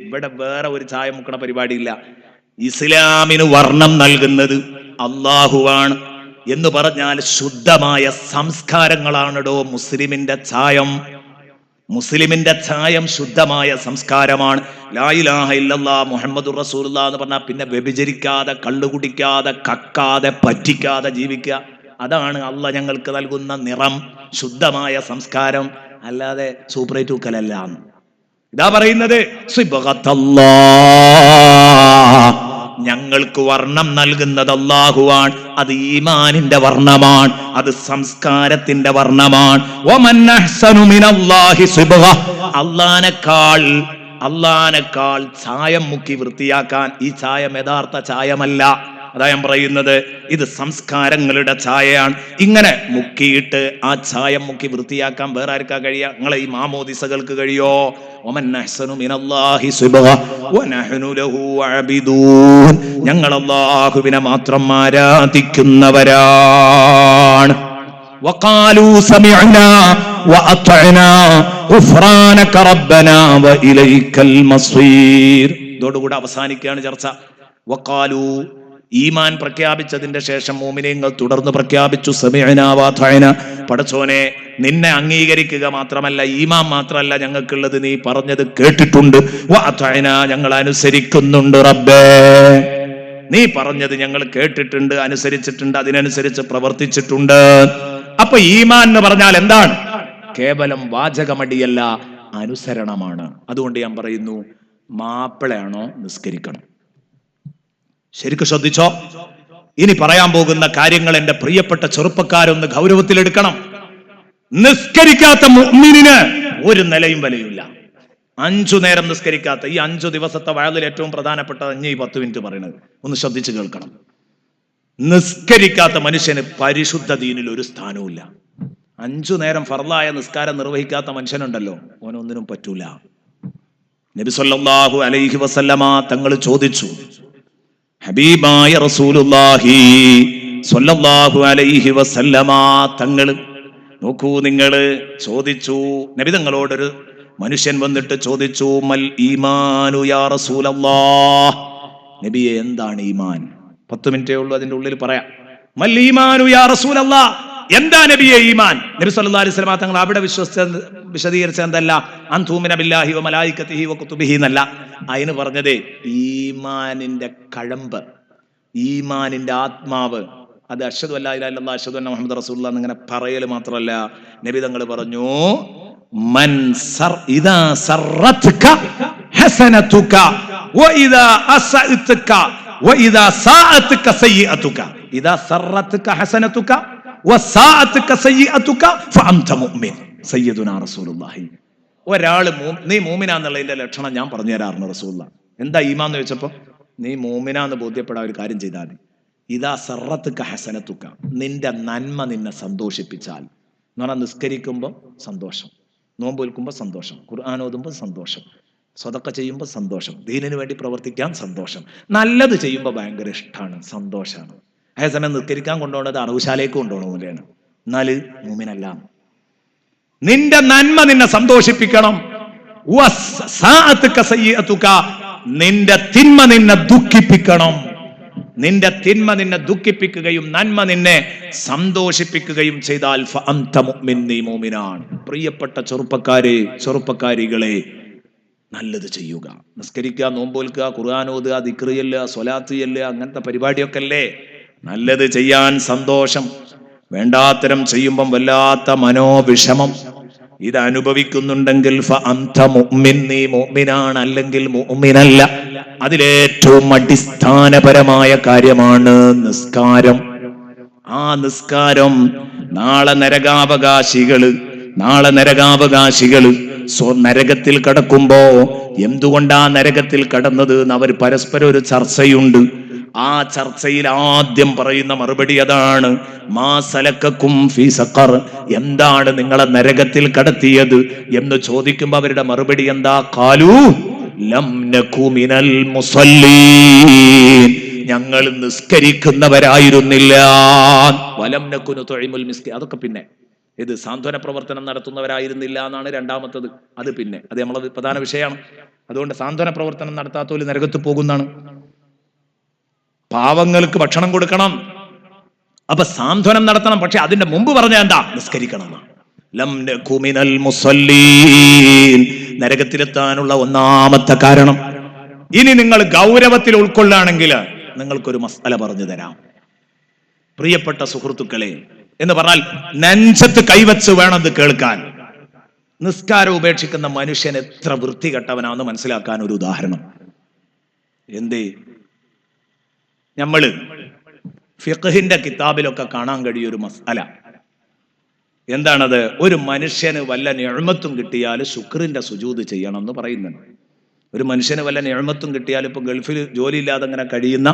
ഇവിടെ വേറെ ഒരു ചായ മുക്കണ പരിപാടിയില്ല. ഇസ്ലാമിന് വർണ്ണം നൽകുന്നത് അള്ളാഹുവാണ് എന്ന് പറഞ്ഞാൽ ശുദ്ധമായ സംസ്കാരങ്ങളാണെടോ മുസ്ലിമിന്റെ ചായം. മുസ്ലിമിന്റെ ചായം ശുദ്ധമായ സംസ്കാരമാണ്. ലാ ഇലാഹ ഇല്ലല്ലാഹ് മുഹമ്മദുർ റസൂലുള്ളാഹ് എന്ന് പറഞ്ഞാൽ പിന്നെ വ്യഭിചരിക്കാതെ, കള്ളു കുടിക്കാതെ, കക്കാതെ, പറ്റിക്കാതെ ജീവിക്കുക. അതാണ് അള്ളാഹ് ഞങ്ങൾക്ക് നൽകുന്ന നിറം, ശുദ്ധമായ സംസ്കാരം. അല്ലാതെ സൂപ്പറേറ്റ് തൂക്കലല്ല. ഇതാ പറയുന്നത് ഞങ്ങൾക്ക് വർണ്ണം നൽകുന്നത് അല്ലാഹുവാണ്. അത് ഈമാനിന്റെ വർണ്ണമാണ്, അത് സംസ്കാരത്തിന്റെ വർണ്ണമാണ്. അള്ളാനേക്കാൾ ചായം മുക്കി വൃത്തിയാക്കാൻ ഈ ചായം യഥാർത്ഥ ചായമല്ല. അതാ ഞാൻ പറയുന്നത്, ഇത് സംസ്കാരങ്ങളുടെ ഛായയാണ്. ഇങ്ങനെ മുക്കിയിട്ട് ആ ചായം മുക്കി വൃത്തിയാക്കാൻ വേറെ ആർക്കാ കഴിയാ? നിങ്ങളെ ഈ മാമോദിസകൾക്ക് കഴിയോ? ഞങ്ങൾ അല്ലാഹുവിനെ മാത്രം ആരാധിക്കുന്നവരാണ്. وقالوا سمعنا وأطعنا غفرانك ربنا وإليك المصير. ഇതോടുകൂടെ അവസാനിക്കുകയാണ് ചർച്ച. വഖാലു, ഈമാൻ പ്രഖ്യാപിച്ചതിന്റെ ശേഷം മുഅ്മിനീങ്ങൾ തുടർന്ന് പ്രഖ്യാപിച്ചു സമിഅനാ വഅതഅനാ, പടച്ചോനെ നിന്നെ അംഗീകരിക്കുക മാത്രമല്ല, ഈമാൻ മാത്രമല്ല ഞങ്ങൾക്കുള്ളത്, നീ പറഞ്ഞത് കേട്ടിട്ടുണ്ട്. വഅതഅനാ, ഞങ്ങൾ അനുസരിക്കുന്നുണ്ട് റബ്ബേ, നീ പറഞ്ഞത് ഞങ്ങൾ കേട്ടിട്ടുണ്ട്, അനുസരിച്ചിട്ടുണ്ട്, അതിനനുസരിച്ച് പ്രവർത്തിച്ചിട്ടുണ്ട്. അപ്പൊ ഈമാൻ എന്ന് പറഞ്ഞാൽ എന്താണ്? കേവലം വാചകമടിയല്ല, അനുസരണമാണ്. അതുകൊണ്ട് ഞാൻ പറയുന്നു, മാപ്പിളയാണോ നിസ്കരിക്കണം. ശരിക്കും ശ്രദ്ധിച്ചോ. ഇനി പറയാൻ പോകുന്ന കാര്യങ്ങൾ എന്റെ പ്രിയപ്പെട്ട ചെറുപ്പക്കാരൊന്ന് ഗൗരവത്തിലെടുക്കണം. നിസ്കരിക്കാത്ത മുഅ്മിനിന് ഒരു നിലയും വിലയില്ല. 5 നേരം നിസ്കരിക്കാത്ത, ഈ 5 ദിവസത്തെ വയലിൽ ഏറ്റവും പ്രധാനപ്പെട്ട 10 മിനിറ്റ് പറയുന്നത് ഒന്ന് ശ്രദ്ധിച്ചു കേൾക്കണം. നിസ്കരിക്കാത്ത മനുഷ്യന് പരിശുദ്ധ ദീനിൽ ഒരു സ്ഥാനവുമില്ല. 5 നേരം ഫർളായ നിസ്കാരം നിർവഹിക്കാത്ത മനുഷ്യനുണ്ടല്ലോ, ഓനൊന്നിനും പറ്റൂല. നബി സല്ലല്ലാഹു അലൈഹി വസല്ലമ തങ്ങൾ ചോദിച്ചു, ഹബീബായ റസൂലുള്ളാഹി സ്വല്ലല്ലാഹു അലൈഹി വസല്ലമ തങ്ങൾ, നോക്കൂ നിങ്ങൾ, ചോദിച്ചു, നബി തങ്ങളോടൊരു മനുഷ്യൻ വന്നിട്ട് ചോദിച്ചു, മൽ ഈമാനു യാ റസൂലല്ലാഹ്, നബിയെ എന്താണ് ഈമാൻ? 10 മിനിറ്റേ ഉള്ളൂ, അതിന്റെ ഉള്ളിൽ പറയാം. മൽ ഈമാനു യാ റസൂലല്ലാഹ്, എന്താ നബിയെ ഈമാൻ? നബി സല്ലല്ലാഹു അലൈഹി വസല്ലം തങ്ങൾ അവിടെ വിശദീകരിച്ച എന്തല്ല, അൻ തുമിന ബില്ലാഹി വ മലായികതിഹി വ കുതുബിഹി എന്നല്ല. അതിന് പറഞ്ഞത് ഈമാനിന്റെ കഴമ്പ്, ഈമാനിന്റെ ആത്മാവ്, അത് അഷ്ഹദു അല്ലാ ഇലാഹ ഇല്ലല്ലാഹ് അഷ്ഹദു അന്ന മുഹമ്മദ് റസൂലുള്ളാഹ് എന്നിങ്ങനെ പറയൽ മാത്രമല്ല. നബി തങ്ങൾ പറഞ്ഞു, മൻ ഇദാ സറത്ക ഹസനതുക വ ഇദാ അസഅതുക വ ഇദാ സഅതുക സയ്യിഅതുക, ഇദാ സറത്ക ഹസനതുക വ സഅതുക സയ്യിഅതുക ഫഅൻത മുഅ്മിൻ സയ്യിദുനാ റസൂലുള്ളാഹി. ഒരാള് നീ മൂമിനാന്നുള്ളതിന്റെ ലക്ഷണം ഞാൻ പറഞ്ഞു തരാറുണ്ട് റസൂലുള്ളാഹ്. എന്താ ഈമാൻ എന്ന് ചോദിച്ചപ്പോ, നീ മൂമിനാന്ന് ബോധ്യപ്പെടാൻ ഒരു കാര്യം ചെയ്താൽ മതി. ഇദാ സറത്ക ഹസനതുക, നിന്റെ നന്മ നിന്നെ സന്തോഷിപ്പിച്ചാൽ എന്ന് പറഞ്ഞാൽ, നിസ്കരിക്കുമ്പോൾ സന്തോഷം, നോമ്പ് വിൽക്കുമ്പോൾ സന്തോഷം, ഖുർആൻ ഓതുമ്പോൾ സന്തോഷം, സ്വതക്ക ചെയ്യുമ്പോൾ സന്തോഷം, ദീനിന് വേണ്ടി പ്രവർത്തിക്കാൻ സന്തോഷം, നല്ലത് ചെയ്യുമ്പോൾ ഭയങ്കര ഇഷ്ടമാണ്, സന്തോഷമാണ്. അതേസമയം നിസ്കരിക്കാൻ കൊണ്ടുപോകുന്നത് അറവുശാലേക്ക് കൊണ്ടുപോകണ പോലെയാണ്. എന്നാല് മൂമിനല്ല. നിന്റെ നന്മ നിന്നെ സന്തോഷിപ്പിക്കണം, നിന്റെ തിന്മ നിന്നെ ദുഃഖിപ്പിക്കണം. നിന്റെ തിന്മ നിന്നെ ദുഃഖിപ്പിക്കുകയും നന്മ നിന്നെ സന്തോഷിപ്പിക്കുകയും ചെയ്താൽ ഫഅൻത മുഅ്മിൻ, നീ മുഅ്മിനാണ്. പ്രിയപ്പെട്ട ചെറുപ്പക്കാരികളെ, നല്ലത് ചെയ്യുക, നിസ്കരിക്കുക, നോമ്പ് നോൽക്കുക, ഖുർആൻ ഓതുക, ദിക്ർ ചെല്ലുക, സ്വലാത്ത് ചെല്ലുക, അങ്ങനത്തെ പരിപാടിയൊക്കെ അല്ലേ. നല്ലത് ചെയ്യാൻ സന്തോഷം, വേണ്ടാത്തരം ചെയ്യുമ്പം വല്ലാത്ത മനോവിഷമം, ഇത് അനുഭവിക്കുന്നുണ്ടെങ്കിൽ ഫഅൻത മുഅ്മിൻ, നീ മുഅ്മിനാണ്, അല്ലെങ്കിൽ മുഅ്മിനല്ല. അതിലേറ്റവും അടിസ്ഥാനപരമായ കാര്യമാണ് നിസ്കാരം. ആ നിസ്കാരം നാളെ നരകാവകാശികള് നരകത്തിൽ കടക്കുമ്പോ എന്തുകൊണ്ടാ നരകത്തിൽ കടന്നത് എന്ന് അവർ പരസ്പരം ഒരു ചർച്ചയുണ്ട്. ആ ചർച്ചയിൽ ആദ്യം പറയുന്ന മറുപടി അതാണ്, മാ സലക്കക്കും ഫീ സഖർ, എന്താണ് നിങ്ങളെ നരകത്തിൽ കടത്തിയത് എന്ന് ചോദിക്കുമ്പോൾ അവരുടെ മറുപടി എന്താ? ഖാലൂ ലം നകു മിനൽ മുസല്ലീൻ, ഞങ്ങൾ നിസ്കരിക്കുന്നവരായിരുന്നില്ല. വലം നകു നുത്ഇമുൽ മിസ്കീൻ, അതൊക്കെ പിന്നെ. ഇത് സാന്ത്വന പ്രവർത്തനം നടത്തുന്നവരായിരുന്നില്ല എന്നാണ് രണ്ടാമത്തത്. അത് പിന്നെ, അത് നമ്മളെ പ്രധാന വിഷയമാണ്. അതുകൊണ്ട് സാന്ത്വന പ്രവർത്തനം നടത്താത്തവര് നരകത്ത് പോകുന്നതാണ്. പാവങ്ങൾക്ക് ഭക്ഷണം കൊടുക്കണം, അപ്പൊ സാന്ത്വനം നടത്തണം. പക്ഷെ അതിന്റെ മുമ്പ് പറഞ്ഞ എന്താ? നിസ്കരിക്കണം. ലം നകു മിനൽ മുസല്ലീൻ, നരകത്തിലെത്താനുള്ള ഒന്നാമത്തെ കാരണം. ഇനി നിങ്ങൾ ഗൗരവത്തിൽ ഉൾക്കൊള്ളുകയാണെങ്കിൽ നിങ്ങൾക്കൊരു മസ്അല പറഞ്ഞു തരാം പ്രിയപ്പെട്ട സുഹൃത്തുക്കളെ. എന്ന് പറഞ്ഞാൽ നെഞ്ചത്ത് കൈവച്ച് വേണം ഇത് കേൾക്കാൻ. നിസ്കാരം ഉപേക്ഷിക്കുന്ന മനുഷ്യൻ എത്ര വൃത്തികെട്ടവനാണെന്ന് മനസ്സിലാക്കാൻ ഒരു ഉദാഹരണം. എന്തേ, നമ്മള് ഫിഖ്ഹിന്റെ കിതാബിലൊക്കെ കാണാൻ കഴിയൊരു മസ്അല. എന്താണത്? ഒരു മനുഷ്യന് വല്ല നിഅമത്തും കിട്ടിയാൽ ശുക്രിന്റെ സുജൂദ് ചെയ്യണം എന്ന് പറയുന്നുണ്ട്. ഒരു മനുഷ്യന് വല്ല നിഅമത്തും കിട്ടിയാൽ, ഇപ്പൊ ഗൾഫിൽ ജോലി ഇല്ലാതെ അങ്ങനെ കഴിയുന്ന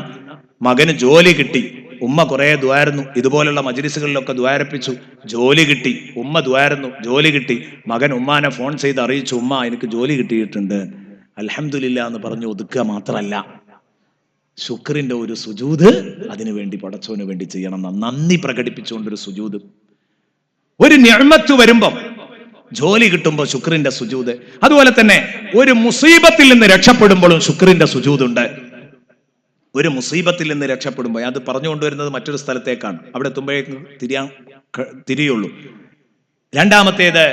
മകന് ജോലി കിട്ടി, ഉമ്മ കുറെ ദുആയിരുന്നു, ഇതുപോലുള്ള മജ്ലിസുകളിലൊക്കെ ദുആരപ്പിച്ചു, ജോലി കിട്ടി, ഉമ്മ ദുആയിരുന്നു, ജോലി കിട്ടി, മകൻ ഉമ്മാനെ ഫോൺ ചെയ്ത് അറിയിച്ചു, ഉമ്മ എനിക്ക് ജോലി കിട്ടിയിട്ടുണ്ട്, അൽഹംദുലില്ലാ എന്ന് പറഞ്ഞു ഒതുക്കുക മാത്രമല്ല, ശുക്രിന്റെ ഒരു സുജൂദ് അതിനു വേണ്ടി പടച്ചോന് വേണ്ടി ചെയ്യണം, നന്ദി പ്രകടിപ്പിച്ചുകൊണ്ടൊരു സുജൂദ്. ഒരു നിഅമത്ത് വരുമ്പം, ജോലി കിട്ടുമ്പോൾ ശുക്രിന്റെ സുജൂദ്. അതുപോലെ തന്നെ ഒരു മുസീബത്തിൽ നിന്ന് രക്ഷപ്പെടുമ്പോഴും ശുക്രിന്റെ സുജൂദ് ഉണ്ട്. ഒരു മുസീബത്തിൽ നിന്ന് രക്ഷപ്പെടുമ്പോൾ, അത് പറഞ്ഞുകൊണ്ടുവരുന്നത് മറ്റൊരു സ്ഥലത്തേക്കാണ്, അവിടെ എത്തുമ്പോഴേക്കും തിരിയുള്ളൂ. രണ്ടാമത്തേത്,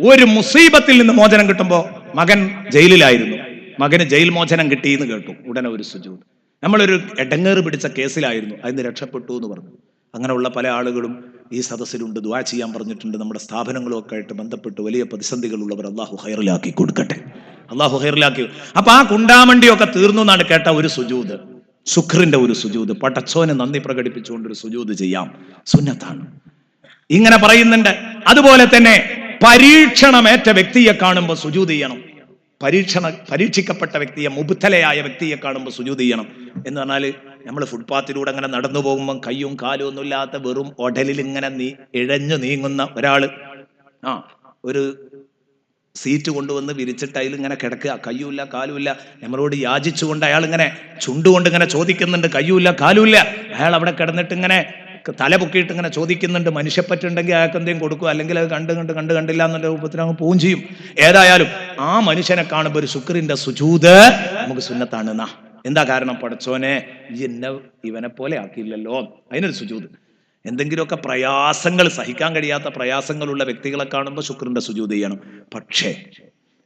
ഒരു മുസീബത്തിൽ നിന്ന് മോചനം കിട്ടുമ്പോൾ, മകൻ ജയിലിലായിരുന്നു, മകന് ജയിൽ മോചനം കിട്ടിയെന്ന് കേട്ടു, ഉടനെ ഒരു സുജൂദ്. നമ്മളൊരു എടങ്ങേറ് പിടിച്ച കേസിലായിരുന്നു, അതിന് രക്ഷപ്പെട്ടു എന്ന് പറഞ്ഞു. അങ്ങനെയുള്ള പല ആളുകളും ഈ സദസ്സിലുണ്ട്, ദുആ ചെയ്യാൻ പറഞ്ഞിട്ടുണ്ട്. നമ്മുടെ സ്ഥാപനങ്ങളൊക്കെ ആയിട്ട് ബന്ധപ്പെട്ട് വലിയ പ്രതിസന്ധികളുള്ളവർ അള്ളാഹു ഖൈറിലാക്കി കൊടുക്കട്ടെ, അള്ളാഹു ഖൈറിലാക്കി. അപ്പൊ ആ കുണ്ടാമണ്ടിയൊക്കെ തീർന്നു എന്നാണ് കേട്ട ഒരു സുജൂദ്, ശുക്രിന്റെ ഒരു സുജൂദ്, പടച്ചോന് നന്ദി പ്രകടിപ്പിച്ചുകൊണ്ടൊരു സുജൂദ് ചെയ്യാം, സുന്നത്താണ്. ഇങ്ങനെ പറയുന്നുണ്ട്. അതുപോലെ തന്നെ പരീക്ഷണമേറ്റ വ്യക്തിയെ കാണുമ്പോൾ സുജൂദ് ചെയ്യണം. പരീക്ഷിക്കപ്പെട്ട വ്യക്തിയെ, മുബ്തലയായ വ്യക്തിയെ കാണുമ്പോൾ സുജൂദ് ചെയ്യണം. എന്ന് പറഞ്ഞാൽ നമ്മൾ ഫുട്പാത്തിലൂടെ അങ്ങനെ നടന്നു പോകുമ്പോൾ കയ്യും കാലും ഒന്നും ഇല്ലാത്ത വെറും ഒടലിൽ ഇങ്ങനെ ഇഴഞ്ഞു നീങ്ങുന്ന ഒരാള്, ഒരു സീറ്റ് കൊണ്ടുവന്ന് വിരിച്ചിട്ട് അതിൽ ഇങ്ങനെ കിടക്കുക, കയ്യുമില്ല കാലുമില്ല, നമ്മളോട് യാചിച്ചുകൊണ്ട് അയാൾ ഇങ്ങനെ ചുണ്ടുകൊണ്ട് ഇങ്ങനെ ചോദിക്കുന്നുണ്ട്, കയ്യുമില്ല കാലുമില്ല, അയാൾ അവിടെ കിടന്നിട്ട് ഇങ്ങനെ തല പൊക്കിയിട്ട് ഇങ്ങനെ ചോദിക്കുന്നുണ്ട്. മനുഷ്യപ്പറ്റുണ്ടെങ്കിൽ അയാൾക്ക് എന്തെങ്കിലും കൊടുക്കുക, അല്ലെങ്കിൽ അത് കണ്ടില്ല എന്നുള്ള രൂപത്തിൽ അങ്ങ് പോവുകയും ചെയ്യും. ഏതായാലും ആ മനുഷ്യനെ കാണുമ്പോൾ ഒരു ശുക്രിന്റെ സുജൂദ് നമുക്ക് സുന്നത്താണ്. എന്താ കാരണം? പടച്ചോനെ എന്നെ ഇവനെ പോലെ ആക്കിയില്ലല്ലോ, അതിനൊരു സുജൂദ്. എന്തെങ്കിലുമൊക്കെ പ്രയാസങ്ങൾ, സഹിക്കാൻ കഴിയാത്ത പ്രയാസങ്ങളുള്ള വ്യക്തികളെ കാണുമ്പോൾ ശുക്രിന്റെ സുജൂദ് ചെയ്യണം. പക്ഷേ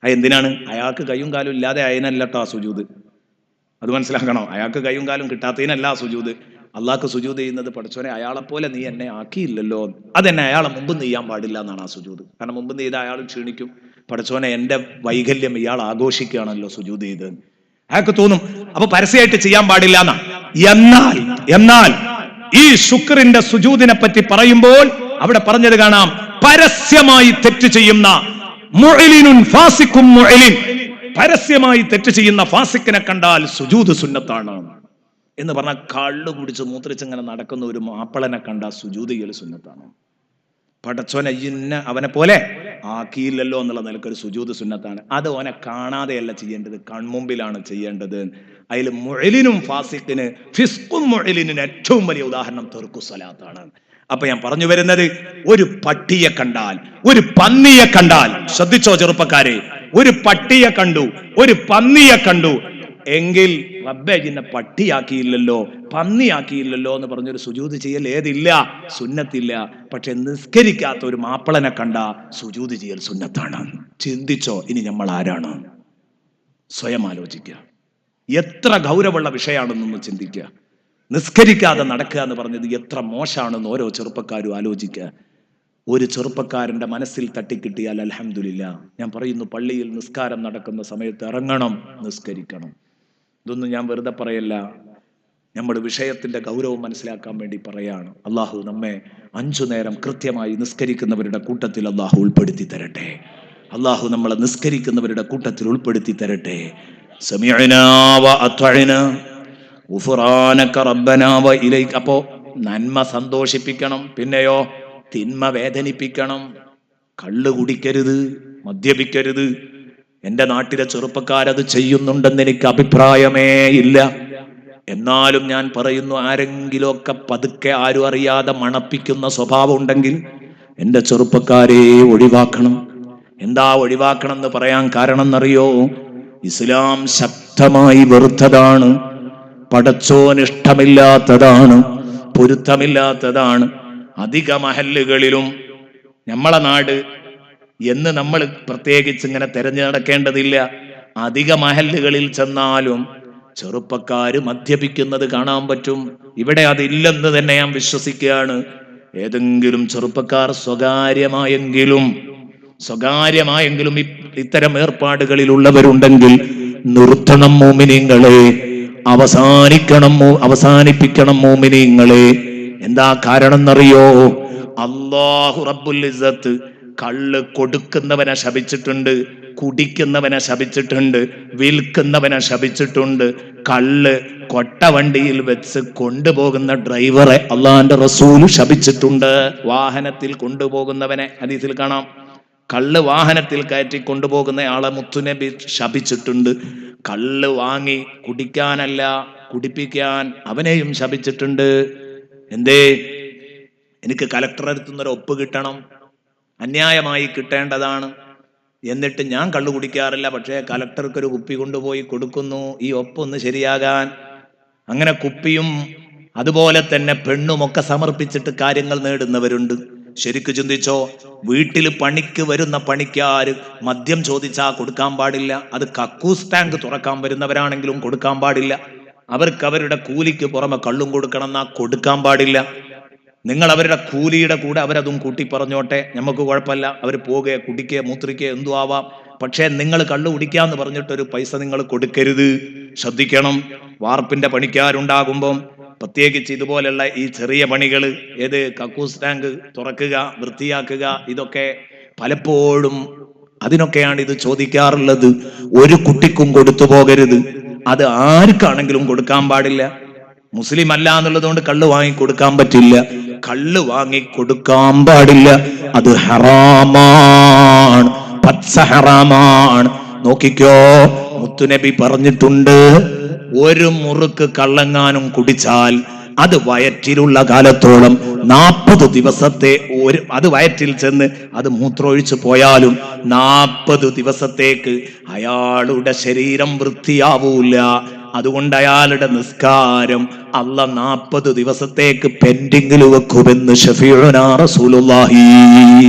എന്തിനാണ്? അയാൾക്ക് കയ്യും കാലും ഇല്ലാതെ അതിനല്ലട്ടോ ആ സുജൂദ്, അത് മനസ്സിലാക്കണം. അയാൾക്ക് കയ്യും കാലും കിട്ടാത്തതിനല്ല ആ സുജൂദ്. അള്ളാഹ്ക്ക് സുജൂദ് ചെയ്യുന്നത് പടച്ചോനെ അയാളെപ്പോലെ നീ എന്നെ ആക്കിയില്ലല്ലോ, അതെന്നെ അയാളെ മുമ്പ് ചെയ്യാൻ പാടില്ല എന്നാണ് ആ സുജൂദ്. കാരണം മുമ്പ് ചെയ്ത അയാൾ ക്ഷീണിക്കും, പടച്ചോനെ എന്റെ വൈകല്യം ഇയാൾ ആഘോഷിക്കുകയാണല്ലോ സുജൂദ് ചെയ്ത്, അയാൾക്ക് തോന്നും. അപ്പൊ പരസ്യമായിട്ട് ചെയ്യാൻ പാടില്ല എന്നാ. എന്നാൽ ഈ ശുക്രിന്റെ സുജൂദിനെ പറ്റി പറയുമ്പോൾ അവിടെ പറഞ്ഞത് കാണാം, പരസ്യമായി തെറ്റ് ചെയ്യുന്ന മുഅ്ലിനുൻ ഫാസിഖും മുഅ്ലിൻ, പരസ്യമായി തെറ്റ് ചെയ്യുന്ന ഫാസിക്കിനെ കണ്ടാൽ സുജൂദ് സുന്നത്താണ് എന്ന് പറഞ്ഞാൽ, കള്ളു കുടിച്ച് മൂത്രിച്ചിങ്ങനെ നടക്കുന്ന ഒരു മാപ്പിളനെ കണ്ട സുജൂദ് ചെയ്യൽ സുന്നത്താണ്. പടച്ചോനെ അവനെ പോലെ ആക്കിയില്ലല്ലോ എന്നുള്ള നിലക്കൊരു സുജൂദ് സുന്നത്താണ്. അത് ഓനെ കാണാതെയല്ല ചെയ്യേണ്ടത്, കൺമുമ്പിലാണ് ചെയ്യേണ്ടത്. അതിൽ മുഅ്ലിനും ഫാസിഖിന്, ഫിസ്ഖും മുഅ്ലിനും ഏറ്റവും വലിയ ഉദാഹരണം തർക്കു സ്വലാത്താണ്. അപ്പൊ ഞാൻ പറഞ്ഞു വരുന്നത്, ഒരു പട്ടിയെ കണ്ടാൽ, ഒരു പന്നിയെ കണ്ടാൽ, ശ്രദ്ധിച്ചോ ചെറുപ്പക്കാരെ, ഒരു പട്ടിയെ കണ്ടു, ഒരു പന്നിയെ കണ്ടു എങ്കിൽ റബ്ബേ ജിന്നെ പട്ടിയാക്കിയില്ലല്ലോ, പന്നിയാക്കിയില്ലല്ലോ എന്ന് പറഞ്ഞൊരു സുജൂദ് ചെയ്യൽ ഏതില്ല? സുന്നത്തില്ല. പക്ഷെ നിസ്കരിക്കാത്ത ഒരു മാപ്പിളനെ കണ്ട സുജൂദ് ചെയ്യൽ സുന്നത്താണ്. ചിന്തിച്ചോ, ഇനി നമ്മൾ ആരാണ്? സ്വയം ആലോചിക്കുക. എത്ര ഗൗരവമുള്ള വിഷയമാണെന്നൊന്ന് ചിന്തിക്കുക. നിസ്കരിക്കാതെ നടക്കുക എന്ന് പറഞ്ഞത് എത്ര മോശമാണെന്ന് ഓരോ ചെറുപ്പക്കാരും ആലോചിക്കുക. ഒരു ചെറുപ്പക്കാരന്റെ മനസ്സിൽ തട്ടിക്കിട്ടിയാൽ അൽഹംദുലില്ലാ. ഞാൻ പറയുന്നു, പള്ളിയിൽ നിസ്കാരം നടക്കുന്ന സമയത്ത് ഇറങ്ങണം, നിസ്കരിക്കണം. ഇതൊന്നും ഞാൻ വെറുതെ പറയല്ല, നമ്മുടെ വിഷയത്തിന്റെ ഗൗരവം മനസ്സിലാക്കാൻ വേണ്ടി പറയാണ്. അള്ളാഹു നമ്മെ 5 നേരം കൃത്യമായി നിസ്കരിക്കുന്നവരുടെ കൂട്ടത്തിൽ അള്ളാഹു ഉൾപ്പെടുത്തി തരട്ടെ. അള്ളാഹു നമ്മളെ നിസ്കരിക്കുന്നവരുടെ കൂട്ടത്തിൽ ഉൾപ്പെടുത്തി തരട്ടെ. സമീഅനാ വ അത്വഅനാ ഗുഫ്റാനക റബ്ബനാ വ ഇലൈക. അപ്പോ നന്മ സന്തോഷിപ്പിക്കണം, പിന്നെയോ തിന്മ വേദനിപ്പിക്കണം. കള്ളു കുടിക്കരുത്, മദ്യപിക്കരുത്. എന്റെ നാട്ടിലെ ചെറുപ്പക്കാരത് ചെയ്യുന്നുണ്ടെന്ന് എനിക്ക് അഭിപ്രായമേ ഇല്ല. എന്നാലും ഞാൻ പറയുന്നു, ആരെങ്കിലുമൊക്കെ പതുക്കെ ആരും അറിയാതെ മണപ്പിക്കുന്ന സ്വഭാവം ഉണ്ടെങ്കിൽ എന്റെ ചെറുപ്പക്കാരെ ഒഴിവാക്കണം. എന്താ ഒഴിവാക്കണം എന്ന് പറയാൻ കാരണം എന്നറിയോ? ഇസ്ലാം ശക്തമായി വെറുത്തതാണ്. പടച്ചോനിഷ്ടമില്ലാത്തതാണ്, പൊരുത്തമില്ലാത്തതാണ്. അധിക മഹല്ലുകളിലും നമ്മളെ നാട് എന്ന് നമ്മൾ പ്രത്യേകിച്ച് ഇങ്ങനെ തെരഞ്ഞു നടക്കേണ്ടതില്ല. അധിക മഹല്ലുകളിൽ ചെന്നാലും ചെറുപ്പക്കാര് മദ്യപിക്കുന്നത് കാണാൻ പറ്റും. ഇവിടെ അതില്ലെന്ന് തന്നെ ഞാൻ വിശ്വസിക്കുകയാണ്. ഏതെങ്കിലും ചെറുപ്പക്കാർ സ്വകാര്യമായെങ്കിലും ഇത്തരം ഏർപ്പാടുകളിലുള്ളവരുണ്ടെങ്കിൽ നിർത്തണം മോമിനീങ്ങളെ, അവസാനിപ്പിക്കണം മോമിനീങ്ങളെ. എന്താ കാരണം എന്നറിയോ? അല്ലാഹു റബ്ബുൽ ഇസ്സത്ത് കള്ള് കൊടുക്കുന്നവനെ ശപിച്ചിട്ടുണ്ട്, കുടിക്കുന്നവനെ ശപിച്ചിട്ടുണ്ട്, വിൽക്കുന്നവനെ ശപിച്ചിട്ടുണ്ട്. കള്ള് കൊട്ടവണ്ടിയിൽ വെച്ച് കൊണ്ടുപോകുന്ന ഡ്രൈവറെ അള്ളാന്റെ റസൂല് ശപിച്ചിട്ടുണ്ട്. വാഹനത്തിൽ കൊണ്ടുപോകുന്നവനെ ഹദീസിൽ കാണാം. കള്ള് വാഹനത്തിൽ കയറ്റി കൊണ്ടുപോകുന്ന ആളെ മുത്തുനബി ശപിച്ചിട്ടുണ്ട്. കള്ള് വാങ്ങി കുടിക്കാനല്ല, കുടിപ്പിക്കാൻ അവനെയും ശപിച്ചിട്ടുണ്ട്. എന്തേ? എനിക്ക് കലക്ടറെ അടുത്തുനിന്നൊരു ഒപ്പ് കിട്ടണം, അന്യായമായി കിട്ടേണ്ടതാണ്. എന്നിട്ട് ഞാൻ കള്ളു കുടിക്കാറില്ല, പക്ഷേ കലക്ടർക്ക് ഒരു കുപ്പി കൊണ്ടുപോയി കൊടുക്കുന്നു ഈ ഒപ്പൊന്ന് ശരിയാകാൻ. അങ്ങനെ കുപ്പിയും അതുപോലെ തന്നെ പെണ്ണുമൊക്കെ സമർപ്പിച്ചിട്ട് കാര്യങ്ങൾ നേടുന്നവരുണ്ട്. ശരിക്കു ചിന്തിച്ചോ, വീട്ടിൽ പണിക്ക് വരുന്ന പണിക്കാര് മദ്യം ചോദിച്ചാൽ കൊടുക്കാൻ പാടില്ല. അത് കക്കൂസ് ടാങ്ക് തുറക്കാൻ വരുന്നവരാണെങ്കിലും കൊടുക്കാൻ പാടില്ല. അവർക്ക് അവരുടെ കൂലിക്ക് പുറമെ കള്ളും കൊടുക്കണം എന്നാ കൊടുക്കാൻ പാടില്ല. നിങ്ങൾ അവരുടെ കൂലിയുടെ കൂടെ അവരതും കൂട്ടി പറഞ്ഞോട്ടെ, നമുക്ക് കുഴപ്പമില്ല. അവർ പോകുക, കുടിക്കുക, മൂത്രിക്കുക, എന്തു ആവാം. പക്ഷേ നിങ്ങൾ കള്ളു കുടിക്കാന്ന് പറഞ്ഞിട്ടൊരു പൈസ നിങ്ങൾ കൊടുക്കരുത്. ശ്രദ്ധിക്കണം. വാർപ്പിന്റെ പണിക്കാരുണ്ടാകുമ്പം പ്രത്യേകിച്ച് ഇതുപോലുള്ള ഈ ചെറിയ പണികൾ, ഏത് കക്കൂസ് ടാങ്ക് തുറക്കുക, വൃത്തിയാക്കുക, ഇതൊക്കെ പലപ്പോഴും അതിനൊക്കെയാണ് ഇത് ചോദിക്കാറുള്ളത്. ഒരു കുട്ടിക്കും കൊടുത്തു പോകരുത്. അത് ആർക്കാണെങ്കിലും കൊടുക്കാൻ പാടില്ല. മുസ്ലിം അല്ല എന്നുള്ളത് കൊണ്ട് കള്ള് വാങ്ങി കൊടുക്കാൻ പറ്റില്ല. കള്ള് വാങ്ങി കൊടുക്കാൻ പാടില്ല. അത് ഹറാമാണ്, പച്ച ഹറാമാണ്. നോക്കിക്കോ, മുത്തുനബി പറഞ്ഞിട്ടുണ്ട്, ഒരു മുറുക്ക് കള്ളങ്ങാനും കുടിച്ചാൽ അത് വയറ്റിലുള്ള കാലത്തോളം 40 ദിവസത്തെ അത് വയറ്റിൽ ചെന്ന് അത് മൂത്രമൊഴിച്ചു പോയാലും 40 ദിവസത്തേക്ക് അയാളുടെ ശരീരം വൃത്തിയാവൂല. അതുകൊണ്ട് അയാളുടെ നിസ്കാരം അല്ലാഹ് 40 ദിവസത്തേക്ക് പെൻഡിങ്ങിൽ വെക്കുമെന്ന് ശഫീഉനാ റസൂലുള്ളാഹി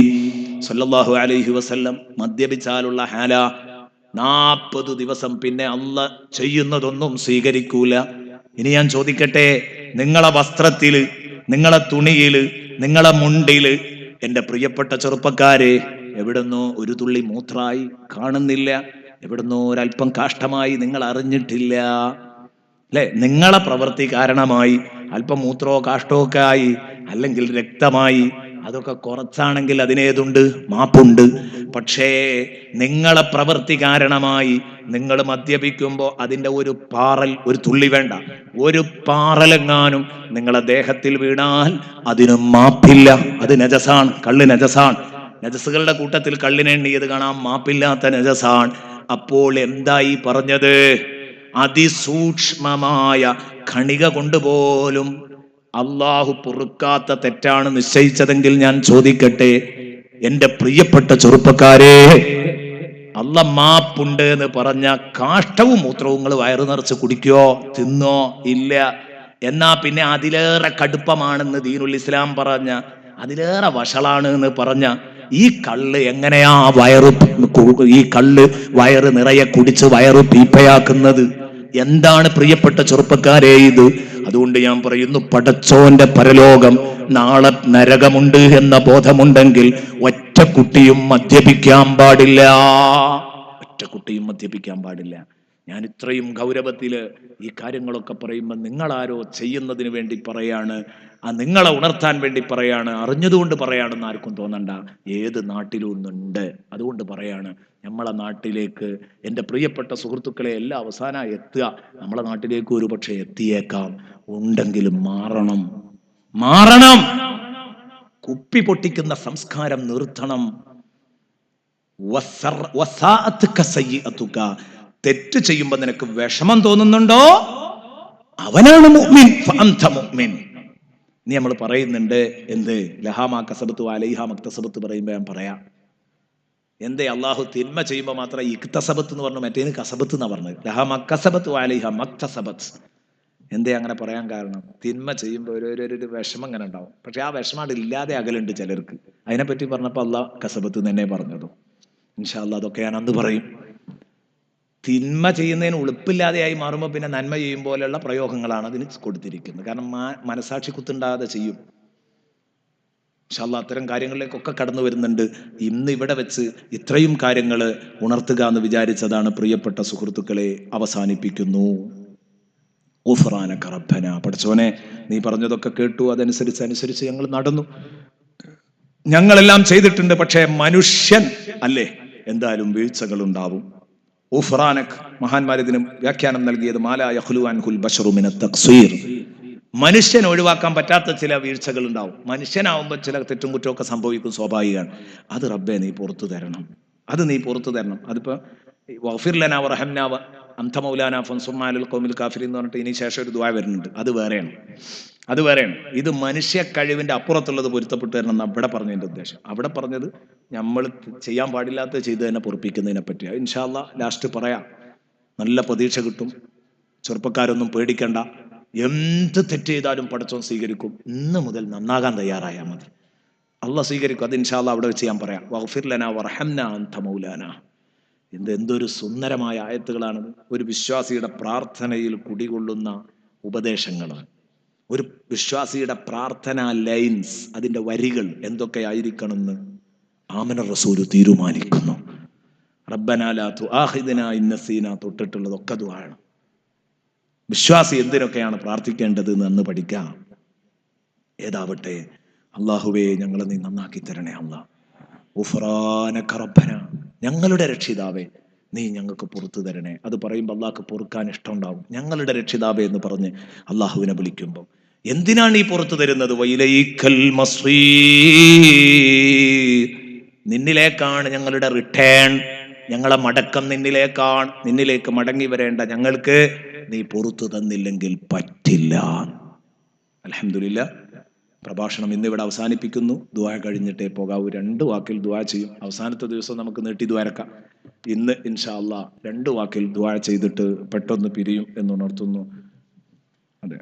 സ്വല്ലല്ലാഹു അലൈഹി വസല്ലം. മദ്യപിച്ചാലുള്ള ഹാല 40 ദിവസം പിന്നെ അല്ലാഹ് ചെയ്യുന്നതൊന്നും സ്വീകരിക്കൂല. ഇനി ഞാൻ ചോദിക്കട്ടെ, നിങ്ങളെ വസ്ത്രത്തില്, നിങ്ങളെ തുണിയില്, നിങ്ങളെ മുണ്ടില്, എൻ്റെ പ്രിയപ്പെട്ട ചെറുപ്പക്കാരെ, എവിടുന്നോ ഒരു തുള്ളി മൂത്രായി കാണുന്നില്ല, എവിടുന്നോ ഒരല്പം കാഷ്ടമായി നിങ്ങൾ അറിഞ്ഞിട്ടില്ല അല്ലെ? നിങ്ങളെ പ്രവൃത്തി കാരണമായി അല്പം മൂത്രോ കാഷ്ടോ ഒക്കെ ആയി, അല്ലെങ്കിൽ രക്തമായി, അതൊക്കെ കുറച്ചാണെങ്കിൽ അതിനേതുണ്ട്, മാപ്പുണ്ട്. പക്ഷേ നിങ്ങളെ പ്രവൃത്തി കാരണമായി നിങ്ങൾ മദ്യപിക്കുമ്പോൾ അതിൻ്റെ ഒരു പാറൽ, ഒരു തുള്ളി വേണ്ട, ഒരു പാറലെങ്ങാനും നിങ്ങളെ ദേഹത്തിൽ വീണാൽ അതിന് മാപ്പില്ല. അത് നജസാണ്, കള്ള് നജസാണ്. നജസുകളുടെ കൂട്ടത്തിൽ കള്ളിനെ എണ്ണിയത് കാണാം, മാപ്പില്ലാത്ത നജസാണ്. അപ്പോൾ എന്തായി പറഞ്ഞത്? അതിസൂക്ഷ്മമായ കണിക കൊണ്ടുപോലും അള്ളാഹു പൊറുക്കാത്ത തെറ്റാണ് നിശ്ചയിച്ചതെങ്കിൽ ഞാൻ ചോദിക്കട്ടെ, എൻ്റെ പ്രിയപ്പെട്ട ചെറുപ്പക്കാരെ, അല്ലാഹ് മാപ്പുണ്ട് എന്ന് പറഞ്ഞ കാഷ്ടവും മൂത്രവും നിങ്ങൾ വയറു നിറച്ച് കുടിക്കോ, തിന്നോ? ഇല്ല. എന്നാ പിന്നെ അതിലേറെ കടുപ്പമാണെന്ന് ദീനുൽ ഇസ്ലാം പറഞ്ഞ, അതിലേറെ വഷളാണ് എന്ന് പറഞ്ഞ ഈ കള്ള് എങ്ങനെയാ ഈ കള്ള് വയറ് നിറയെ കുടിച്ച് വയറ് പീപ്പയാക്കുന്നത്? എന്താണ് പ്രിയപ്പെട്ട ചെറുപ്പക്കാരെ ഇത്? അതുകൊണ്ട് ഞാൻ പറയുന്നു, പടച്ചോന്റെ പരലോകം, നാളെ നരകമുണ്ട് എന്ന ബോധമുണ്ടെങ്കിൽ ഒറ്റ കുട്ടിയും മദ്യപിക്കാൻ പാടില്ല. ഒറ്റ കുട്ടിയും മദ്യപിക്കാൻ പാടില്ല. ഞാൻ ഇത്രയും ഗൗരവത്തില് ഈ കാര്യങ്ങളൊക്കെ പറയുമ്പോൾ നിങ്ങളാരോ ചെയ്യുന്നതിന് വേണ്ടി പറയാണ്, നിങ്ങളെ ഉണർത്താൻ വേണ്ടി പറയാണ്, അറിഞ്ഞതുകൊണ്ട് പറയാണെന്ന് ആർക്കും തോന്നണ്ട. ഏത് നാട്ടിലും ഒന്നുണ്ട്, അതുകൊണ്ട് പറയാണ്. നമ്മളെ നാട്ടിലേക്ക് എൻ്റെ പ്രിയപ്പെട്ട സുഹൃത്തുക്കളെ എല്ലാം അവസാനം എത്തുക, നമ്മളെ നാട്ടിലേക്ക് ഒരു പക്ഷെ എത്തിയേക്കാം. ഉണ്ടെങ്കിലും മാറണം. കുപ്പി പൊട്ടിക്കുന്ന സംസ്കാരം നിർത്തണം. തെറ്റ് ചെയ്യുമ്പോ നിനക്ക് വിഷമം തോന്നുന്നുണ്ടോ, അവനാണ് മുഅ്മിൻ, ഫഅൻത മുഅ്മിൻ. നീ നമ്മൾ പറയുന്നുണ്ട് എന്ത്? ലഹാമാ കസബത്തു അലൈഹാ മക്തസബത്ത് പറയുമ്പോ ഞാൻ പറയാം, എന്തേ അള്ളാഹു തിന്മ ചെയ്യുമ്പോൾ മാത്രം ഇക്തസബത്ത് എന്ന് പറഞ്ഞു, മറ്റേന് കസബത്ത് എന്നാ പറഞ്ഞത്. ലഹാമാ കസബത്തു അലൈഹാ മക്തസബത്ത്. എന്തേ അങ്ങനെ പറയാൻ കാരണം? തിന്മ ചെയ്യുമ്പോൾ ഒരു വിഷമം ഇങ്ങനെ ഉണ്ടാവും. പക്ഷെ ആ വിഷമം അത് ഇല്ലാതെ അകലുണ്ട് ചിലർക്ക്. അതിനെപ്പറ്റി പറഞ്ഞപ്പോൾ അള്ളാഹ് കസബത്ത് തന്നെ പറഞ്ഞതും. ഇൻഷാ അല്ലാഹ് അതൊക്കെ ഞാൻ അന്ന് പറയും. തിന്മ ചെയ്യുന്നതിന് ഉളുപ്പില്ലാതെയായി മാറുമ്പോൾ പിന്നെ നന്മ ചെയ്യും പോലെയുള്ള പ്രയോഗങ്ങളാണ് അതിന് കൊടുത്തിരിക്കുന്നത്. കാരണം മനസാക്ഷി കുത്തുണ്ടാകാതെ ചെയ്യും. ഇൻഷാ അല്ലാഹ് അത്തരം കാര്യങ്ങളിലേക്കൊക്കെ കടന്നു വരുന്നുണ്ട്. ഇന്ന് ഇവിടെ വെച്ച് ഇത്രയും കാര്യങ്ങൾ ഉണർത്തുക എന്ന് വിചാരിച്ചതാണ്. പ്രിയപ്പെട്ട സുഹൃത്തുക്കളെ, അവസാനിപ്പിക്കുന്നു. ഊഫറാനക റബ്ബന, പഠിച്ചോനെ നീ പറഞ്ഞതൊക്കെ കേട്ടു, അതനുസരിച്ച് ഞങ്ങൾ നടന്നു. ഞങ്ങളെല്ലാം ചെയ്തിട്ടുണ്ട്. പക്ഷേ മനുഷ്യൻ അല്ലേ, എന്തായാലും വീഴ്ചകൾ ഉണ്ടാവും. ഊഫറാനക്, മഹാന്മാർ ഇതിന് വ്യാഖ്യാനം നൽകിയത് മാലാ യഖ്ലു അൻഹുൽ ബശറു മിനത് തഖ്സീർ. മനുഷ്യൻ ഒഴിവാക്കാൻ പറ്റാത്ത ചില വീഴ്ചകൾ ഉണ്ടാവും. മനുഷ്യനാവുമ്പോൾ ചില തെറ്റും കുറ്റമൊക്കെ സംഭവിക്കും, സ്വാഭാവികമാണ്. അത് റബ്ബെ നീ പുറത്തു തരണം, അത് നീ പുറത്തു തരണം. അതിപ്പോ വഗ്ഫിർ ലനാ വറഹംനാ അൻത മൗലാനാ ഫൻസുർനാ അലൽ ഖൗമിൽ കാഫിരീൻ എന്ന് പറഞ്ഞിട്ട് ഇനി ശേഷം ഒരു ദുആ വരുന്നുണ്ട്. അത് വേറെയാണ്. ഇത് മനുഷ്യ കഴിവിന്റെ അപ്പുറത്തുള്ളത് പൊരുത്തപ്പെട്ടു തരണം എന്ന് അവിടെ പറഞ്ഞതിന്റെ ഉദ്ദേശം. അവിടെ പറഞ്ഞത് നമ്മൾ ചെയ്യാൻ പാടില്ലാത്ത ചെയ്ത് തന്നെ പൊറപ്പിക്കുന്നതിനെ പറ്റിയാണ്. ഇൻഷാ അല്ലാഹ് ലാസ്റ്റ് പറയാം. നല്ല പ്രതീക്ഷ കിട്ടും. ചെറുപ്പക്കാരൊന്നും പേടിക്കണ്ട. എന്ത് തെറ്റ് ചെയ്താലും പടച്ചോൻ സ്വീകരിക്കും. ഇന്ന് മുതൽ നന്നാകാൻ തയ്യാറായാൽ മതി, അള്ളാഹ് സ്വീകരിക്കും. അത് ഇൻഷാ അല്ലാഹ് അവിടെ വെച്ച് ഞാൻ പറയാം. വഗ്ഫിർ ലനാ വറഹംനാ അൻത മൗലാനാ. എന്തൊരു സുന്ദരമായ ആയത്തുകളാണ്. ഒരു വിശ്വാസിയുടെ പ്രാർത്ഥനയിൽ കുടികൊള്ളുന്ന ഉപദേശങ്ങളാണ്. ഒരു വിശ്വാസിയുടെ പ്രാർത്ഥന ലൈൻസ്, അതിൻ്റെ വരികൾ എന്തൊക്കെയായിരിക്കണമെന്ന് ആമന റസൂൽ തീരുമാനിക്കുന്നു. റബ്ബനാ ലാ തുആഖിദ്നാ ഇൻ നസീനാ തൊട്ടിട്ടുള്ളതൊക്കെ ദുആണ്. വിശ്വാസി എന്തിനൊക്കെയാണ് പ്രാർത്ഥിക്കേണ്ടത് എന്ന് പഠിക്കാം. ഏതാവട്ടെ, അല്ലാഹുവേ ഞങ്ങളെ നീ നന്നാക്കി തരണേ അല്ലാഹ്. ഉഫ്റാനക റബ്ബന, ഞങ്ങളുടെ രക്ഷിതാവേ നീ ഞങ്ങൾക്ക് പുറത്തു തരണേ. അത് പറയുമ്പോൾ അള്ളാഹ്ക്ക് പൊറുക്കാൻ ഇഷ്ടമുണ്ടാവും. ഞങ്ങളുടെ രക്ഷിതാവേ എന്ന് പറഞ്ഞ് അള്ളാഹുവിനെ വിളിക്കുമ്പോൾ എന്തിനാണ് ഈ പുറത്തു തരുന്നത്? വഇലൈക്കൽ മസ്രീർ, നിന്നിലേക്കാണ് ഞങ്ങളുടെ റിട്ടേൺ, ഞങ്ങളെ മടക്കം നിന്നിലേക്കാണ്. നിന്നിലേക്ക് മടങ്ങി വരേണ്ട ഞങ്ങൾക്ക് നീ പുറത്തു തന്നില്ലെങ്കിൽ പറ്റില്ല. അൽഹംദുലില്ലാഹ്, പ്രഭാഷണം ഇന്നിവിടെ അവസാനിപ്പിക്കുന്നു. ദുആ കഴിഞ്ഞിട്ടേ പോകാവൂ. 2 വാക്കിൽ ദുആ ചെയ്യും. അവസാനത്തെ ദിവസം നമുക്ക് നീട്ടി ദുആരക്കാം. ഇന്ന് ഇൻഷാ അല്ലാഹ് 2 വാക്കിൽ ദുആ ചെയ്തിട്ട് പെട്ടെന്ന് പിരിയും എന്നുണർത്തുന്നു. അതെ,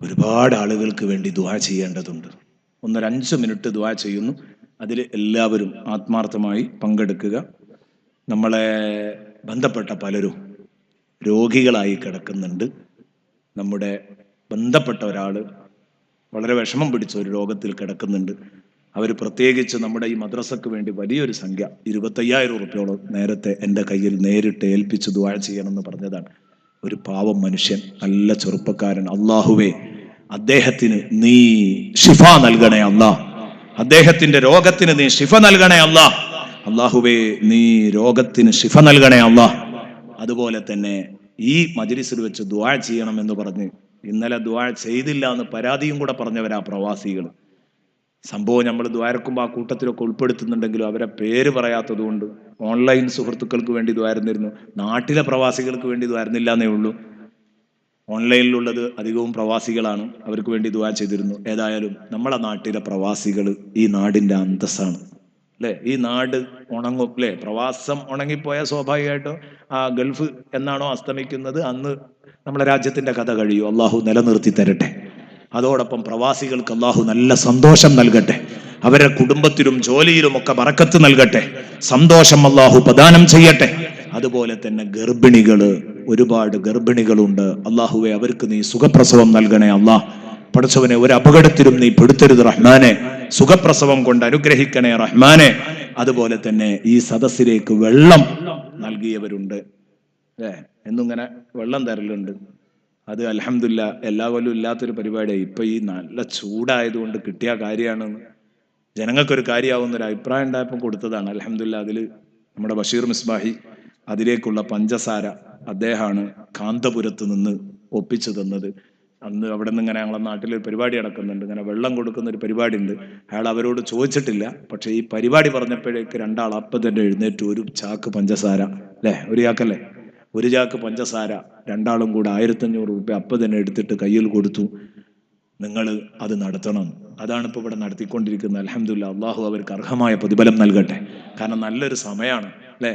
ഒരുപാട് ആളുകൾക്ക് വേണ്ടി ദുആ ചെയ്യേണ്ടതുണ്ട്. 1-5 മിനിറ്റ് ദുആ ചെയ്യുന്നു. അതിൽ എല്ലാവരും ആത്മാർത്ഥമായി പങ്കെടുക്കുക. നമ്മളെ ബന്ധപ്പെട്ട പലരും രോഗികളായി കിടക്കുന്നുണ്ട്. നമ്മുടെ ബന്ധപ്പെട്ട ഒരാൾ വളരെ വിഷമം പിടിച്ച ഒരു രോഗത്തിൽ കിടക്കുന്നുണ്ട്. അവർ പ്രത്യേകിച്ച് നമ്മുടെ ഈ മദ്രസക്ക് വേണ്ടി വലിയൊരു സംഖ്യ 25,000 റുപ്യോളം നേരത്തെ എൻ്റെ കയ്യിൽ നേരിട്ട് ഏൽപ്പിച്ച് ദുആ ചെയ്യണമെന്ന് പറഞ്ഞതാണ്. ഒരു പാവം മനുഷ്യൻ, നല്ല ചെറുപ്പക്കാരൻ. അല്ലാഹുവേ അദ്ദേഹത്തിന് നീ ശിഫ നൽകണേ അല്ലാഹ്. അദ്ദേഹത്തിന്റെ രോഗത്തിന് നീ ശിഫ നൽകണേ അല്ലാഹ്. അല്ലാഹുവേ നീ രോഗത്തിന് ശിഫ നൽകണേ അല്ലാഹ്. അതുപോലെ തന്നെ ഈ മജ്‌ലിസിൽ വെച്ച് ദുആ ചെയ്യണം എന്ന് പറഞ്ഞ് ഇന്നലെ ദുആ ചെയ്തില്ല എന്ന് പരാതിയും കൂടെ പറഞ്ഞവരാ പ്രവാസികൾ. സംഭവം നമ്മൾ ദ്വാരക്കുമ്പോൾ ആ കൂട്ടത്തിലൊക്കെ ഉൾപ്പെടുത്തുന്നുണ്ടെങ്കിലും അവരെ പേര് പറയാത്തത് കൊണ്ട് ഓൺലൈൻ സുഹൃത്തുക്കൾക്ക് വേണ്ടി ദ്വാരുന്നിരുന്നു. നാട്ടിലെ പ്രവാസികൾക്ക് വേണ്ടി ദ്വാരുന്നില്ല എന്നേ ഉള്ളൂ. ഓൺലൈനിലുള്ളത് അധികവും പ്രവാസികളാണ്, അവർക്ക് വേണ്ടി ദുആ ചെയ്തിരുന്നു. ഏതായാലും നമ്മളെ നാട്ടിലെ പ്രവാസികൾ ഈ നാടിൻ്റെ അന്തസ്സാണ് അല്ലേ. ഈ നാട് ഉണങ്ങും അല്ലേ. പ്രവാസം ഉണങ്ങിപ്പോയാൽ സ്വാഭാവികമായിട്ടും ആ ഗൾഫ് എന്നാണോ അസ്തമിക്കുന്നത് അന്ന് നമ്മുടെ രാജ്യത്തിൻ്റെ കഥ കഴിയും. അള്ളാഹു നിലനിർത്തി തരട്ടെ. അതോടൊപ്പം പ്രവാസികൾക്ക് അള്ളാഹു നല്ല സന്തോഷം നൽകട്ടെ. അവരുടെ കുടുംബത്തിലും ജോലിയിലും ഒക്കെ ബറക്കത്ത് നൽകട്ടെ. സന്തോഷം അള്ളാഹു പ്രദാനം ചെയ്യട്ടെ. അതുപോലെ തന്നെ ഗർഭിണികള്, ഒരുപാട് ഗർഭിണികളുണ്ട്. അള്ളാഹുവെ അവർക്ക് നീ സുഖപ്രസവം നൽകണേ അള്ളാഹ്. പഠിച്ചവനെ ഒരു അപകടത്തിലും നീ പെടുത്തരുത് റഹ്മാനെ. സുഖപ്രസവം കൊണ്ട് അനുഗ്രഹിക്കണേ റഹ്മാനെ. അതുപോലെ തന്നെ ഈ സദസ്സിലേക്ക് വെള്ളം നൽകിയവരുണ്ട് അല്ലേ, എന്നിങ്ങനെ വെള്ളം തരലുണ്ട്. അത് അൽഹംദുലില്ലാ എല്ലാ കൊല്ലം ഇല്ലാത്തൊരു പരിപാടിയായി. ഇപ്പൊ ഈ നല്ല ചൂടായതുകൊണ്ട് കിട്ടിയ കാര്യമാണെന്ന് ജനങ്ങൾക്കൊരു കാര്യമാവുന്നൊരു അഭിപ്രായം ഉണ്ടായപ്പോൾ കൊടുത്തതാണ്. അൽഹംദുലില്ലാ അതിൽ നമ്മുടെ ബഷീർ മിസ്ബാഹി അതിലേക്കുള്ള പഞ്ചസാര അദ്ദേഹമാണ് കാന്തപുരത്ത് നിന്ന് ഒപ്പിച്ചു തന്നത്. അന്ന് അവിടെ നിന്ന് ഇങ്ങനെ ഞങ്ങളെ നാട്ടിലൊരു പരിപാടി നടക്കുന്നുണ്ട്, ഇങ്ങനെ വെള്ളം കൊടുക്കുന്ന ഒരു പരിപാടി ഉണ്ട്. അയാൾ അവരോട് ചോദിച്ചിട്ടില്ല, പക്ഷെ ഈ പരിപാടി പറഞ്ഞപ്പോഴേക്ക് 2 ആൾ അപ്പം തന്നെ എഴുന്നേറ്റ് ഒരു ചാക്ക് പഞ്ചസാര അല്ലേ, ഒരു ചാക്കല്ലേ, ഒരു ചാക്ക് പഞ്ചസാര 2 ആളും കൂടെ 1,500 രൂപ അപ്പം തന്നെ എടുത്തിട്ട് കയ്യിൽ കൊടുത്തു. നിങ്ങൾ അത് നടത്തണം. അതാണ് ഇപ്പോൾ ഇവിടെ നടത്തിക്കൊണ്ടിരിക്കുന്നത്. അൽഹംദുലില്ലാ, അള്ളാഹു അവർക്ക് അർഹമായ പ്രതിഫലം നൽകട്ടെ. കാരണം നല്ലൊരു സമയമാണ് അല്ലേ,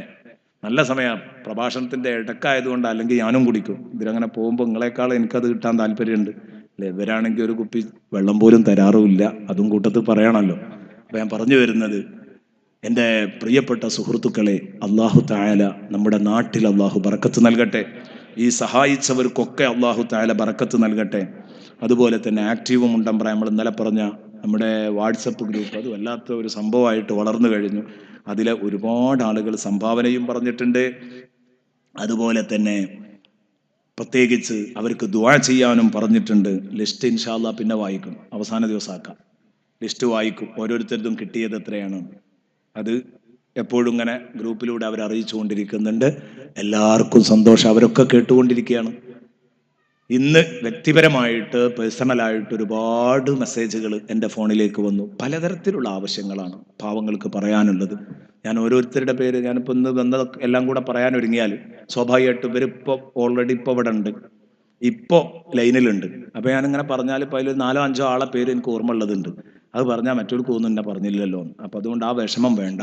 നല്ല സമയമാണ്. പ്രഭാഷണത്തിന്റെ ഇടക്കായതുകൊണ്ട്, അല്ലെങ്കിൽ ഞാനും കുടിക്കും. ഇതിലങ്ങനെ പോകുമ്പോൾ നിങ്ങളെക്കാളും എനിക്കത് കിട്ടാൻ താല്പര്യമുണ്ട് അല്ലേ. ഇവരാണെങ്കിൽ ഒരു കുപ്പി വെള്ളം പോലും തരാറുമില്ല, അതും കൂട്ടത്തിൽ പറയണമല്ലോ. അപ്പം ഞാൻ പറഞ്ഞു വരുന്നത്, എൻ്റെ പ്രിയപ്പെട്ട സുഹൃത്തുക്കളെ, അള്ളാഹു തആല നമ്മുടെ നാട്ടിൽ അള്ളാഹു ബറക്കത്ത് നൽകട്ടെ. ഈ സഹായിച്ചവർക്കൊക്കെ അള്ളാഹു തആല ബറക്കത്ത് നൽകട്ടെ. അതുപോലെ തന്നെ ആക്റ്റീവ് മുണ്ടമ്പ്ര, നമ്മൾ ഇന്നലെ പറഞ്ഞ നമ്മുടെ വാട്സപ്പ് ഗ്രൂപ്പ്, അത് വല്ലാത്ത ഒരു സംഭവമായിട്ട് വളർന്നു കഴിഞ്ഞു. അതിലെ ഒരുപാട് ആളുകൾ സംഭാവനയും പറഞ്ഞിട്ടുണ്ട്. അതുപോലെ തന്നെ പ്രത്യേകിച്ച് അവർക്ക് ദുആ ചെയ്യാനും പറഞ്ഞിട്ടുണ്ട്. ലിസ്റ്റ് ഇൻഷാ അല്ലാഹ് പിന്നെ വായിക്കും, അവസാന ദിവസമാക്കാം. ലിസ്റ്റ് വായിക്കും, ഓരോരുത്തർക്കും കിട്ടിയത് എത്രയാണ് അത് എപ്പോഴും ഇങ്ങനെ ഗ്രൂപ്പിലൂടെ അവർ അറിയിച്ചു കൊണ്ടിരിക്കുന്നുണ്ട്. എല്ലാവർക്കും സന്തോഷം, അവരൊക്കെ കേട്ടുകൊണ്ടിരിക്കുകയാണ്. ഇന്ന് വ്യക്തിപരമായിട്ട് പേഴ്സണലായിട്ട് ഒരുപാട് മെസ്സേജുകൾ എൻ്റെ ഫോണിലേക്ക് വന്നു. പലതരത്തിലുള്ള ആവശ്യങ്ങളാണ് പാവങ്ങൾക്ക് പറയാനുള്ളത്. ഞാൻ ഓരോരുത്തരുടെ പേര്, ഞാനിപ്പോൾ ഇന്ന് വന്നത് എല്ലാം കൂടെ പറയാൻ ഒരുങ്ങിയാൽ സ്വാഭാവികമായിട്ടും ഇവരിപ്പോൾ ഓൾറെഡി ഇപ്പോൾ ഇവിടെ ഉണ്ട്, ഇപ്പോൾ ലൈനിലുണ്ട്. അപ്പോൾ ഞാനിങ്ങനെ പറഞ്ഞാൽ ഇപ്പോൾ അതിൽ 4-5 ആളെ പേര് എനിക്ക് ഓർമ്മ ഉള്ളതുണ്ട്. അത് പറഞ്ഞാൽ മറ്റൊരു എന്നെ പറഞ്ഞില്ലല്ലോ. അപ്പം അതുകൊണ്ട് ആ വിഷമം വേണ്ട.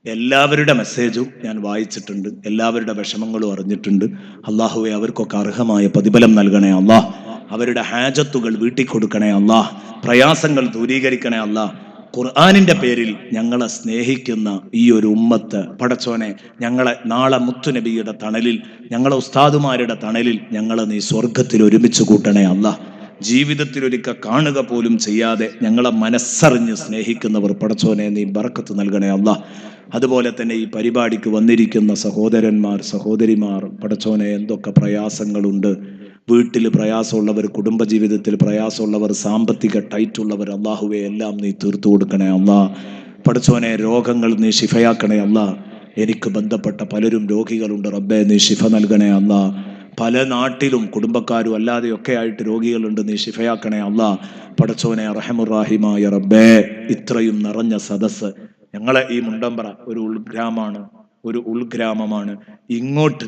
എല്ലാവരുടെ മെസ്സേജും ഞാൻ വായിച്ചിട്ടുണ്ട്, എല്ലാവരുടെ വിഷമങ്ങളും അറിഞ്ഞിട്ടുണ്ട്. അള്ളാഹുവെ അവർക്കൊക്കെ അർഹമായ പ്രതിഫലം നൽകണേ അള്ളാഹ്. അവരുടെ ഹാജത്തുകൾ വീട്ടിൽ കൊടുക്കണേ അള്ളാഹ്. പ്രയാസങ്ങൾ ദൂരീകരിക്കണേ അള്ളാഹ്. ഖുർആനിന്റെ പേരിൽ ഞങ്ങളെ സ്നേഹിക്കുന്ന ഈ ഒരു ഉമ്മത്ത് പടച്ചോനെ, ഞങ്ങളെ നാളെ മുത്തുനബിയുടെ തണലിൽ, ഞങ്ങളെ ഉസ്താദുമാരുടെ തണലിൽ ഞങ്ങളെ നീ സ്വർഗത്തിൽ ഒരുമിച്ച് കൂട്ടണേ അള്ളാഹ്. ജീവിതത്തിൽ ഒരിക്കൽ കാണുക പോലും ചെയ്യാതെ ഞങ്ങളെ മനസ്സറിഞ്ഞ് സ്നേഹിക്കുന്നവർ പടച്ചോനെ നീ ബറക്കത്ത് നൽകണേ അള്ളാഹ്. അതുപോലെ തന്നെ ഈ പരിപാടിക്ക് വന്നിരിക്കുന്ന സഹോദരന്മാർ, സഹോദരിമാർ, പടച്ചോനെ എന്തൊക്കെ പ്രയാസങ്ങളുണ്ട്. വീട്ടിൽ പ്രയാസമുള്ളവർ, കുടുംബജീവിതത്തിൽ പ്രയാസമുള്ളവർ, സാമ്പത്തിക ടൈറ്റുള്ളവർ, അള്ളാഹുവെ എല്ലാം നീ തീർത്തു കൊടുക്കണേ അള്ളാഹ്. പടച്ചോനെ രോഗങ്ങൾ നീ ശിഫയാക്കണേ അള്ളാഹ്. എനിക്ക് ബന്ധപ്പെട്ട പലരും രോഗികളുണ്ട്, റബ്ബേ നീ ശിഫ നൽകണേ അള്ളാഹ്. പല നാട്ടിലും കുടുംബക്കാരും അല്ലാതെയൊക്കെ ആയിട്ട് രോഗികളുണ്ട്, നീ ശിഫയാക്കണേ അള്ളാഹ്. പടച്ചോനെ റഹമുറാഹിമായ റബ്ബേ, ഇത്രയും നിറഞ്ഞ സദസ്സ്, ഞങ്ങളെ ഈ മുണ്ടമ്പ്ര ഒരു ഉൾഗ്രാമമാണ്. ഇങ്ങോട്ട്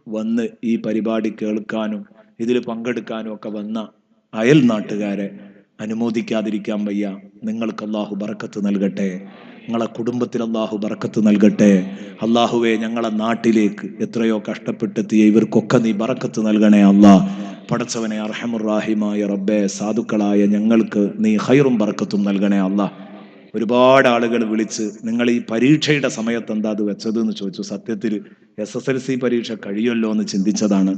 വന്ന് ഈ പരിപാടി കേൾക്കാനും ഇതിൽ പങ്കെടുക്കാനും ഒക്കെ വന്ന അയൽ നാട്ടുകാരെ അനുമോദിക്കാതിരിക്കാൻ വയ്യ. നിങ്ങൾക്ക് അള്ളാഹു ബറക്കത്ത് നൽകട്ടെ, നിങ്ങളെ കുടുംബത്തിൽ അള്ളാഹു ബറക്കത്ത് നൽകട്ടെ. അള്ളാഹുവെ ഞങ്ങളെ നാട്ടിലേക്ക് എത്രയോ കഷ്ടപ്പെട്ടെത്തിയ ഇവർക്കൊക്കെ നീ ബറക്കത്ത് നൽകണേ അള്ളാഹ്. പടച്ചവനെ അർഹമുറാഹിമായ റബ്ബേ, സാധുക്കളായ ഞങ്ങൾക്ക് നീ ഖൈറും ബറക്കത്തും നൽകണേ അള്ളാഹ്. ഒരുപാട് ആളുകൾ വിളിച്ച് നിങ്ങൾ ഈ പരീക്ഷയുടെ സമയത്ത് എന്താ അത് വെച്ചത് എന്ന് ചോദിച്ചു. സത്യത്തിൽ SSLC പരീക്ഷ കഴിയുമല്ലോ എന്ന് ചിന്തിച്ചതാണ്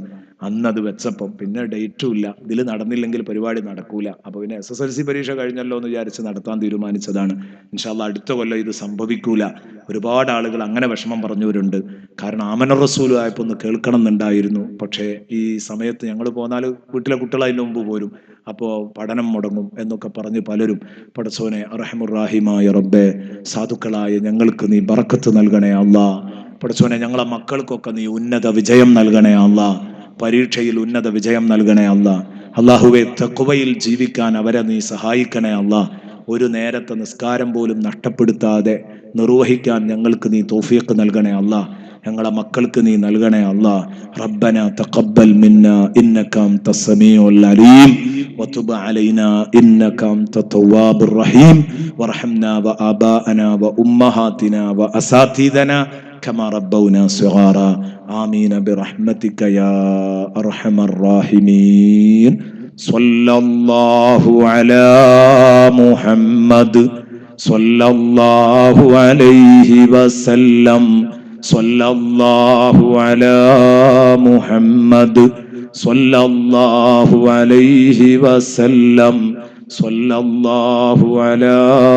അന്നത് വെച്ചപ്പം. പിന്നെ ഡേറ്റും ഇല്ല, ഇതിൽ നടന്നില്ലെങ്കിൽ പരിപാടി നടക്കൂല. അപ്പോൾ പിന്നെ SSLC പരീക്ഷ കഴിഞ്ഞല്ലോ എന്ന് വിചാരിച്ച് നടത്താൻ തീരുമാനിച്ചതാണ്. ഇൻഷാ അല്ലാഹ് അടുത്ത കൊല്ലം ഇത് സംഭവിക്കൂല. ഒരുപാട് ആളുകൾ അങ്ങനെ വിഷമം പറഞ്ഞവരുണ്ട്. കാരണം ആമന റസൂൽ ആയപ്പോൾ ഒന്ന് കേൾക്കണം എന്നുണ്ടായിരുന്നു. പക്ഷേ ഈ സമയത്ത് ഞങ്ങൾ പോന്നാൽ വീട്ടിലെ കുട്ടികൾ അതിന് മുമ്പ് പോരും, അപ്പോൾ പഠനം മുടങ്ങും എന്നൊക്കെ പറഞ്ഞ് പലരും. പടച്ചോനെ റഹമുറാഹിമായ റബ്ബേ, സാധുക്കളായ ഞങ്ങൾക്ക് നീ ബറക്കത്ത് നൽകണേ അള്ളാഹ്. പടച്ചോനെ ഞങ്ങളെ മക്കൾക്കൊക്കെ നീ ഉന്നത വിജയം നൽകണേ അള്ളാഹ്. പരീക്ഷയിൽ ഉന്നത വിജയം നൽകണേ അള്ളാഹ്. അള്ളാഹുവെ തഖ്വയിൽ ജീവിക്കാൻ അവരെ നീ സഹായിക്കണേ അള്ളാഹ്. ഒരു നേരത്തെ നിസ്കാരം പോലും നഷ്ടപ്പെടുത്താതെ നിർവഹിക്കാൻ ഞങ്ങൾക്ക് നീ തൗഫീഖ് നൽകണേ അള്ളാഹ്. ഞങ്ങളെ മക്കൾക്ക് നീ നൽകണേ അള്ളാഹ്. റബ്ബന തഖബ്ബൽ മിന്നാ ഇന്നക അൻതസ് സമീഉൽ അലീം വതുബ് അലൈനാ ഇന്നക അൻതത് തവ്വാബുർ റഹീം വർഹംനാ വആബാഅനാ വഉമ്മഹാതിനാ വഅസാതീദനാ കമാ റബ്ബൗനാ സ്വഗാറാ ആമീൻ ബിറഹ്മതിക യാ അർഹമർ റഹീമീൻ. സ്വല്ലല്ലാഹു അലാ മുഹമ്മദ് സ്വല്ലല്ലാഹു അലൈഹി വസല്ലം. സ്വല്ലല്ലാഹു അലാ മുഹമ്മദ് സ്വല്ലല്ലാഹു അലൈഹി വസല്ലം. സ്വല്ലല്ലാഹു അലാ